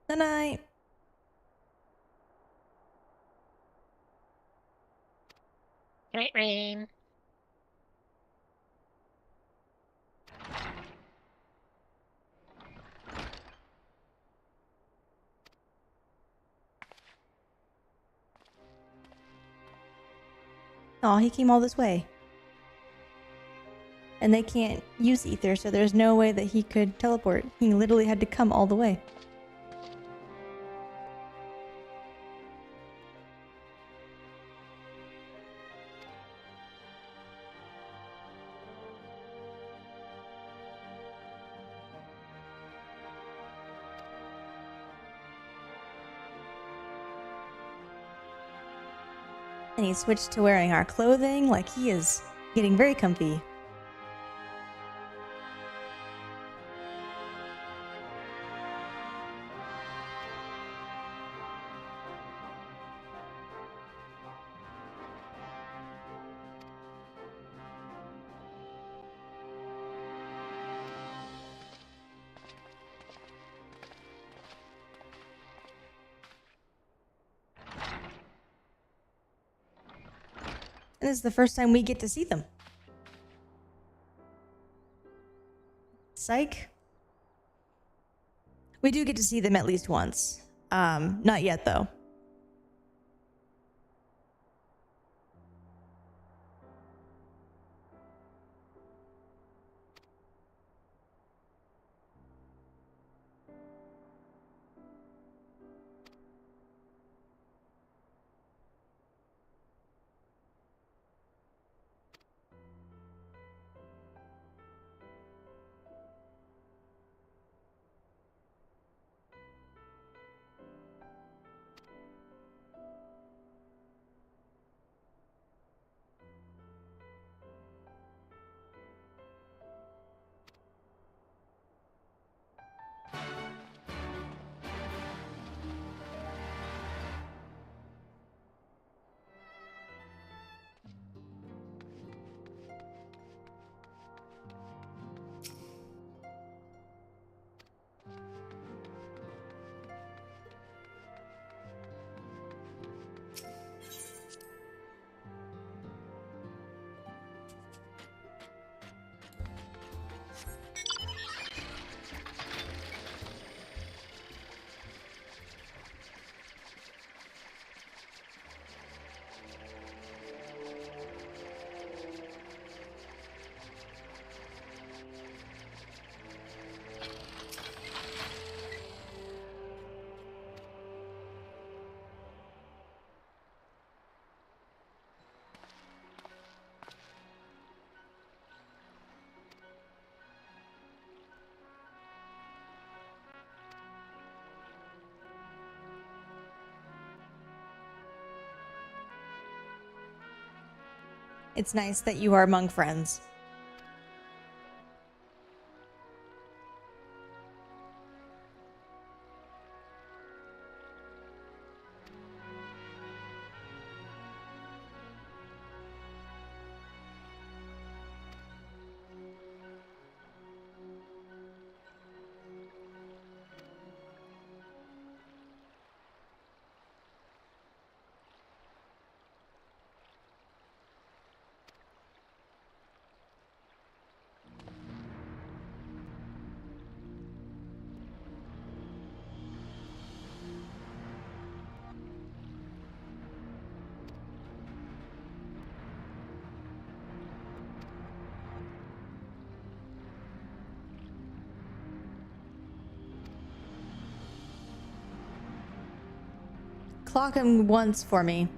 Good night. Good night, Rain. Oh, he came all this way. And they can't use ether, so there's no way that he could teleport. He literally had to come all the way. And he switched to wearing our clothing, like he is getting very comfy. And this is the first time we get to see them. Psych. We do get to see them at least once. Not yet, though. It's nice that you are among friends. Clock him once for me.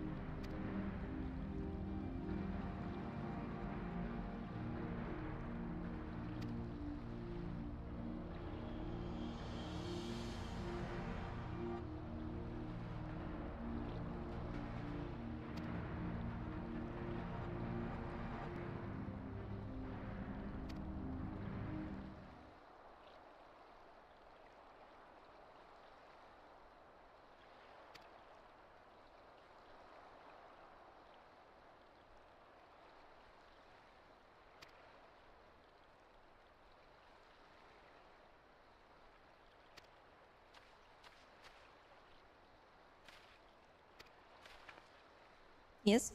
Yes.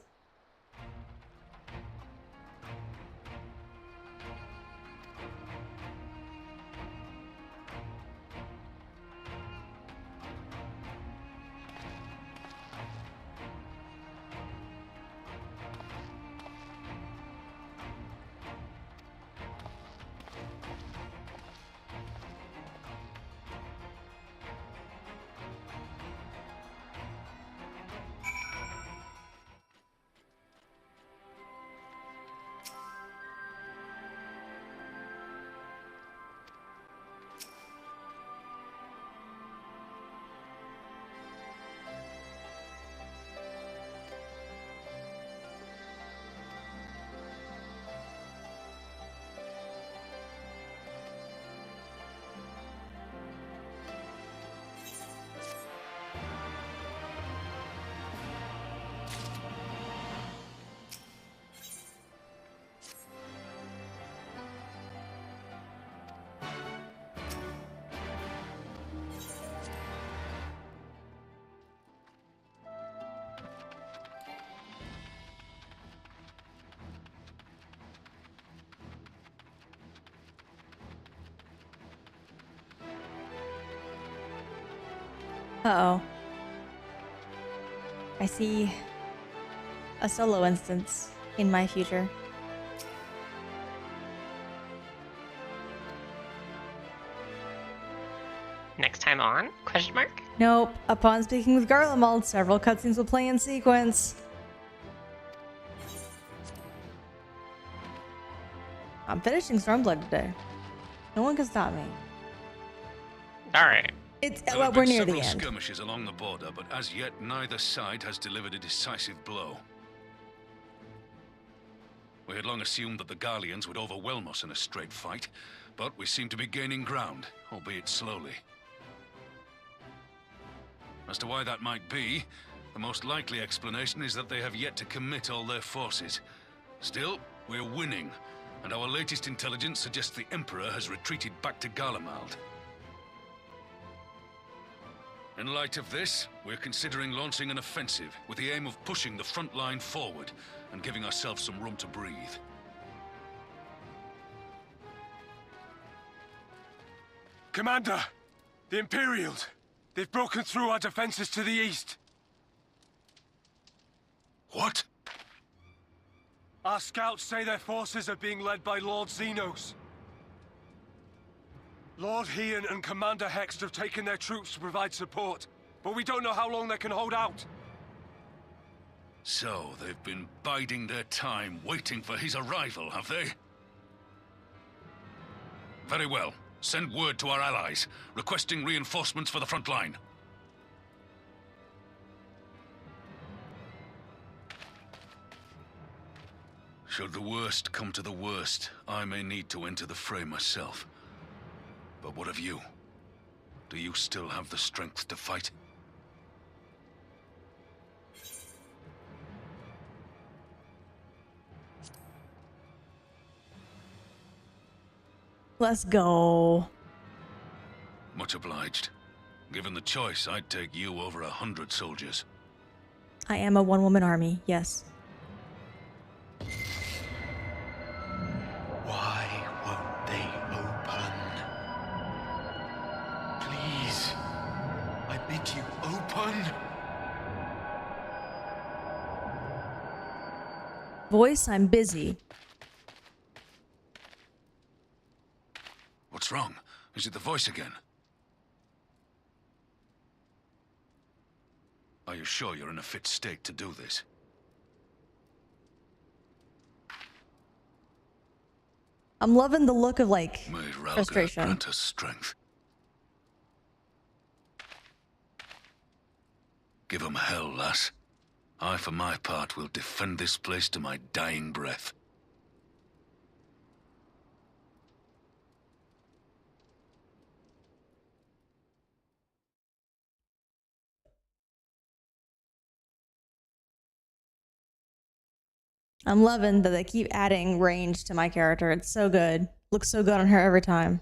Uh-oh. I see a solo instance in my future. Next time on? Question mark? Nope. Upon speaking with Garlemald, several cutscenes will play in sequence. I'm finishing Stormblood today. No one can stop me. Alright. It's There well, have we're been near the several end. skirmishes along the border, but as yet neither side has delivered a decisive blow. We had long assumed that the Garleans would overwhelm us in a straight fight, but we seem to be gaining ground, albeit slowly. As to why that might be, the most likely explanation is that they have yet to commit all their forces. Still, we're winning, and our latest intelligence suggests the Emperor has retreated back to Garlemald. In light of this, we're considering launching an offensive with the aim of pushing the front line forward and giving ourselves some room to breathe. Commander! The Imperials! They've broken through our defenses to the east. What? Our scouts say their forces are being led by Lord Xenos. Lord Heian and Commander Hext have taken their troops to provide support, but we don't know how long they can hold out. So, they've been biding their time, waiting for his arrival, have they? Very well. Send word to our allies, requesting reinforcements for the front line. Should the worst come to the worst, I may need to enter the fray myself. But what of you? Do you still have the strength to fight? Let's go. Much obliged. Given the choice, I'd take you over 100 soldiers. I am a one-woman army, yes. Why won't they open? Please, I bid you open. Voice, I'm busy. What's wrong? Is it the voice again? Are you sure you're in a fit state to do this? I'm loving the look of, like, May Ralga frustration. grant us strength. Give 'em hell, lass. I, for my part, will defend this place to my dying breath. I'm loving that they keep adding range to my character. It's so good. Looks so good on her every time.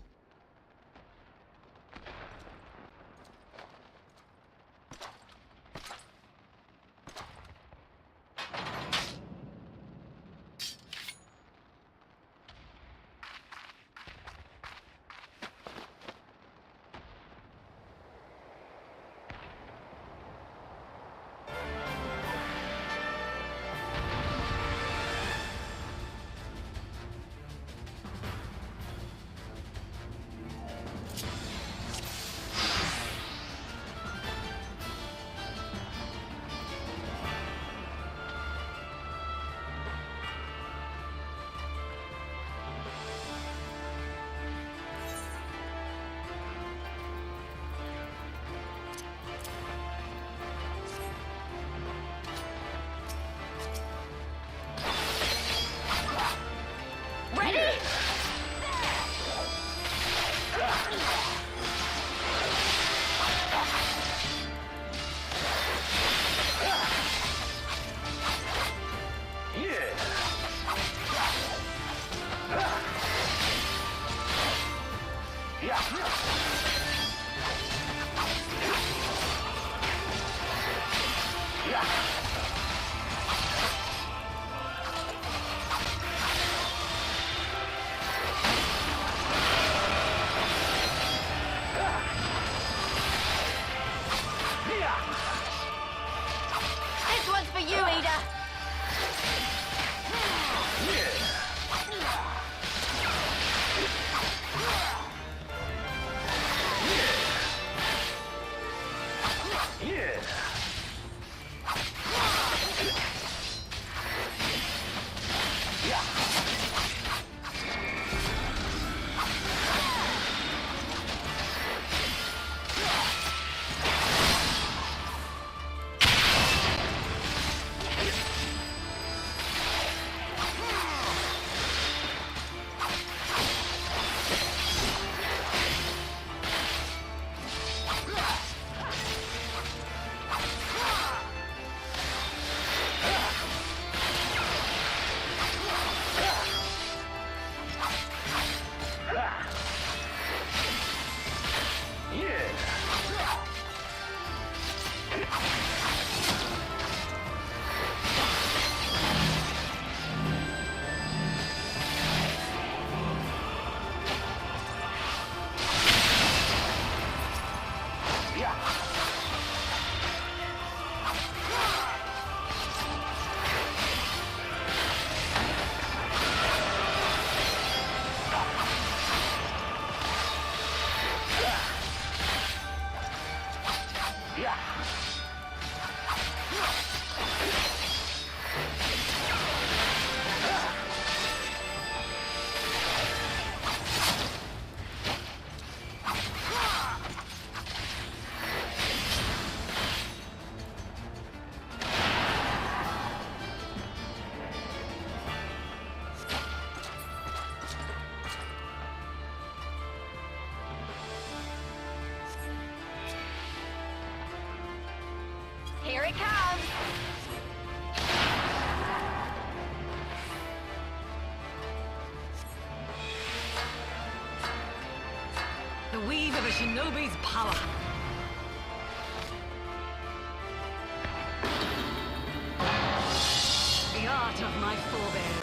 shinobi's power. The art of my forebears.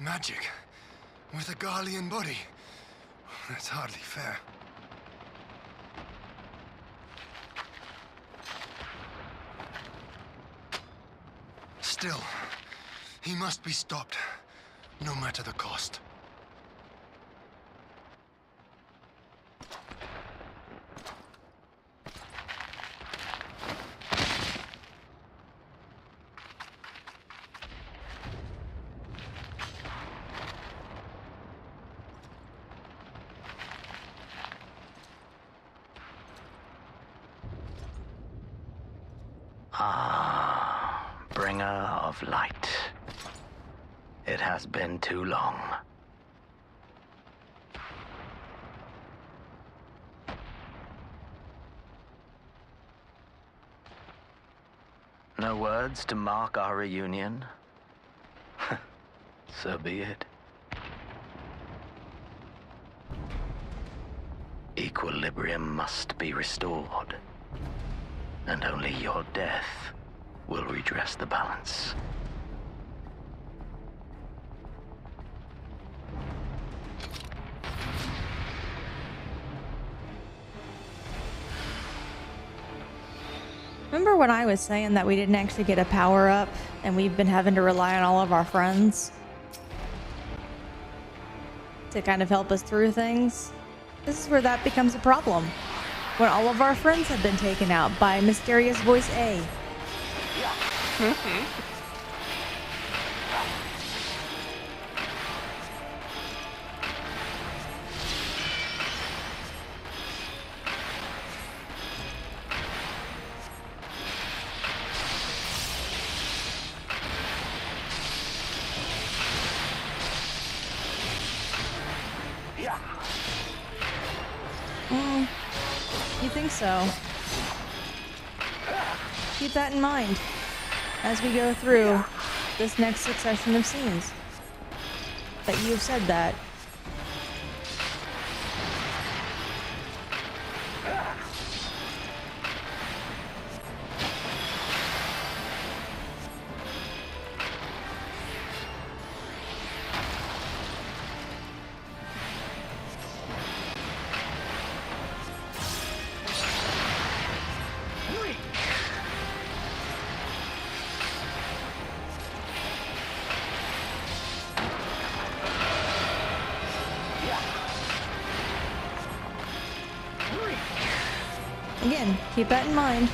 Magic with a Garlean body. That's hardly fair. Still, he must be stopped, no matter the cost. Bringer of light. It has been too long. No words to mark our reunion? So be it. Equilibrium must be restored, and only your death will redress the balance. Remember when I was saying that we didn't actually get a power up and we've been having to rely on all of our friends to kind of help us through things? This is where that becomes a problem. When all of our friends have been taken out by Mysterious Voice A. You think so? Keep that in mind as we go through this next succession of scenes. That you've said that. Again, keep that in mind.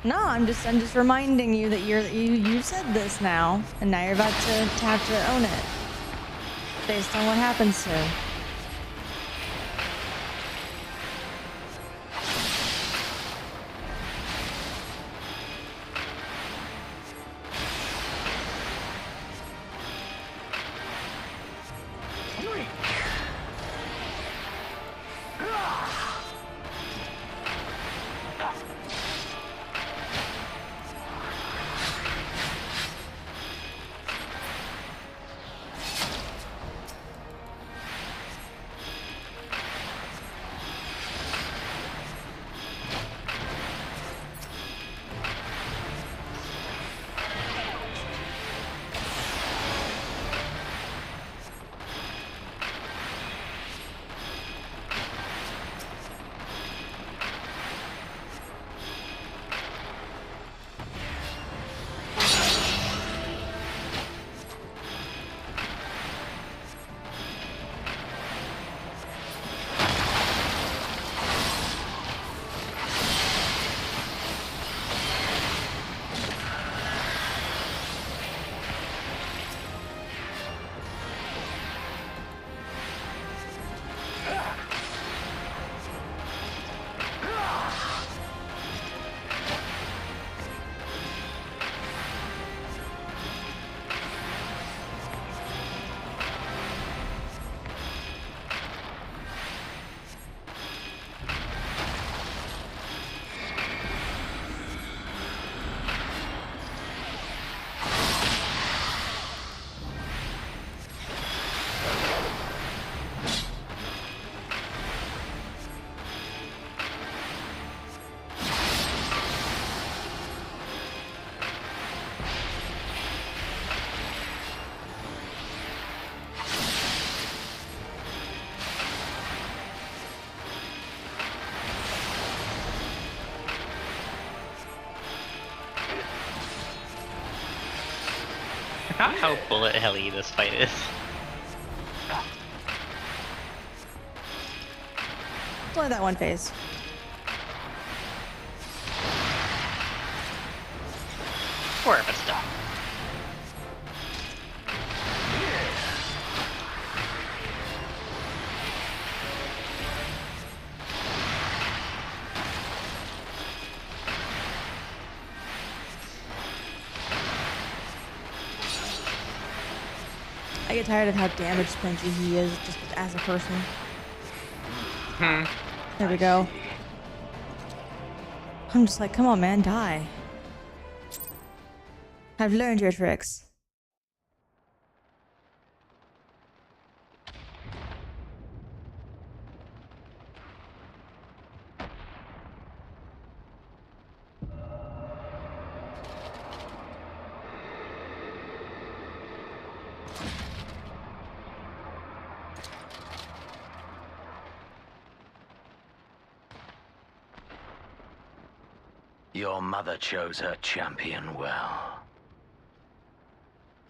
No, I'm just reminding you that you said this now, and now you're about to have to own it, based on what happens soon. I forgot how bullet helly this fight is. It's only that one phase. Sure, but still. I get tired of how damage spongy he is just as a person. There we go. I'm just like, come on, man, die. I've learned your tricks. Your mother chose her champion well.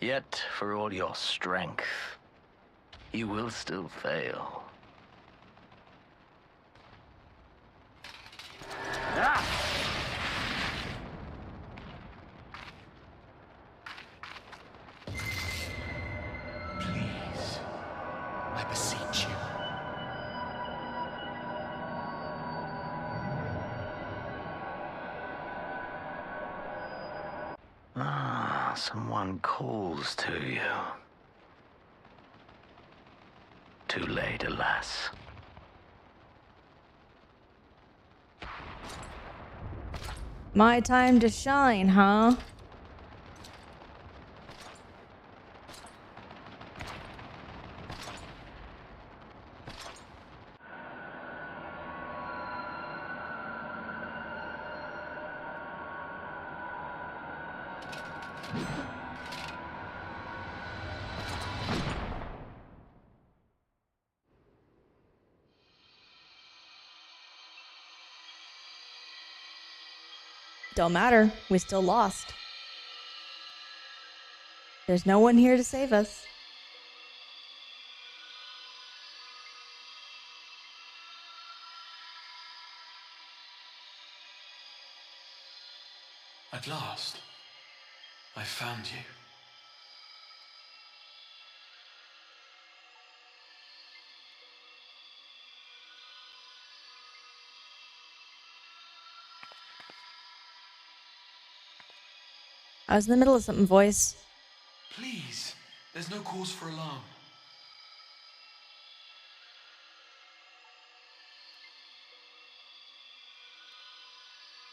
Yet, for all your strength, you will still fail. Please, I beseech you. Someone calls to you. Too late, alas. My time to shine, huh? Don't matter. We still lost. There's no one here to save us. At last, I found you. I was in the middle of something, voice. Please, there's no cause for alarm.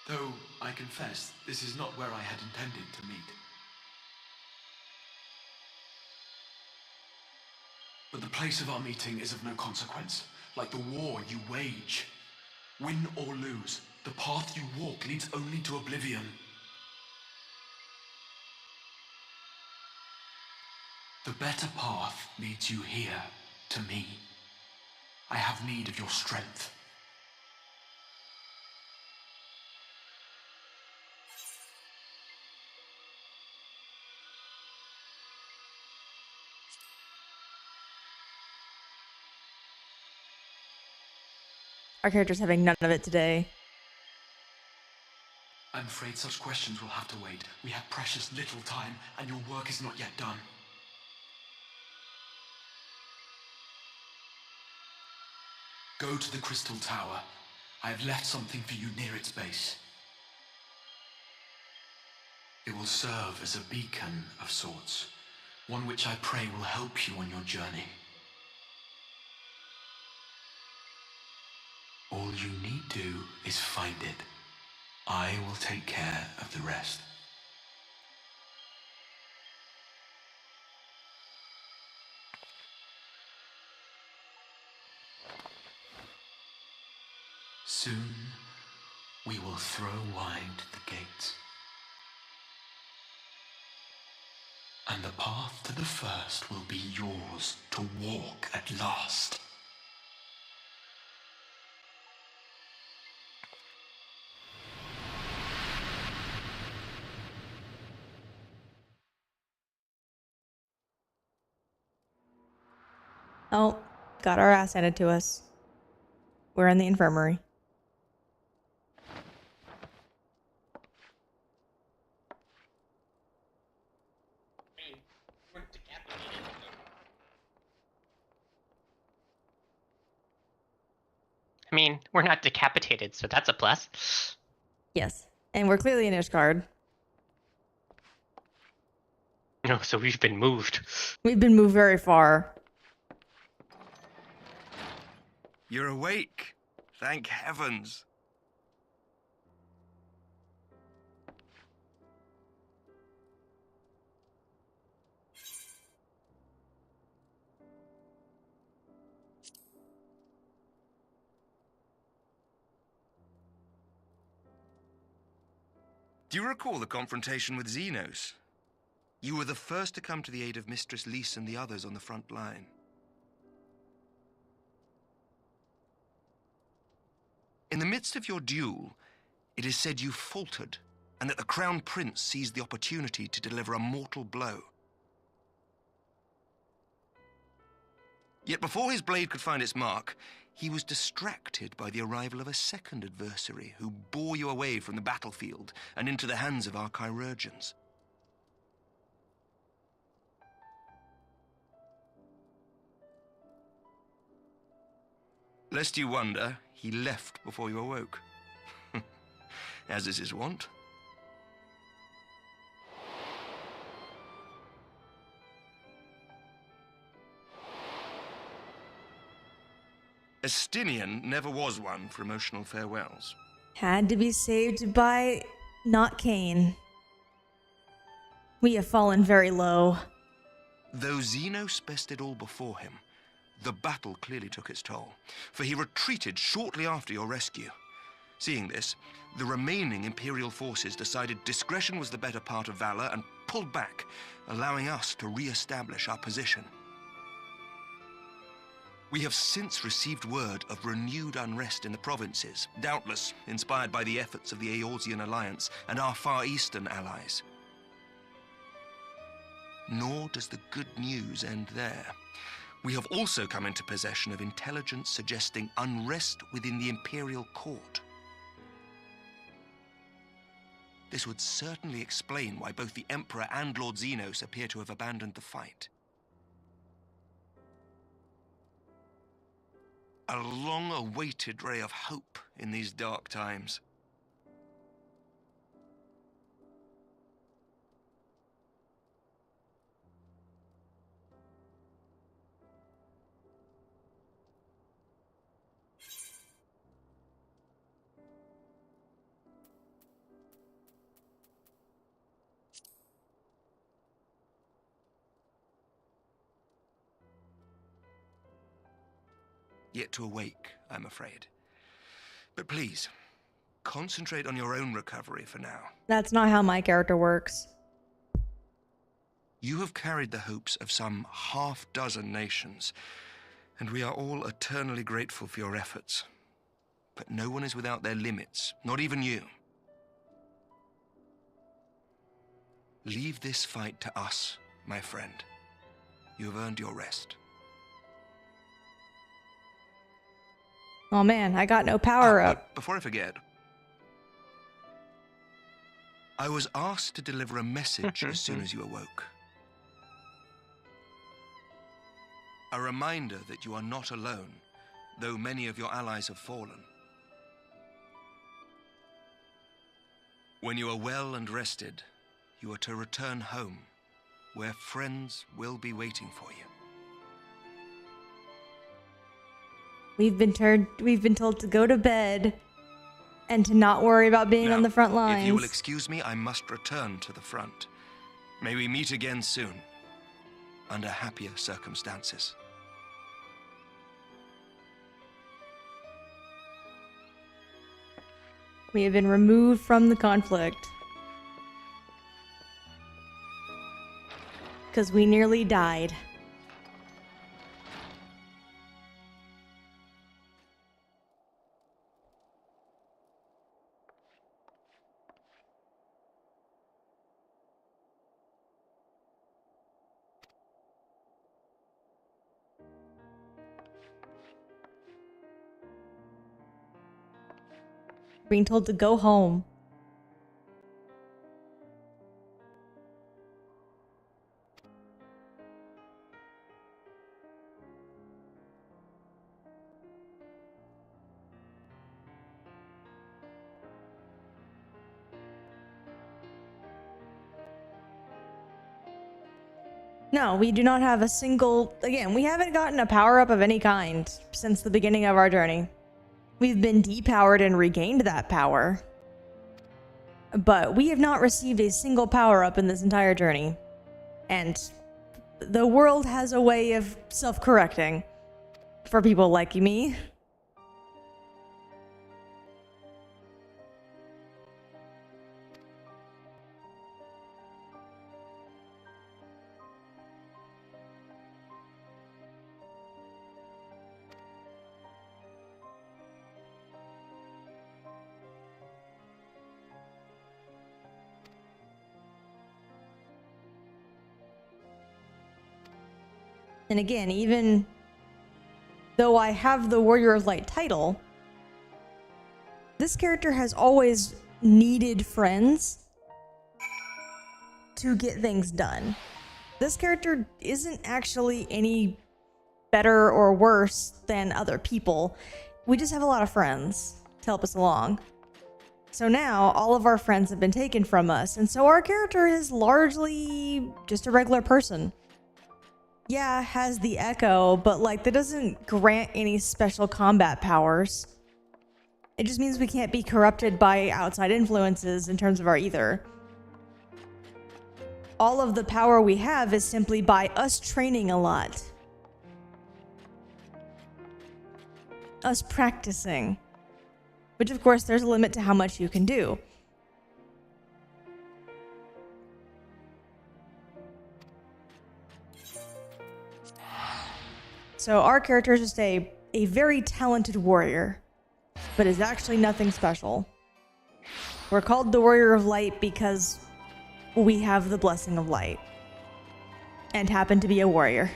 Though, I confess, this is not where I had intended to meet. But the place of our meeting is of no consequence, like the war you wage. Win or lose, the path you walk leads only to oblivion. The better path leads you here, to me. I have need of your strength. Our character's having none of it today. I'm afraid such questions will have to wait. We have precious little time, and your work is not yet done. Go to the Crystal Tower. I have left something for you near its base. It will serve as a beacon of sorts, one which I pray will help you on your journey. All you need do is find it. I will take care of the rest. Soon, we will throw wide the gates. And the path to the first will be yours to walk at last. Oh, got our ass handed to us. We're in the infirmary. I mean, we're not decapitated, so that's a plus. Yes. And we're clearly in Ishgard. No, so we've been moved. We've been moved very far. You're awake. Thank heavens. Do you recall the confrontation with Xenos? You were the first to come to the aid of Mistress Lys and the others on the front line. In the midst of your duel, it is said you faltered, and that the Crown Prince seized the opportunity to deliver a mortal blow. Yet before his blade could find its mark, he was distracted by the arrival of a second adversary who bore you away from the battlefield and into the hands of our chirurgeons. Lest you wonder, he left before you awoke. As is his wont. Estinian never was one for emotional farewells. Had to be saved by not Cain. We have fallen very low. Though Xenos bested all before him, the battle clearly took its toll, for he retreated shortly after your rescue. Seeing this, the remaining Imperial forces decided discretion was the better part of valor and pulled back, allowing us to re-establish our position. We have since received word of renewed unrest in the provinces, doubtless inspired by the efforts of the Eorzean Alliance and our Far Eastern allies. Nor does the good news end there. We have also come into possession of intelligence suggesting unrest within the Imperial Court. This would certainly explain why both the Emperor and Lord Xenos appear to have abandoned the fight. A long-awaited ray of hope in these dark times. Yet to awake, I'm afraid. But please, concentrate on your own recovery for now. That's not how my character works. You have carried the hopes of some half-dozen nations, and we are all eternally grateful for your efforts. But no one is without their limits, not even you. Leave this fight to us, my friend. You have earned your rest. Oh man, I got no power up. Before I forget, I was asked to deliver a message as soon as you awoke. A reminder that you are not alone, though many of your allies have fallen. When you are well and rested, you are to return home, where friends will be waiting for you. We've been told to go to bed and to not worry about being on the front lines. If you will excuse me, I must return to the front. May we meet again soon, under happier circumstances. We have been removed from the conflict. Because we nearly died. Being told to go home. No, we do not have a single... Again, we haven't gotten a power-up of any kind since the beginning of our journey. We've been depowered and regained that power. But we have not received a single power-up in this entire journey. And the world has a way of self-correcting for people like me. And again, even though I have the Warrior of Light title, this character has always needed friends to get things done. This character isn't actually any better or worse than other people. We just have a lot of friends to help us along. So now all of our friends have been taken from us, and so our character is largely just a regular person. Yeah, has the echo, but like that doesn't grant any special combat powers. It just means we can't be corrupted by outside influences in terms of our ether. All of the power we have is simply by us training a lot. Us practicing. Which of course there's a limit to how much you can do. So our character is just a very talented warrior, but is actually nothing special. We're called the Warrior of Light because we have the blessing of light and happen to be a warrior.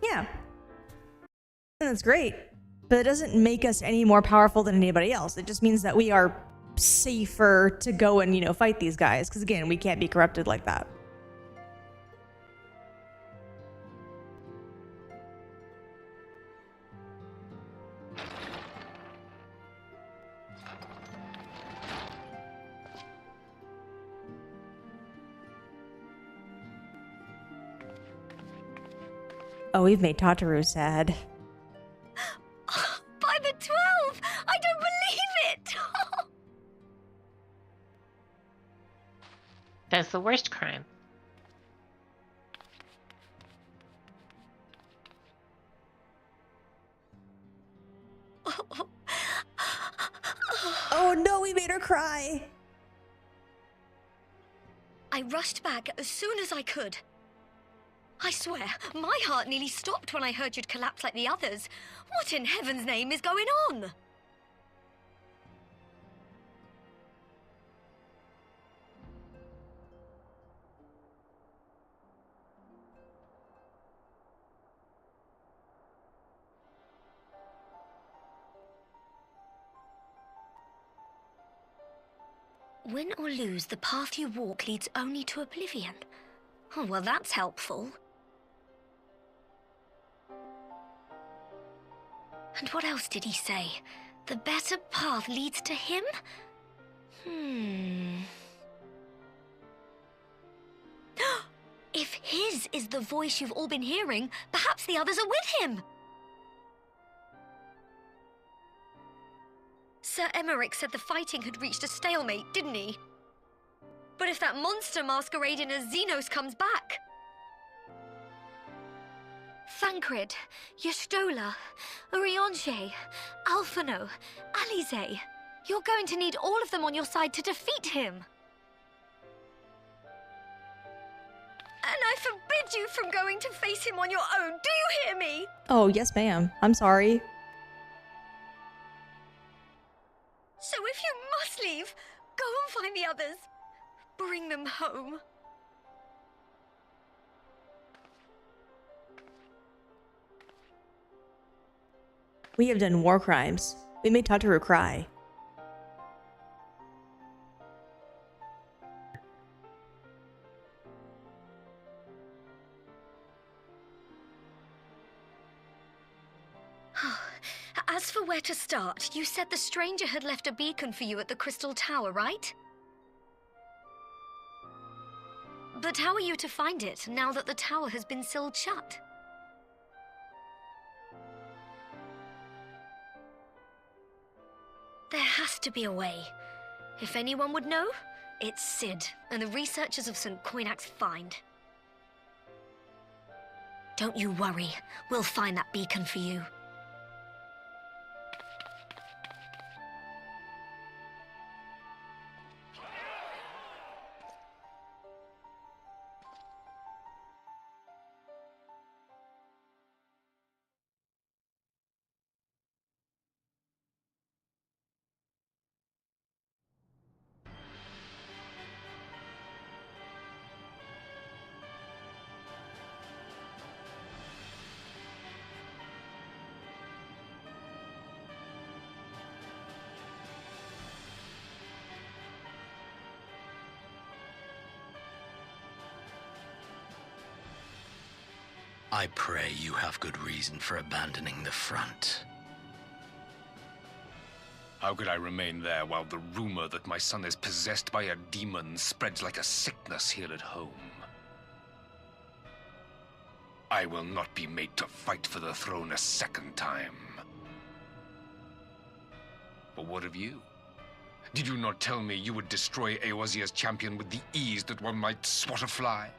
Yeah. And that's great, but it doesn't make us any more powerful than anybody else. It just means that we are safer to go and, you know, fight these guys, because again, we can't be corrupted like that. Oh, we've made Tataru sad. By the 12! I don't believe it! That's the worst crime. Oh no, we made her cry! I rushed back as soon as I could. I swear, my heart nearly stopped when I heard you'd collapsed like the others. What in heaven's name is going on? Win or lose, the path you walk leads only to oblivion. Oh, well, that's helpful. And what else did he say? The better path leads to him? If his is the voice you've all been hearing, perhaps the others are with him. Sir Emmerich said the fighting had reached a stalemate, didn't he? But if that monster masquerading as Xenos comes back... Thancred, Y'shtola, Urianger, Alphino, Alize. You're going to need all of them on your side to defeat him. And I forbid you from going to face him on your own. Do you hear me? Oh, yes ma'am. I'm sorry. So if you must leave, go and find the others. Bring them home. We have done war crimes. We made Tataru cry. As for where to start, you said the stranger had left a beacon for you at the Crystal Tower, right? But how are you to find it, now that the tower has been sealed shut? There has to be a way. If anyone would know, it's Sid and the researchers of St. Coinac's find. Don't you worry, we'll find that beacon for you. I pray you have good reason for abandoning the front. How could I remain there while the rumor that my son is possessed by a demon spreads like a sickness here at home? I will not be made to fight for the throne a second time. But what of you? Did you not tell me you would destroy Eorzea's champion with the ease that one might swat a fly?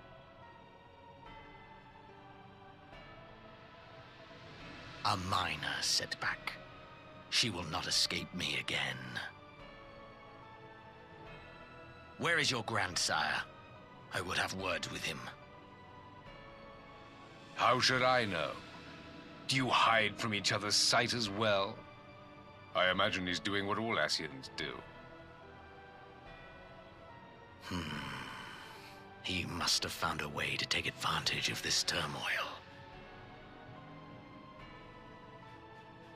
A minor setback. She will not escape me again. Where is your grandsire? I would have words with him. How should I know? Do you hide from each other's sight as well? I imagine he's doing what all Ascians do. He must have found a way to take advantage of this turmoil.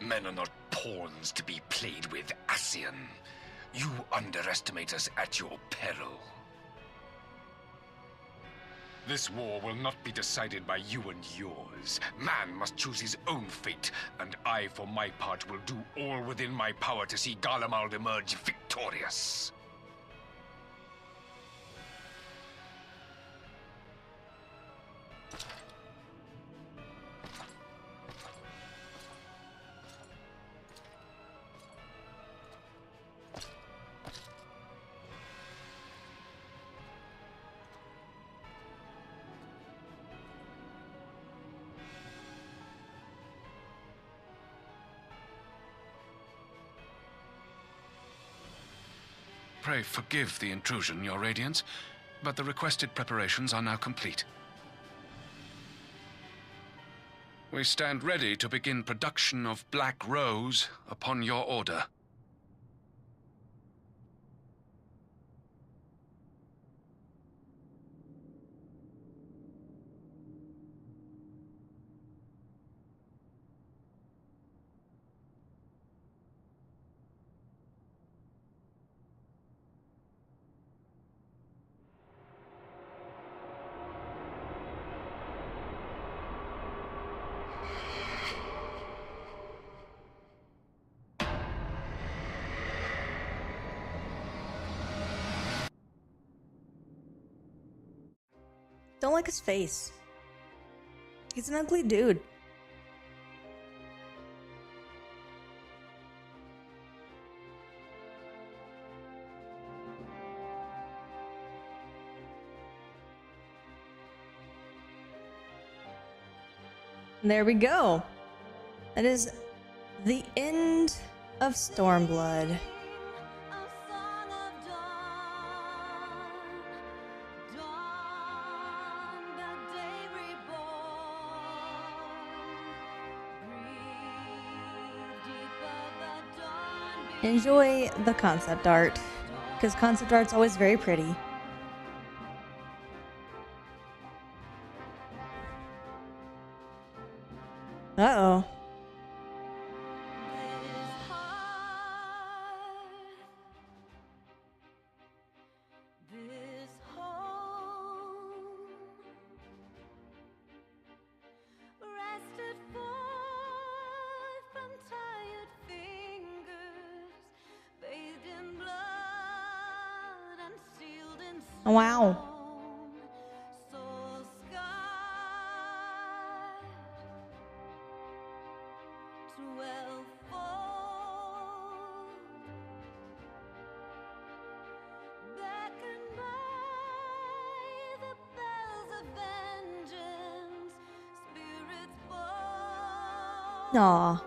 Men are not pawns to be played with, Ascian. You underestimate us at your peril. This war will not be decided by you and yours. Man must choose his own fate, and I, for my part, will do all within my power to see Garlemald emerge victorious. Pray forgive the intrusion, Your Radiance, but the requested preparations are now complete. We stand ready to begin production of Black Rose upon your order. Don't like his face. He's an ugly dude. There we go. That is the end of Stormblood. Enjoy the concept art, because concept art's always very pretty. Uh-oh. Wow. Aw,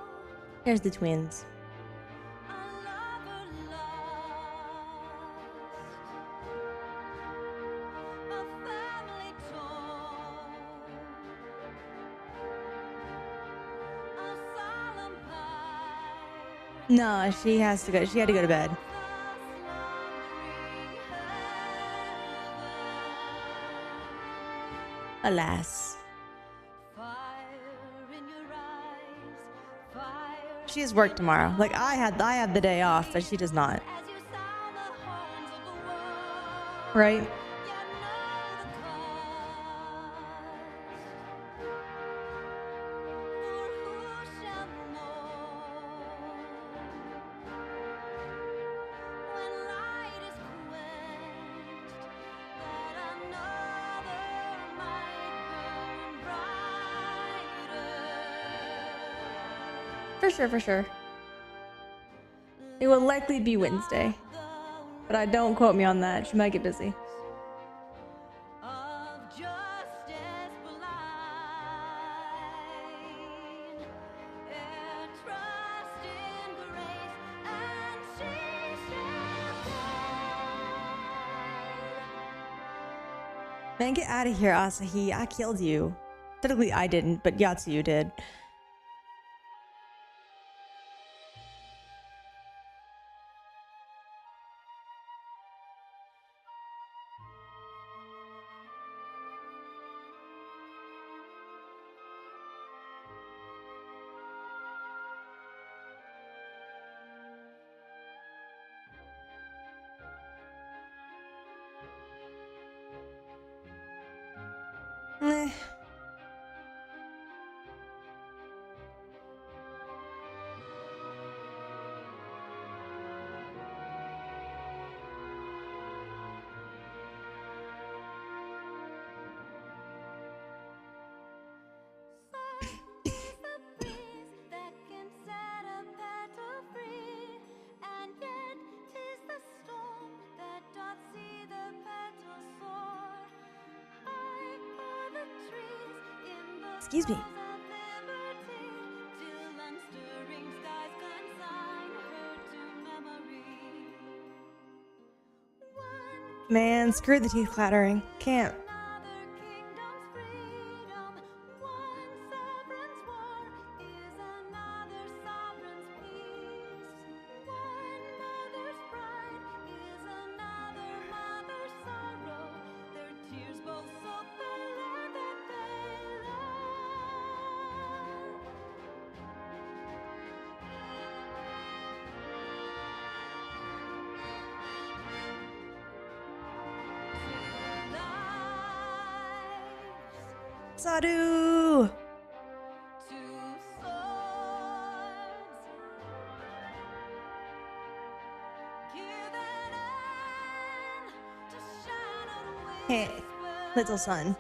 there's the twins. No, she has to go. She had to go to bed. Alas. She has work tomorrow. Like I have the day off, but she does not. Right? For sure. It will likely be Wednesday. But don't quote me on that. She might get busy. Man, get out of here, Asahi. I killed you. Technically, I didn't, but Yatsuyu did. Eh. Excuse me. Man, screw the teeth clattering. Can't. Sadu! Hey, little son.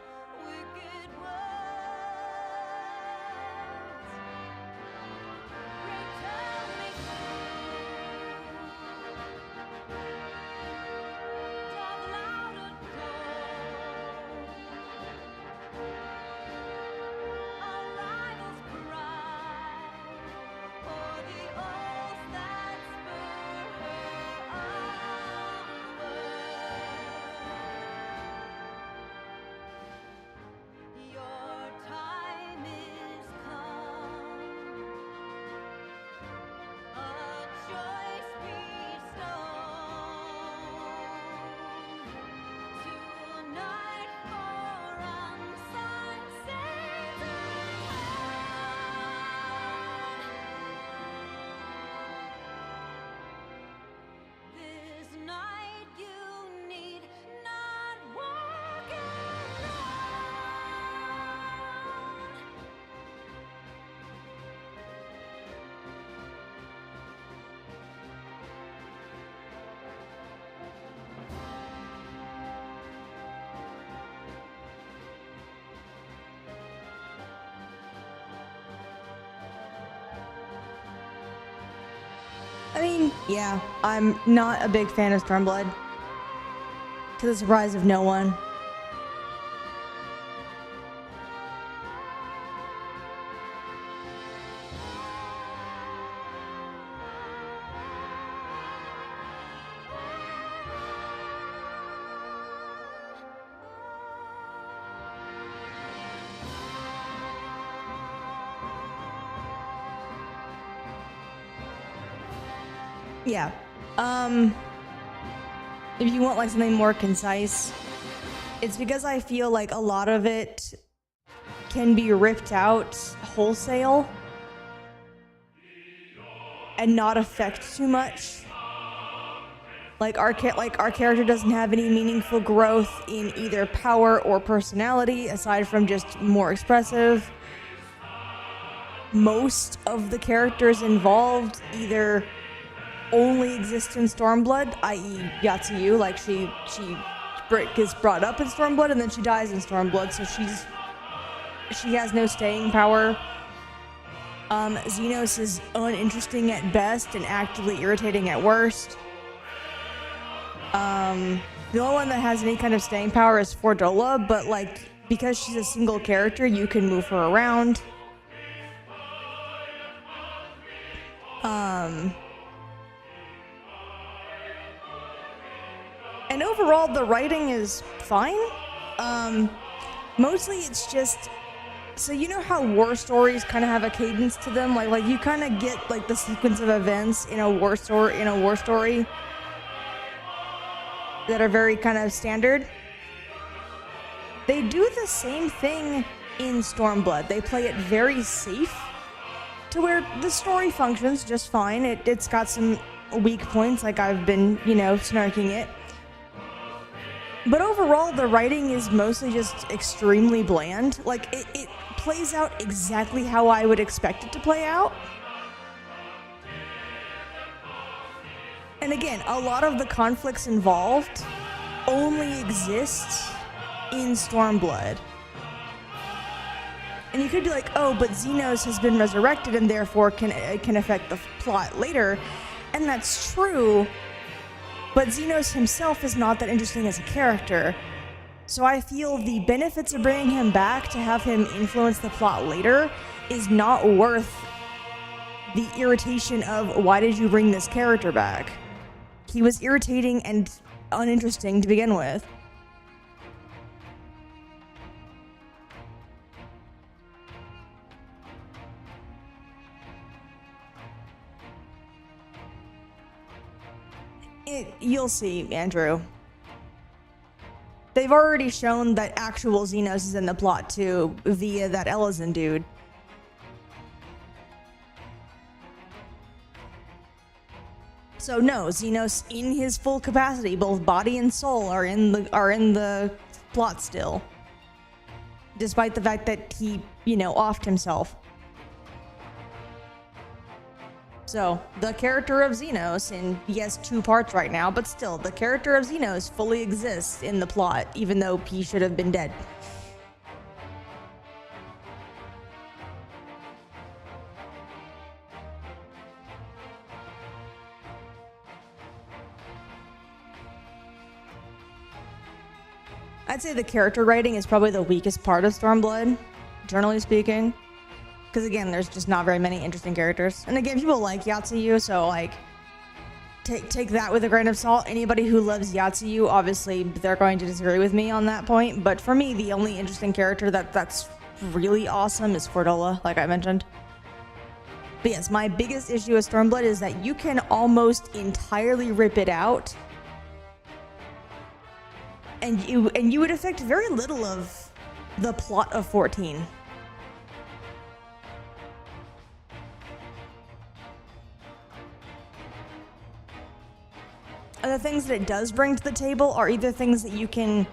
I mean, yeah, I'm not a big fan of Stormblood. To the surprise of no one. Yeah. If you want like something more concise, it's because I feel like a lot of it can be ripped out wholesale and not affect too much. Like our character doesn't have any meaningful growth in either power or personality aside from just more expressive. Most of the characters involved either only exist in Stormblood, i.e. Yatsuyu, like she gets brought up in Stormblood and then she dies in Stormblood, so she has no staying power. Xenos is uninteresting at best and actively irritating at worst. The only one that has any kind of staying power is Fordola, but like because she's a single character, you can move her around. And overall, the writing is fine. Mostly it's just, so you know how war stories kind of have a cadence to them, like you kind of get like the sequence of events in a war story that are very kind of standard. They do the same thing in Stormblood. They play it very safe to where the story functions just fine. It's got some weak points, like I've been, snarking it. But overall, the writing is mostly just extremely bland. Like, it plays out exactly how I would expect it to play out. And again, a lot of the conflicts involved only exist in Stormblood. And you could be like, oh, but Xenos has been resurrected and therefore can affect the plot later. And that's true. But Xenos himself is not that interesting as a character. So I feel the benefits of bringing him back to have him influence the plot later is not worth the irritation of, why did you bring this character back? He was irritating and uninteresting to begin with. You'll see, Andrew. They've already shown that actual Xenos is in the plot too, via that Ellison dude. So no, Xenos in his full capacity, both body and soul, are in the plot still. Despite the fact that he, offed himself. So, the character of Xenos, and he has 2 parts right now, but still, the character of Xenos fully exists in the plot, even though he should have been dead. I'd say the character writing is probably the weakest part of Stormblood, generally speaking. Because again, there's just not very many interesting characters. And again, people like Yatsuyu, so like, take that with a grain of salt. Anybody who loves Yatsuyu, obviously, they're going to disagree with me on that point. But for me, the only interesting character that's really awesome is Fordola, like I mentioned. But yes, my biggest issue with Stormblood is that you can almost entirely rip it out, and you would affect very little of the plot of 14. And the things that it does bring to the table are either things that you can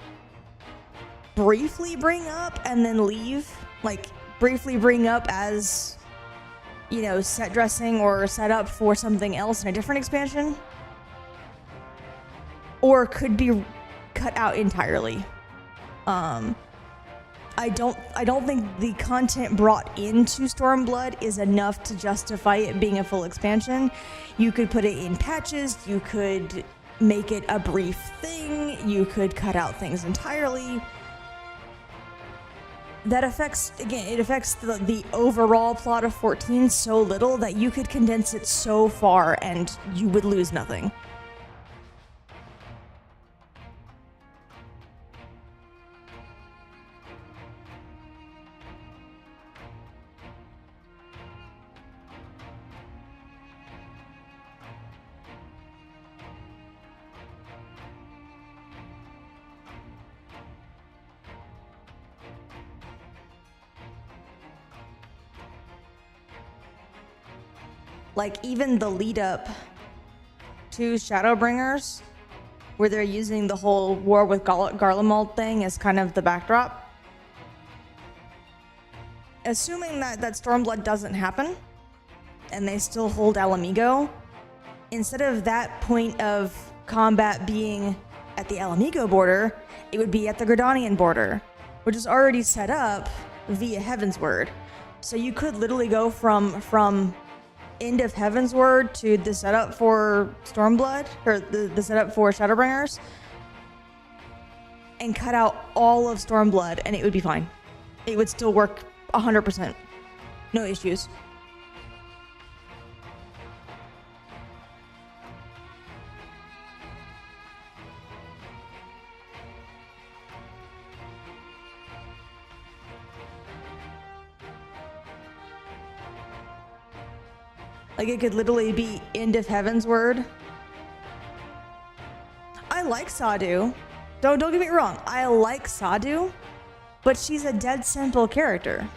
briefly bring up and then leave, like briefly bring up as, set dressing or set up for something else in a different expansion, or could be cut out entirely. I don't think the content brought into Stormblood is enough to justify it being a full expansion. You could put it in patches, you could make it a brief thing, you could cut out things entirely. That affects the overall plot of 14 so little that you could condense it so far and you would lose nothing. Like, even the lead up to Shadowbringers, where they're using the whole war with Garlemald thing as kind of the backdrop. Assuming that Stormblood doesn't happen, and they still hold Alamigo, instead of that point of combat being at the Alamigo border, it would be at the Gridanian border, which is already set up via Heavensward. So you could literally go from end of Heavensward to the setup for Stormblood, or the setup for Shadowbringers, and cut out all of Stormblood, and it would be fine. It would still work 100%. No issues. Like it could literally be end of Heaven's Word. I like Sadu. Don't get me wrong. I like Sadu, but she's a dead simple character.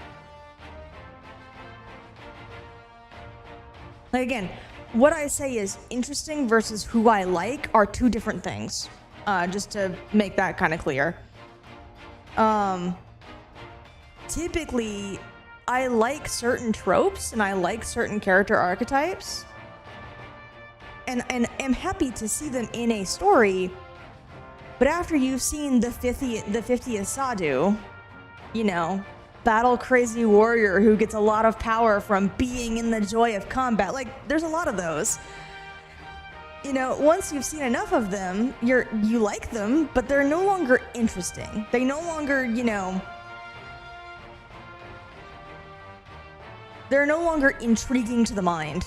Like again, what I say is interesting versus who I like are two different things. Just to make that kind of clear. Typically, I like certain tropes and I like certain character archetypes, and am happy to see them in a story. But after you've seen the 50th Sadu, you know, battle crazy warrior who gets a lot of power from being in the joy of combat, like there's a lot of those. You know, once you've seen enough of them, you like them, but they're no longer interesting. They no longer, you know, they're no longer intriguing to the mind.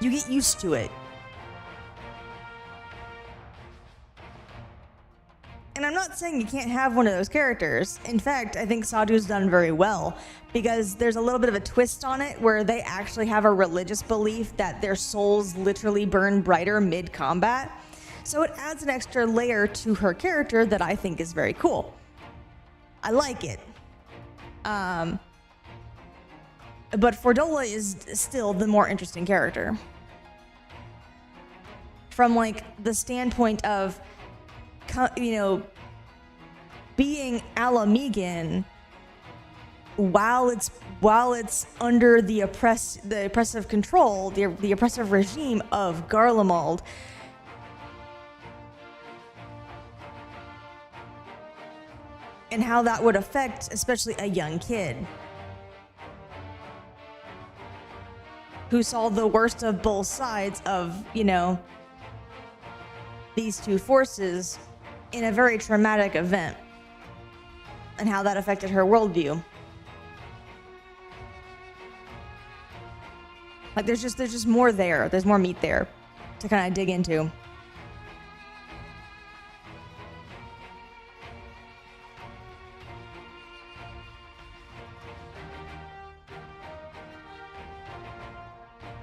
You get used to it. And I'm not saying you can't have one of those characters. In fact, I think Sadu's done very well because there's a little bit of a twist on it where they actually have a religious belief that their souls literally burn brighter mid-combat. So it adds an extra layer to her character that I think is very cool. I like it. But Fordola is still the more interesting character. From like the standpoint of, you know, being Alamegan while it's under the oppressive control, the oppressive regime of Garlemald. And how that would affect especially a young kid who saw the worst of both sides of, you know, these two forces in a very traumatic event, and how that affected her worldview. Like there's just more there. There's more meat there to kind of dig into.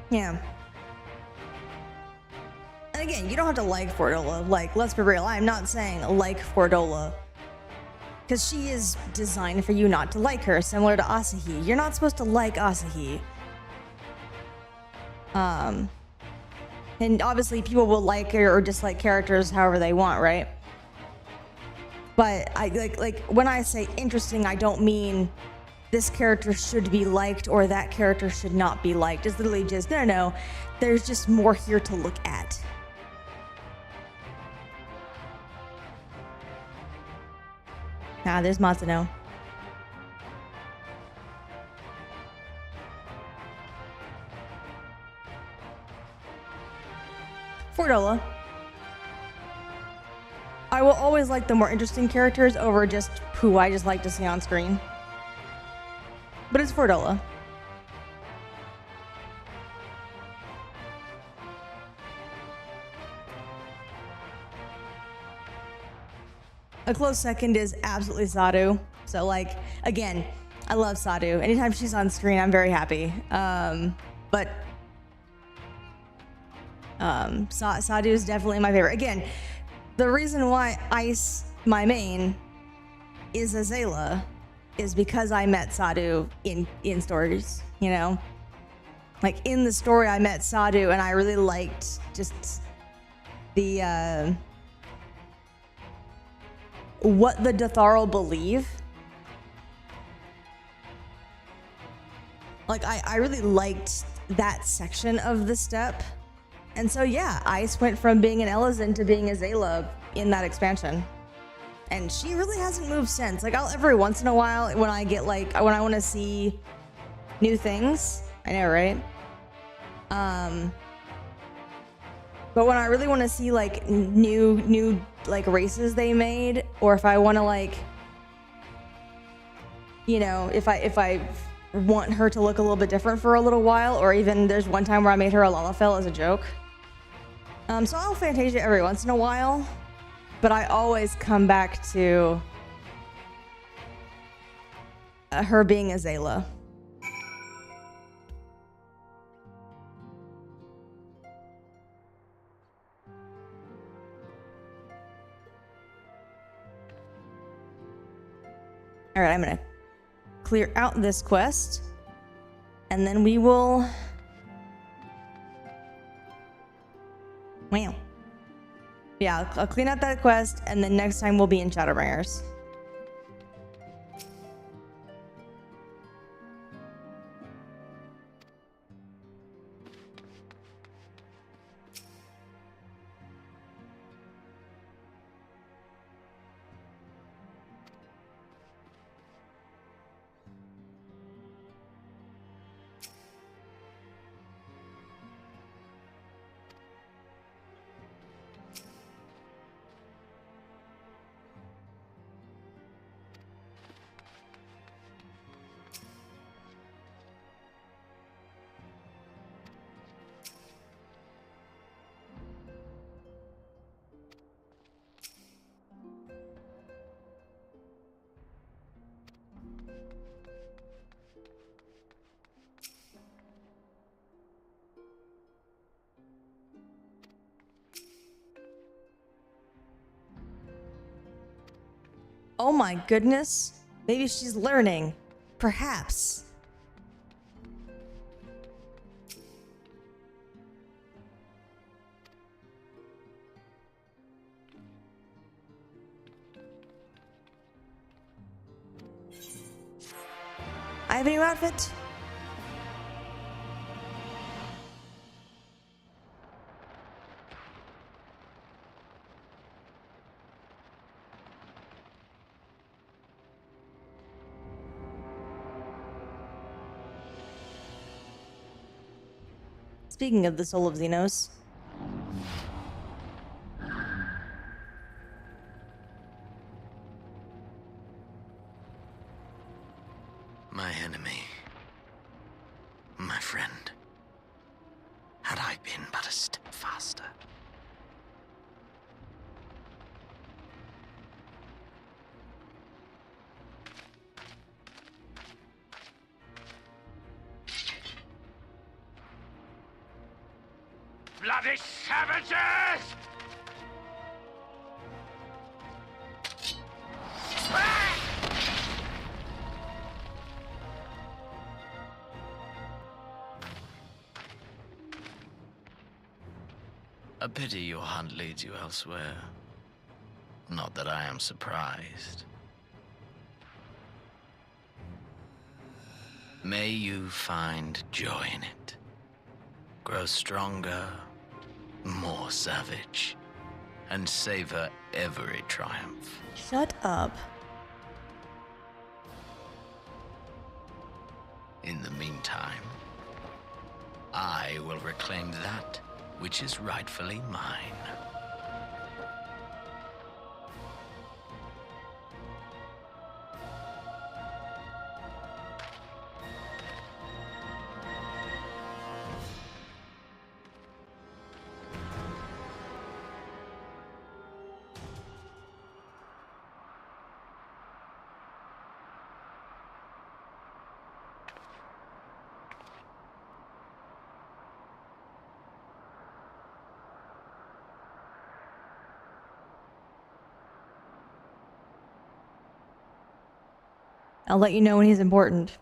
Yeah. And again, you don't have to like Fordola. Like, let's be real. I'm not saying like Fordola, because she is designed for you not to like her, similar to Asahi. You're not supposed to like Asahi. And obviously people will like or dislike characters however they want, right? But I like when I say interesting, I don't mean this character should be liked or that character should not be liked. It's literally just, no, there's just more here to look at. There's Matsuno. Fordola. I will always like the more interesting characters over just who I just like to see on screen. But it's Fordola. A close second is absolutely Sadu. So like, again, I love Sadu. Anytime she's on screen, I'm very happy. Sadu is definitely my favorite. Again, the reason why Ice, my main, is Azela is because I met Sadu in stories, you know? Like in the story I met Sadu and I really liked just the what the Datharl believe. Like I really liked that section of the step. And so yeah, Ice went from being an Elizin to being Azela in that expansion. And she really hasn't moved since. Like every once in a while when I get like, when I want to see new things, I know, right? But when I really want to see like new like races they made, or if I want to like, you know, if I want her to look a little bit different for a little while, or even there's one time where I made her a Lalafell as a joke. So I'll Fantasia every once in a while, but I always come back to her being Azela. All right, I'm gonna clear out this quest, and then we will. Wow. Yeah, I'll clean out that quest, and then next time we'll be in Shadowbringers. Oh my goodness. Maybe she's learning. Perhaps. I have a new outfit. Speaking of the soul of Xenos. My enemy. My friend. Had I been but a step faster. Bloody savages! A pity your hunt leads you elsewhere. Not that I am surprised. May you find joy in it. Grow stronger, more savage, and savor every triumph. Shut up. In the meantime, I will reclaim that which is rightfully mine. I'll let you know when he's important.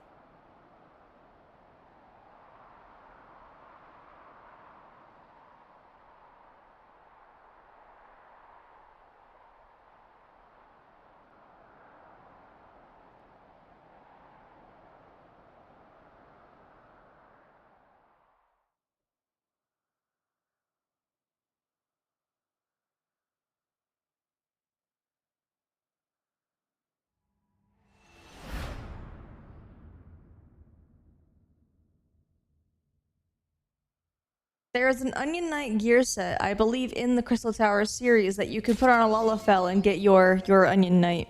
There's an Onion Knight gear set, I believe, in the Crystal Tower series that you can put on a Lalafell and get your Onion Knight.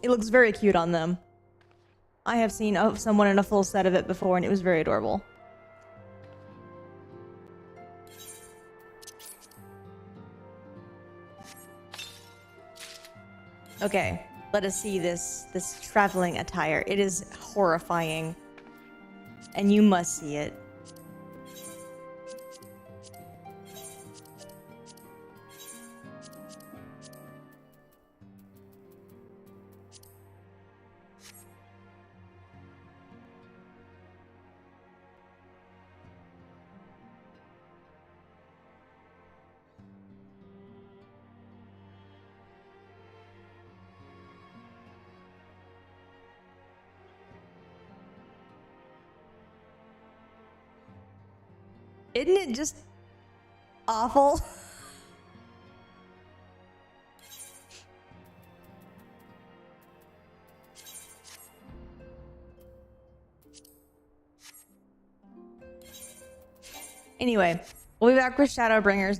It looks very cute on them. I have seen someone in a full set of it before, and it was very adorable. Okay, let us see this traveling attire. It is horrifying, and you must see it. Isn't it just awful? Anyway, we'll be back with Shadowbringers